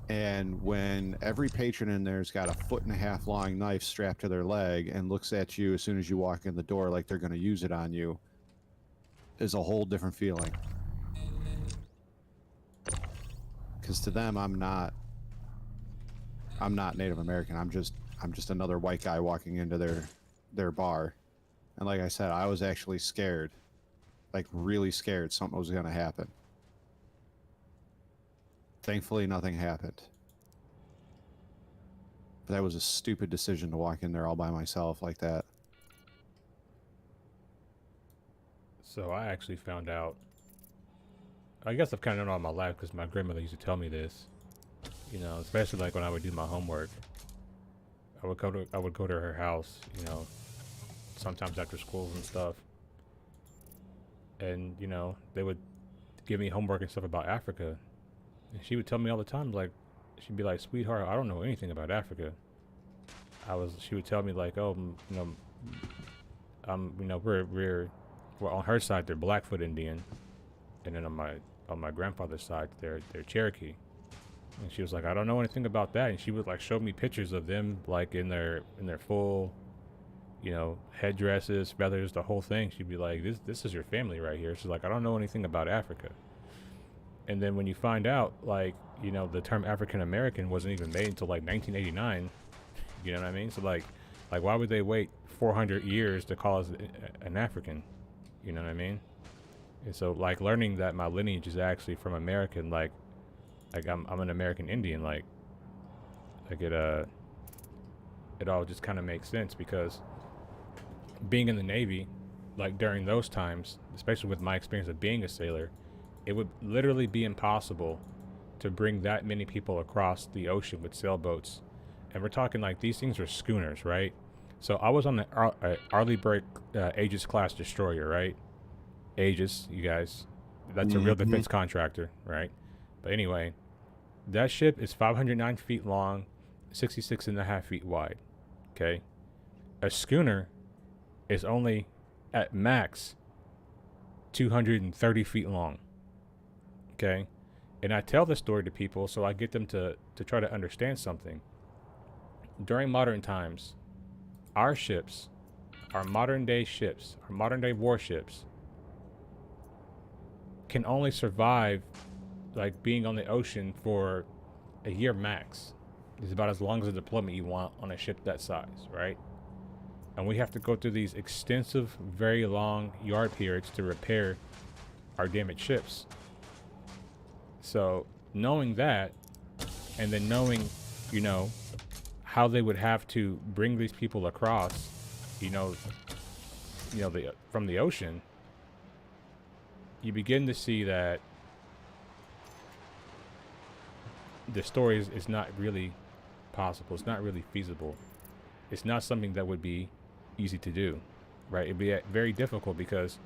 And when every patron in there's got a 1.5 foot long knife strapped to their leg and looks at you as soon as you walk in the door like they're going to use it on you, is a whole different feeling. Because to them, I'm not Native American. I'm just another white guy walking into their bar. And like I said, I was actually scared, like really scared something was going to happen. Thankfully, nothing happened. But that was a stupid decision to walk in there all by myself like that. So I actually found out, I guess I've kind of known all my life because my grandmother used to tell me this, you know, especially like when I would do my homework. I would go to her house, you know, sometimes after school and stuff. And, you know, they would give me homework and stuff about Africa. And she would tell me all the time, like, she'd be like, "Sweetheart, I don't know anything about Africa." She would tell me like, "Oh, you know, we're on her side, they're Blackfoot Indian. And then on my grandfather's side, they're Cherokee." And she was like, "I don't know anything about that." And she would like show me pictures of them like in their full, you know, headdresses, feathers, the whole thing. She'd be like, this is your family right here. She's like, "I don't know anything about Africa." And then when you find out, like, you know, the term African American wasn't even made until like 1989. You know what I mean? So like why would they wait 400 years to call us an African? You know what I mean? And so like learning that my lineage is actually from American, like I'm an American Indian, like it all just kind of makes sense, because being in the Navy, like during those times, especially with my experience of being a sailor, it would literally be impossible to bring that many people across the ocean with sailboats. And we're talking like these things are schooners, right? So I was on the Arleigh Aegis class destroyer, right? Aegis, you guys. That's a real defense contractor, right? But anyway, that ship is 509 feet long, 66 and a half feet wide. Okay. A schooner is only at max 230 feet long. Okay. And I tell this story to people so I get them to try to understand something. During modern times, our ships, our modern day ships, our modern day warships can only survive like being on the ocean for a year max. It's about as long as a deployment you want on a ship that size, right? And we have to go through these extensive, very long yard periods to repair our damaged ships. So knowing that, and then knowing, you know, how they would have to bring these people across, from the ocean, you begin to see that the story is not really possible. It's not really feasible. It's not something that would be easy to do, right? It'd be very difficult because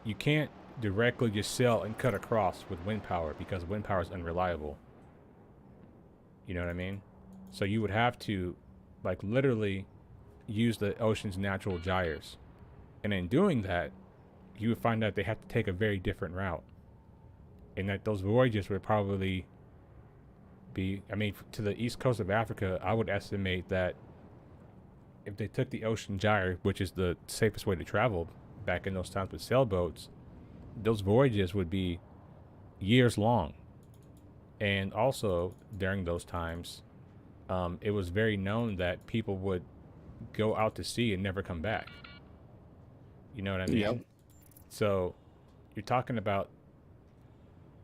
you can't directly just sail and cut across with wind power because wind power is unreliable. You know what I mean? So you would have to, like, literally use the ocean's natural gyres. And in doing that, you would find out they have to take a very different route. And that those voyages would probably be, to the east coast of Africa, I would estimate that if they took the ocean gyre, which is the safest way to travel back in those times with sailboats, those voyages would be years long. And also, during those times, it was very known that people would go out to sea and never come back. You know what I mean? Yep. So you're talking about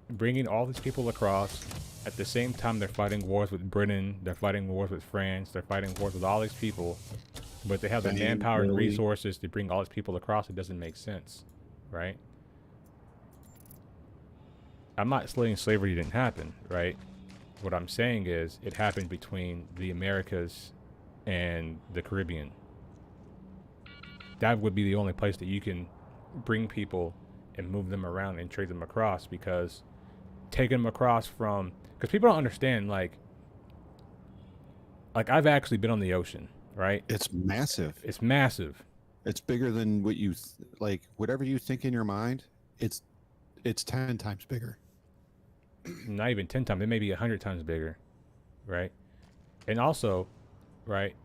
bringing all these people across. At the same time, they're fighting wars with Britain. They're fighting wars with France. They're fighting wars with all these people. But they have the manpower and resources to bring all these people across. It doesn't make sense, right? I'm not saying slavery didn't happen, right? What I'm saying is it happened between the Americas and the Caribbean. That would be the only place that you can bring people and move them around and trade them across, because taking them across from, because people don't understand, like I've actually been on the ocean, right? It's massive. It's massive. It's bigger than what you like. Whatever you think in your mind, it's 10 times bigger. Not even 10 times. It may be 100 times bigger, right? And also, right,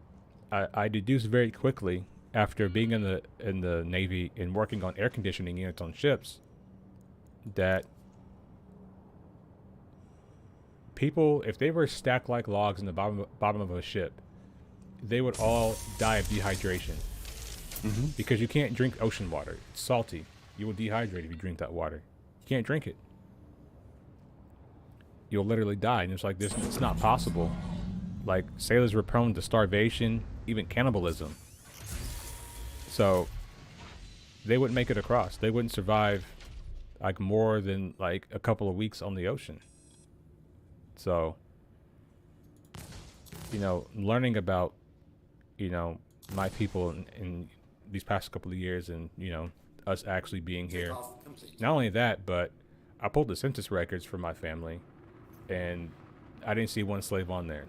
I deduced very quickly after being in the Navy and working on air conditioning units on ships that people, if they were stacked like logs in the bottom of a ship, they would all die of dehydration. Because you can't drink ocean water. It's salty. You will dehydrate if you drink that water. You can't drink it. You'll literally die. And it's like this. It's not possible. Like, sailors were prone to starvation, even cannibalism. So they wouldn't make it across. They wouldn't survive like more than like a couple of weeks on the ocean. So, learning about, my people in these past couple of years, and, us actually being here. Not only that, but I pulled the census records for my family, and I didn't see one slave on there.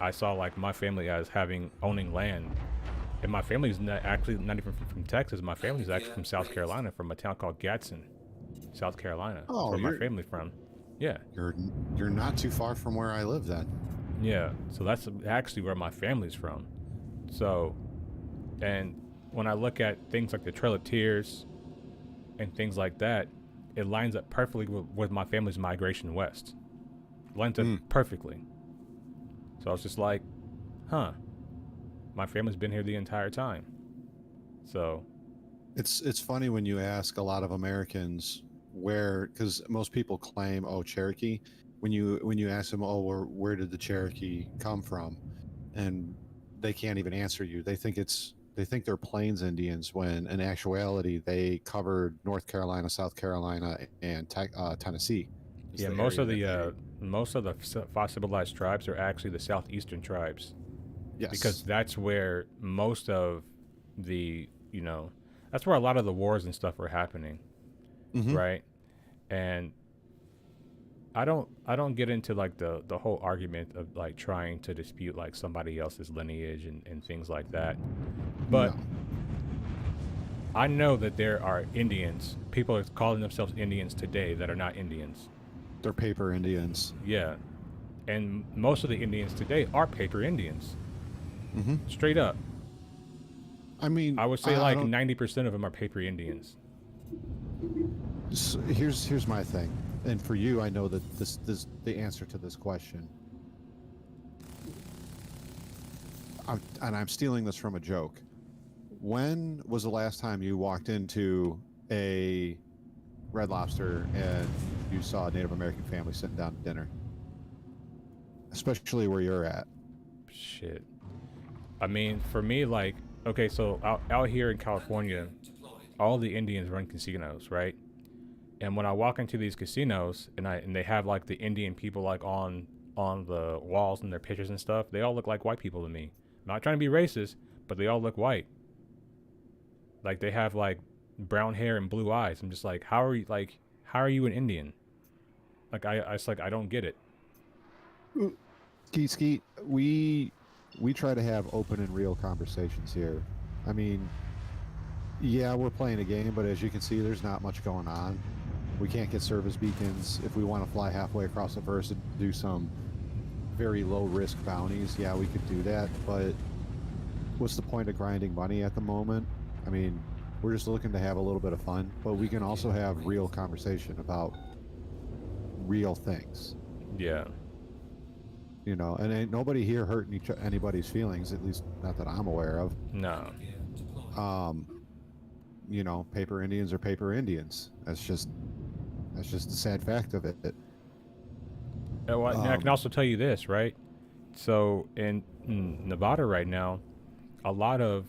I saw like my family as owning land, and my family's not even from Texas. My family's actually from South Carolina, from a town called Gadsden, South Carolina. Oh, where my family's from. Yeah. You're not too far from where I live then. Yeah. So that's actually where my family's from. So, and when I look at things like the Trail of Tears and things like that, it lines up perfectly with my family's migration west. Lines up perfectly. So I was just like, huh, my family's been here the entire time. So it's funny when you ask a lot of Americans where, because most people claim, oh, Cherokee. When you ask them, oh, where did the Cherokee come from, and they can't even answer you. They think they're Plains Indians, when in actuality they covered North Carolina, South Carolina, and Tennessee. Yeah, most of the fossilized tribes are actually the southeastern tribes, Yes. Because that's where most of the, you know, that's where a lot of the wars and stuff are happening, Mm-hmm. right? And I don't get into like the whole argument of like trying to dispute like somebody else's lineage and things like that. But No. I know that there are Indians, people are calling themselves Indians today that are not Indians. They're paper Indians. Yeah. And most of the Indians today are paper Indians. Mm-hmm. Straight up. I mean, I would say I like don't. 90% of them are paper Indians. Here's my thing, and for you, I know that this the answer to this question. I'm stealing this from a joke. When was the last time you walked into a Red Lobster and you saw a Native American family sitting down to dinner? Especially where you're at. Shit. I mean, for me, like, okay, so out here in California, all the Indians run casinos, right? And when I walk into these casinos and they have like the Indian people like on the walls and their pictures and stuff, they all look like white people to me. I'm not trying to be racist, but they all look white. Like they have like brown hair and blue eyes. I'm just like, how are you an Indian? Like I it's like I don't get it. Skeet, we try to have open and real conversations here. I mean, yeah, we're playing a game, but as you can see, there's not much going on. We can't get service beacons. If we want to fly halfway across the verse and do some very low risk bounties, yeah, we could do that. But what's the point of grinding money at the moment? I mean, we're just looking to have a little bit of fun, but we can also have real conversation about real things. Yeah. You know, and ain't nobody here hurting anybody's feelings, at least not that I'm aware of. No. You know, paper Indians are paper Indians. That's just the sad fact of it. Well, I can also tell you this, right? So in Nevada right now, a lot of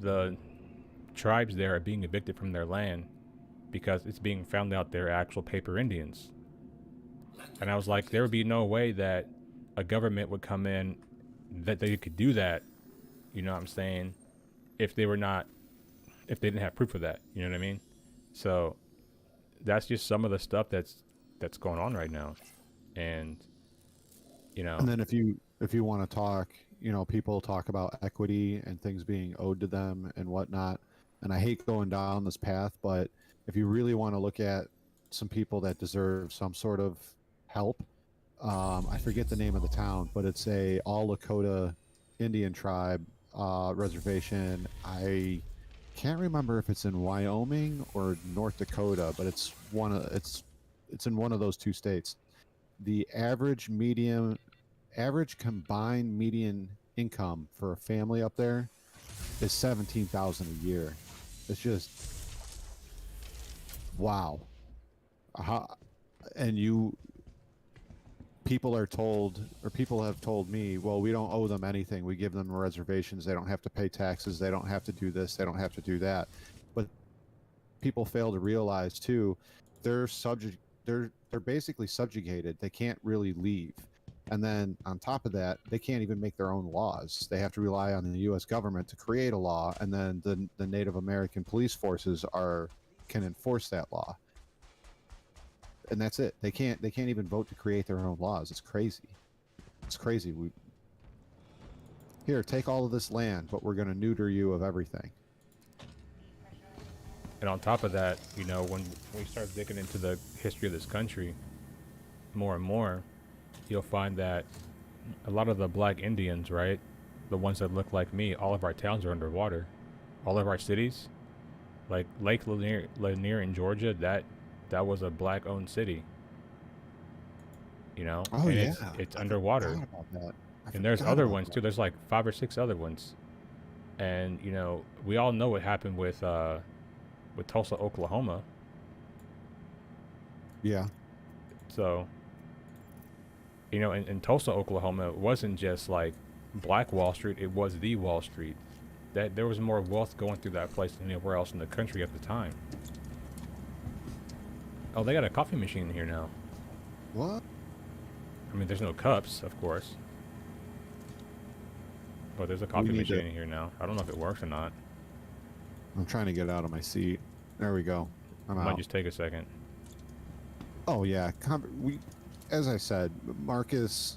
the tribes there are being evicted from their land because it's being found out they're actual paper Indians. And I was like, there would be no way that a government would come in that they could do that, you know what I'm saying, if they didn't have proof of that, you know what I mean? So that's just some of the stuff that's going on right now. And you know, And then if you want to talk, you know, people talk about equity and things being owed to them and whatnot. And I hate going down this path, but if you really want to look at some people that deserve some sort of help, I forget the name of the town, but it's a all Lakota Indian tribe reservation. I can't remember if it's in Wyoming or North Dakota, but it's in one of those two states. The average combined median income for a family up there is $17,000 a year. It's just wow. And people have told me, well, we don't owe them anything. We give them reservations. They don't have to pay taxes. They don't have to do this. They don't have to do that. But people fail to realize too, they're basically subjugated. They can't really leave. And then on top of that, they can't even make their own laws. They have to rely on the U.S. government to create a law, and then the Native American police forces can enforce that law. And that's it. They can't even vote to create their own laws. It's crazy. It's crazy. Here, take all of this land, but we're going to neuter you of everything. and on top of that, you know, when we start digging into the history of this country more and more, you'll find that a lot of the black Indians, right, the ones that look like me, all of our towns are underwater. All of our cities, like Lake Lanier in Georgia, that was a black-owned city. You know, Oh and yeah, it's I underwater. forgot about that. And there's other ones too. There's like 5 or 6 other ones. And you know, we all know what happened with Tulsa, Oklahoma. Yeah. So, you know, in Tulsa, Oklahoma, it wasn't just like Black Wall Street, it was the Wall Street. That there was more wealth going through that place than anywhere else in the country at the time. Oh, they got a coffee machine here now. What? I mean, there's no cups, of course. But there's a coffee need machine to- in here now. I don't know if it works or not. I'm trying to get out of my seat. There we go. I'm It might out. just take a second. Oh yeah, as I said, Marcus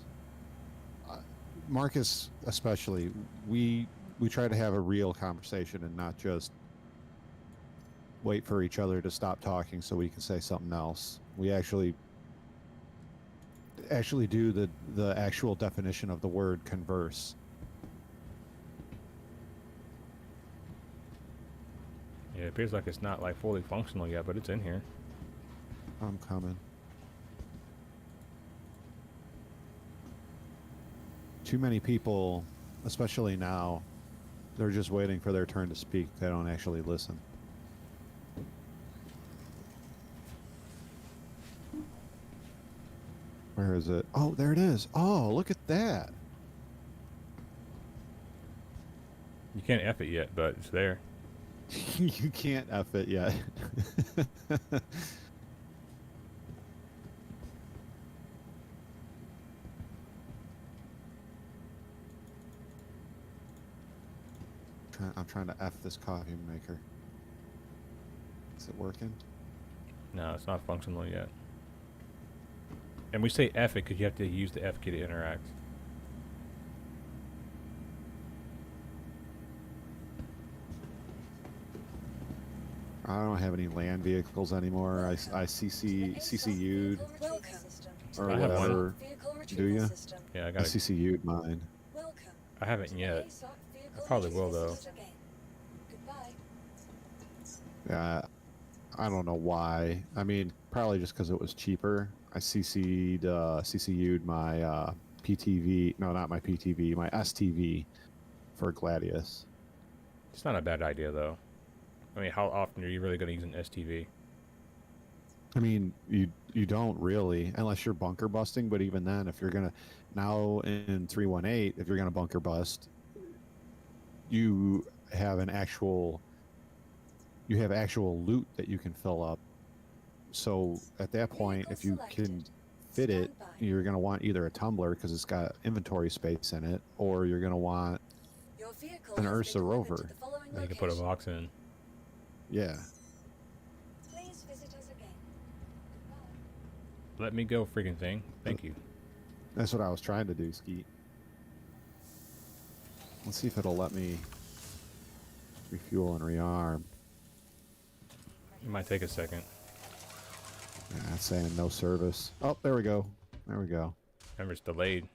especially, we try to have a real conversation and not just wait for each other to stop talking so we can say something else. We actually do the actual definition of the word converse. Yeah, it appears like it's not like fully functional yet, but it's in here. I'm coming. Too many people, especially now, they're just waiting for their turn to speak. They don't actually listen. Where is it? Oh, there it is. Oh, look at that. You can't F it yet, but it's there. You can't F it yet. I'm trying to F this coffee maker. Is it working? No, it's not functional yet. And we say F it because you have to use the F key to interact. I don't have any land vehicles anymore. I CCU'd or I have one. whatever. Do ya? Yeah, I I got it. CCU'd mine. I haven't yet. I probably will, though. Yeah, I don't know why. I mean, probably just because it was cheaper. I CCU'd my PTV. No, not my PTV. My STV for Gladius. It's not a bad idea, though. I mean, how often are you really going to use an STV? I mean, you don't really, unless you're bunker busting. But even then, if you're gonna now in 318, if you're gonna bunker bust, you have actual loot that you can fill up. So at that point, if you can fit it, you're gonna want either a tumbler because it's got inventory space in it, or you're gonna want an Ursa Rover. You can put a box in. Yeah. Please visit us again. Goodbye. Let me go, freaking thing. Thank you. That's what I was trying to do, Skeet. Let's see if it'll let me refuel and rearm. It might take a second. Yeah, it's saying no service. Oh, there we go. There we go. Remember, it's delayed.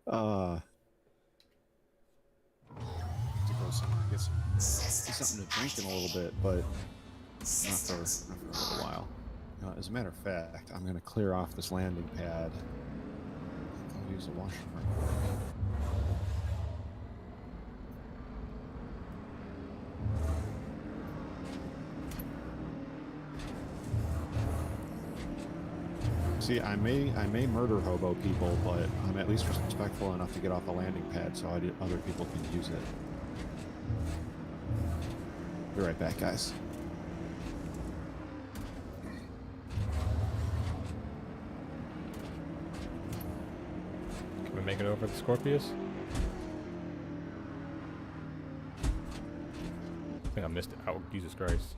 To go somewhere and get something to drink in a little bit, but not for a little while. As a matter of fact, I'm going to clear off this landing pad. I'll use the washroom. See, I may murder hobo people, but I'm at least respectful enough to get off the landing pad so other people can use it. Be right back, guys. Can we make it over the Scorpius? I think I missed it. Oh, Jesus Christ.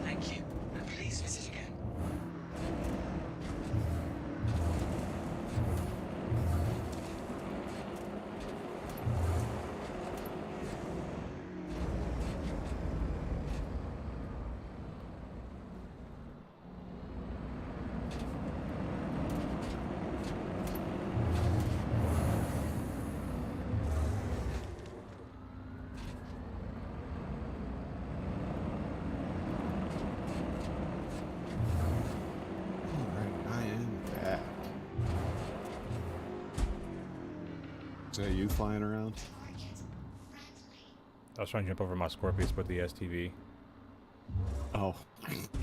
Thank you, and please visit again. Alright, I am back. Is that you flying around? I was trying to jump over my Scorpius with the STV. Oh.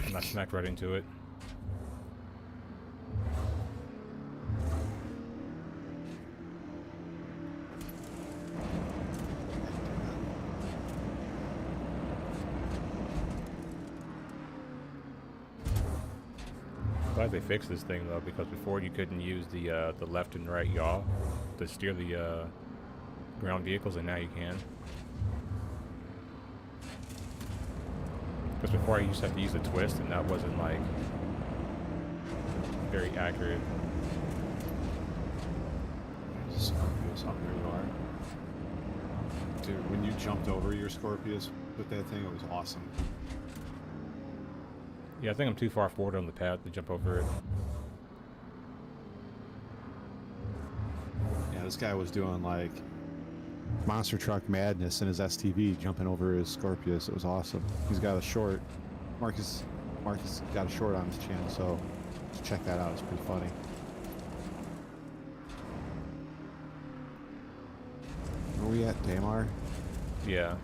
And I smacked right into it. Glad they fixed this thing though, because before you couldn't use the left and right yaw to steer the ground vehicles, and now you can. Because before I used to have to use the twist, and that wasn't like very accurate. Scorpius, oh, there you are. Dude, when you jumped over your Scorpius with that thing, it was awesome. Yeah, I think I'm too far forward on the path to jump over it. Yeah, this guy was doing like monster truck madness in his STV, jumping over his Scorpius. It was awesome. He's got a short. Marcus got a short on his channel, so just check that out. It's pretty funny. Where are we at, Damar? Yeah.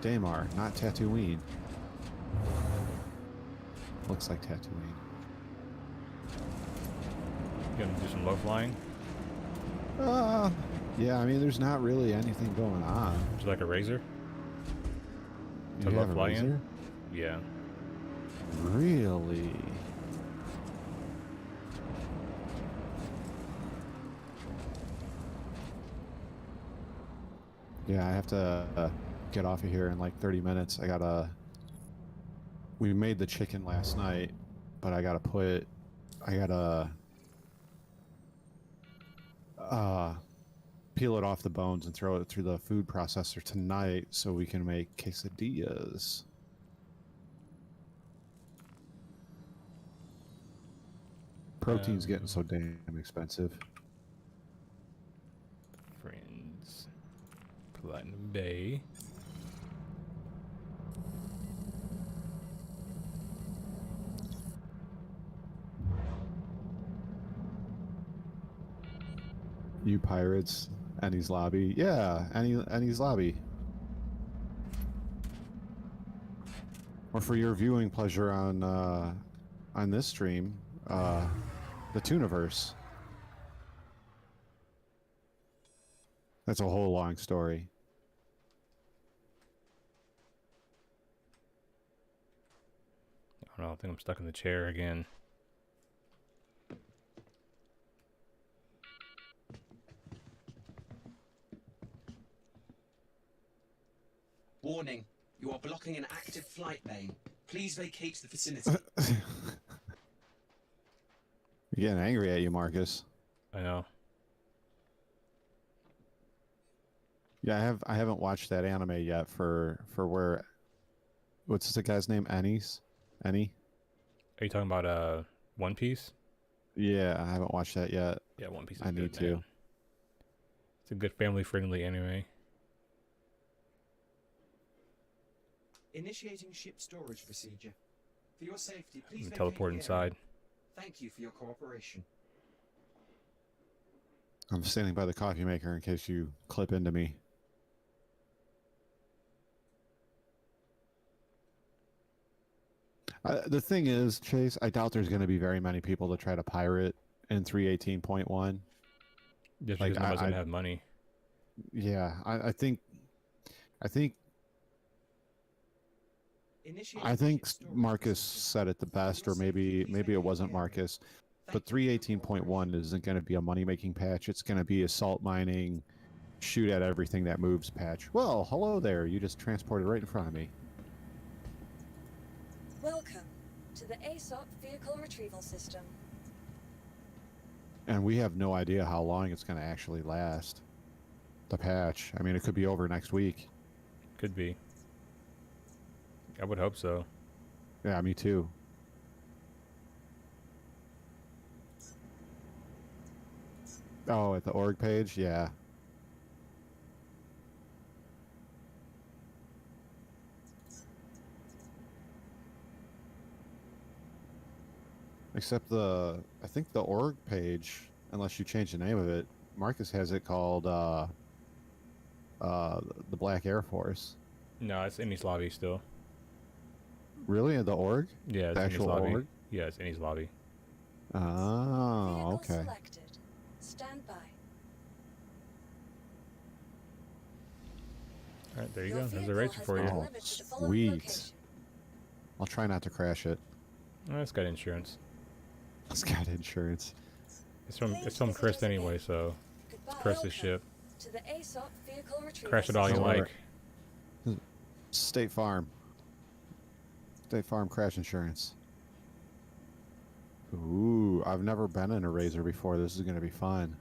Damar, not Tatooine. Looks like Tatooine. You gonna do some low flying? Yeah, I mean, there's not really anything going on. Would you like a razor? You To low have a fly in? razor? Yeah. Really? Yeah, I have to get off of here in like 30 minutes. We made the chicken last night, but I gotta peel it off the bones and throw it through the food processor tonight so we can make quesadillas. Protein's getting so damn expensive. Friends. Platinum Bay. You pirates, Annie's lobby. Yeah, Annie's lobby. Or for your viewing pleasure on this stream, the Tooniverse. That's a whole long story. I don't know, I think I'm stuck in the chair again. Warning, you are blocking an active flight lane. Please vacate the vicinity. You're getting angry at you, Marcus. I know. Yeah, I haven't watched that anime yet for where what's the guy's name? Annie? Are you talking about One Piece? Yeah, I haven't watched that yet. Yeah, One Piece is I good, need to. man. It's a good family-friendly anime. Initiating ship storage procedure. For your safety, please vacate Teleport the inside. area. Thank you for your cooperation. I'm standing by the coffee maker in case you clip into me. The thing is, Chase, I doubt there's going to be very many people to try to pirate in 318.1. Just Like, because no one's gonna have money. Yeah, I think Initiating ship storage Marcus procedure. said it the best, or maybe it wasn't Marcus. But 318.1 isn't going to be a money-making patch. It's going to be a salt mining, shoot at everything that moves patch. Well, hello there. You just transported right in front of me. Welcome to the ASOP Vehicle Retrieval System. And we have no idea how long it's going to actually last. The patch. I mean, it could be over next week. Could be. I would hope so. Yeah, me too. Oh, at the org page? Yeah. Except I think the org page, unless you change the name of it, Marcus has it called the Black Air Force. No, it's in East Lobby still. Really? The org? Yeah, it's The in his actual lobby. org? Yeah, it's in his lobby. Oh, Vehicle okay. selected. Stand by. All right, there you Your go. There's a vehicle racer has for been you. Oh, delivered to the following sweet. location. I'll try not to crash it. Oh, it's got insurance. It's got insurance. It's from Please Chris visit us anyway, again. so Goodbye. Chris' Welcome ship. to the ASOP vehicle retrieval Crash it all you Don't system. worry. like. State Farm. State Farm crash insurance. Ooh, I've never been in a Razor before. This is going to be fun.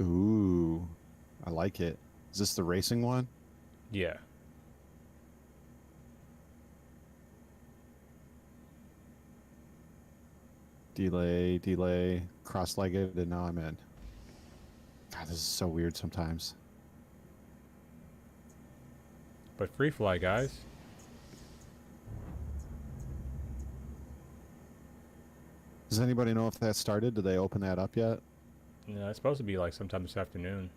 Ooh, I like it. Is this the racing one? Yeah. Delay, cross-legged, and now I'm in. God, this is so weird sometimes. But free fly, guys. Does anybody know if that started? Did they open that up yet? No, it's supposed to be like sometime this afternoon.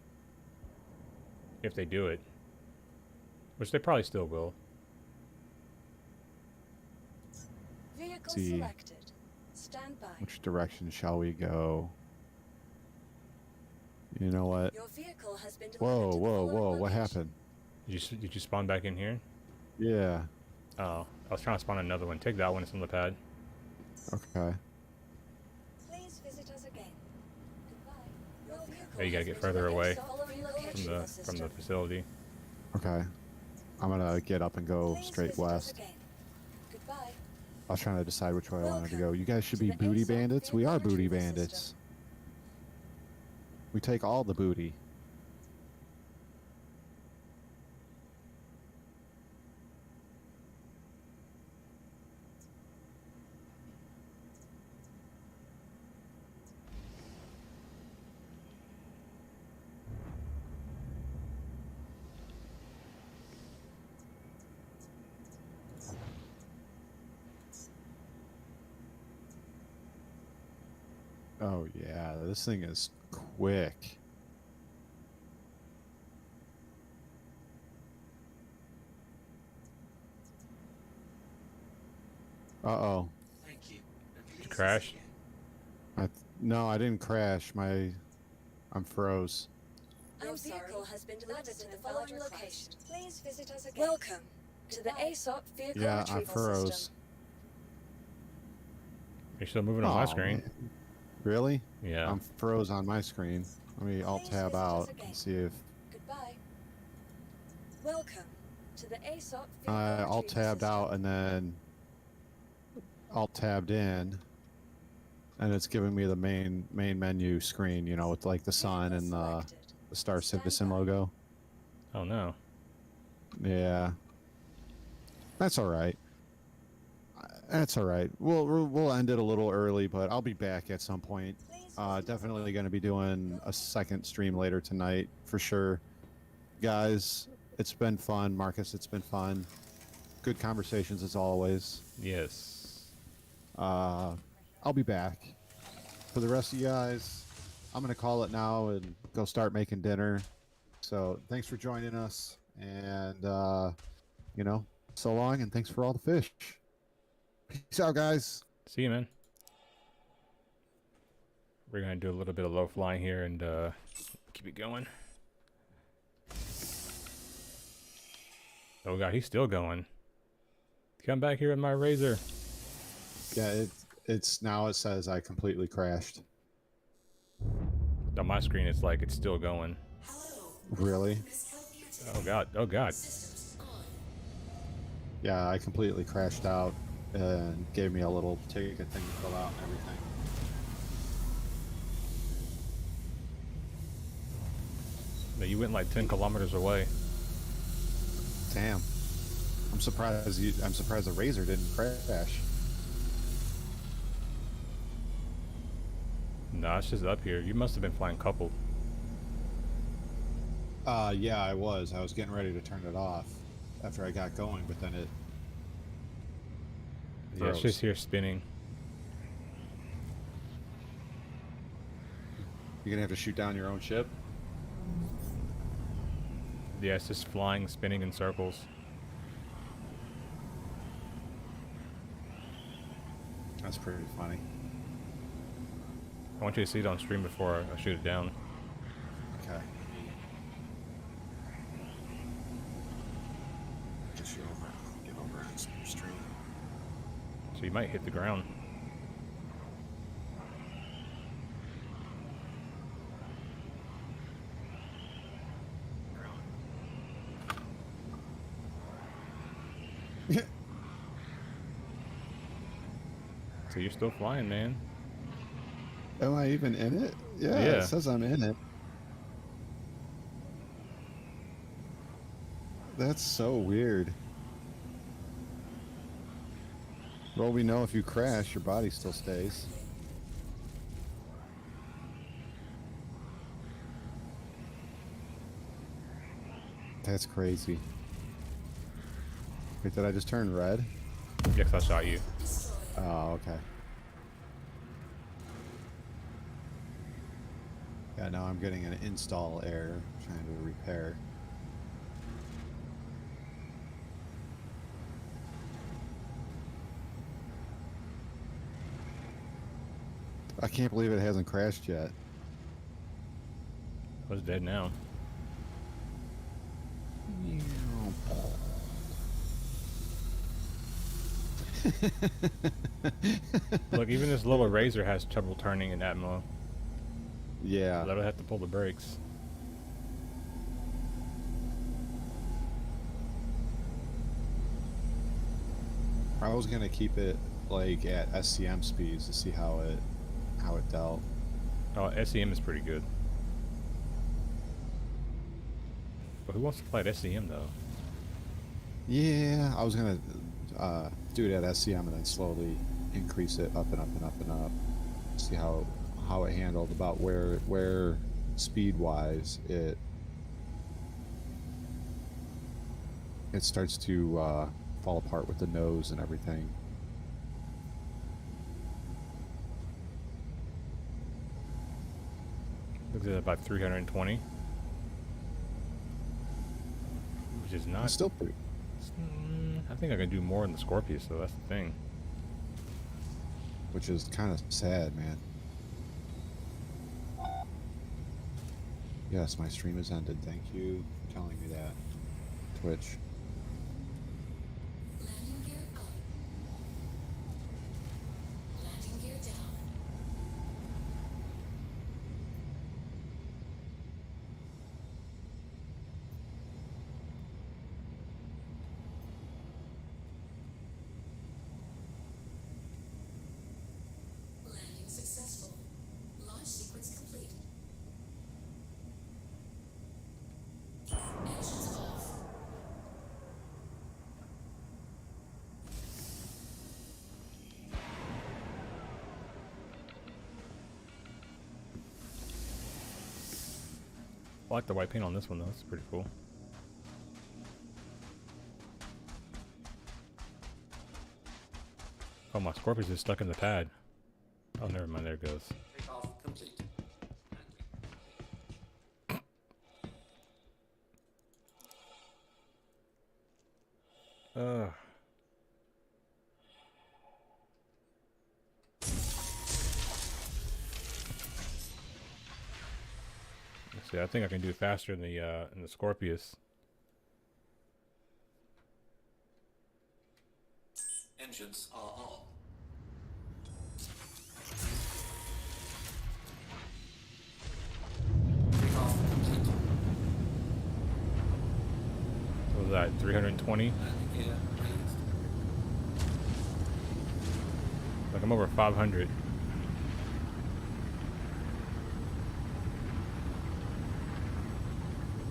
If they do it. Which they probably still will. Vehicle See. selected. Stand by. Which direction shall we go? You know what? Your vehicle has been delivered Whoa, to the whoa, following whoa! What location. happened? Did you spawn back in here? Yeah. Oh, I was trying to spawn another one. Take that one. It's on the pad. Okay. Please visit us again. Goodbye. Your vehicle Oh, you gotta has get been further delivered away to the following location from in the system. facility. Okay. I'm gonna get up and go Please straight visit us west. again. Goodbye. I was trying to decide which way I wanted to go. Welcome You guys should to be the booty ASOP bandits. We vehicle are booty retrieval bandits. system. We take all the booty. Oh yeah, this thing is quick. Uh-oh. Thank you. And please crash? visit again. No, I didn't crash. I'm froze. Your vehicle has been delivered to the following location. Please visit us again. Welcome to the ASOP vehicle Yeah, I retrieval froze. system. You're still moving on my Aw, screen. man. Really? Yeah. I'm froze on my screen. Let me alt Please tab visit us out again. and see if Goodbye. Welcome to the ASOP vehicle I alt retrieval tabbed system. out and then alt tabbed in, and it's giving me the main menu screen, you know, with like the sun Vehicle and selected. the Star Stand Citizen by. logo. Oh no. Yeah, that's all right. That's all right. We'll end it a little early, but I'll be back at some point. Please visit us Definitely going to be doing a second stream later tonight for sure. Guys, it's been fun. Marcus, it's been fun. Good conversations as always. Yes. I'll be back. For the rest of you guys, I'm going to call it now and go start making dinner. So thanks for joining us. And, you know, so long and thanks for all the fish. Peace out, guys. See you, man. We're gonna do a little bit of low flying here and keep it going. Oh god, he's still going. Come back here with my razor. Yeah, it's now it says I completely crashed. On my screen, it's like it's still going. Really? Oh god. Oh god. Yeah, I completely crashed out and gave me a little ticket thing to fill out and everything. But you went like 10 kilometers away. Damn. I'm surprised the Razor didn't crash. No, it's just up here. You must have been flying coupled. Yeah, I was getting ready to turn it off after I got going, but then it Yeah, it's froze. just here spinning. You're gonna have to shoot down your own ship? Yeah, it's just flying, spinning in circles. That's pretty funny. I want you to see it on stream before I shoot it down. Okay. Get you over. Get over and stream. So you might hit the ground. So you're still flying, man. Am I even in it? Yeah, Yeah. it says I'm in it. That's so weird. Well, we know if you crash, your body still stays. That's crazy. Wait, did I just turn red? Yes, I shot you. Oh, okay. Yeah, now I'm getting an install error trying to repair. I can't believe it hasn't crashed yet. I was dead now. Look, even this little razor has trouble turning in Atmo. Yeah. That'll have to pull the brakes. I was gonna keep it like at SCM speeds to see how it dealt. Oh, SEM is pretty good. But who wants to play at SEM though? Yeah, I was gonna do it at SCM and then slowly increase it up and up and up and up. See how it handled, about where speed wise it starts to fall apart with the nose and everything. Looks at about 320, which is not. It's still pretty. I think I can do more in the Scorpius, though. That's the thing. Which is kind of sad, man. Yes, my stream has ended. Thank you for telling me that. Twitch. Landing gear up. Landing gear down. Landing successful. Launch sequence complete. Engines off. I like the white paint on this one, though. It's pretty cool. Oh, my Scorpius is stuck in the pad. Oh, never mind. There it goes. Takeoff complete. Ugh. Let's see. I think I can do it faster in the Scorpius. Engines are on. Takeoff complete. What was that? 320? Landing gear raised. Like I'm over 500.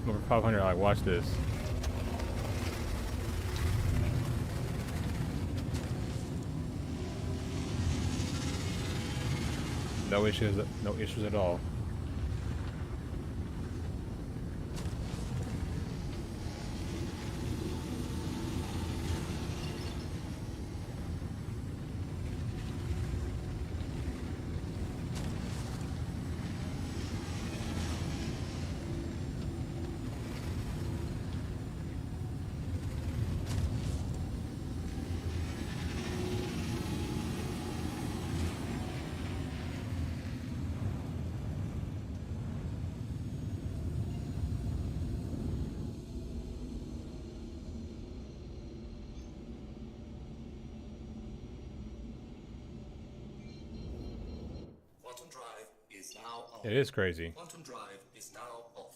I'm over 500. Like, watch this. No issues. No issues at all. Quantum drive is now on. It is crazy. Quantum drive is now off.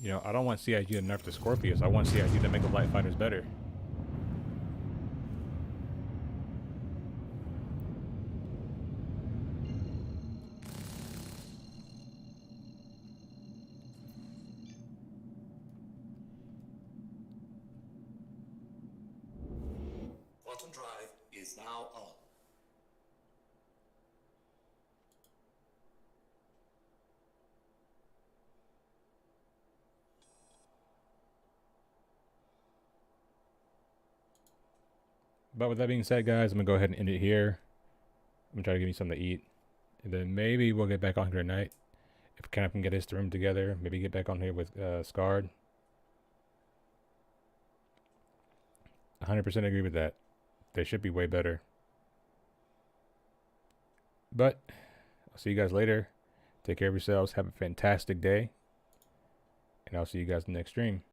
You know, I don't want CIG to nerf the Scorpius. I want CIG to make the light fighters better. Quantum drive is now on. But with that being said, guys, I'm gonna go ahead and end it here. I'm gonna try to give me something to eat, and then maybe we'll get back on here tonight if Kenneth can get his room together. Maybe get back on here with Scarred. 100% agree with that. They should be way better. But I'll see you guys later. Take care of yourselves. Have a fantastic day, and I'll see you guys in the next stream.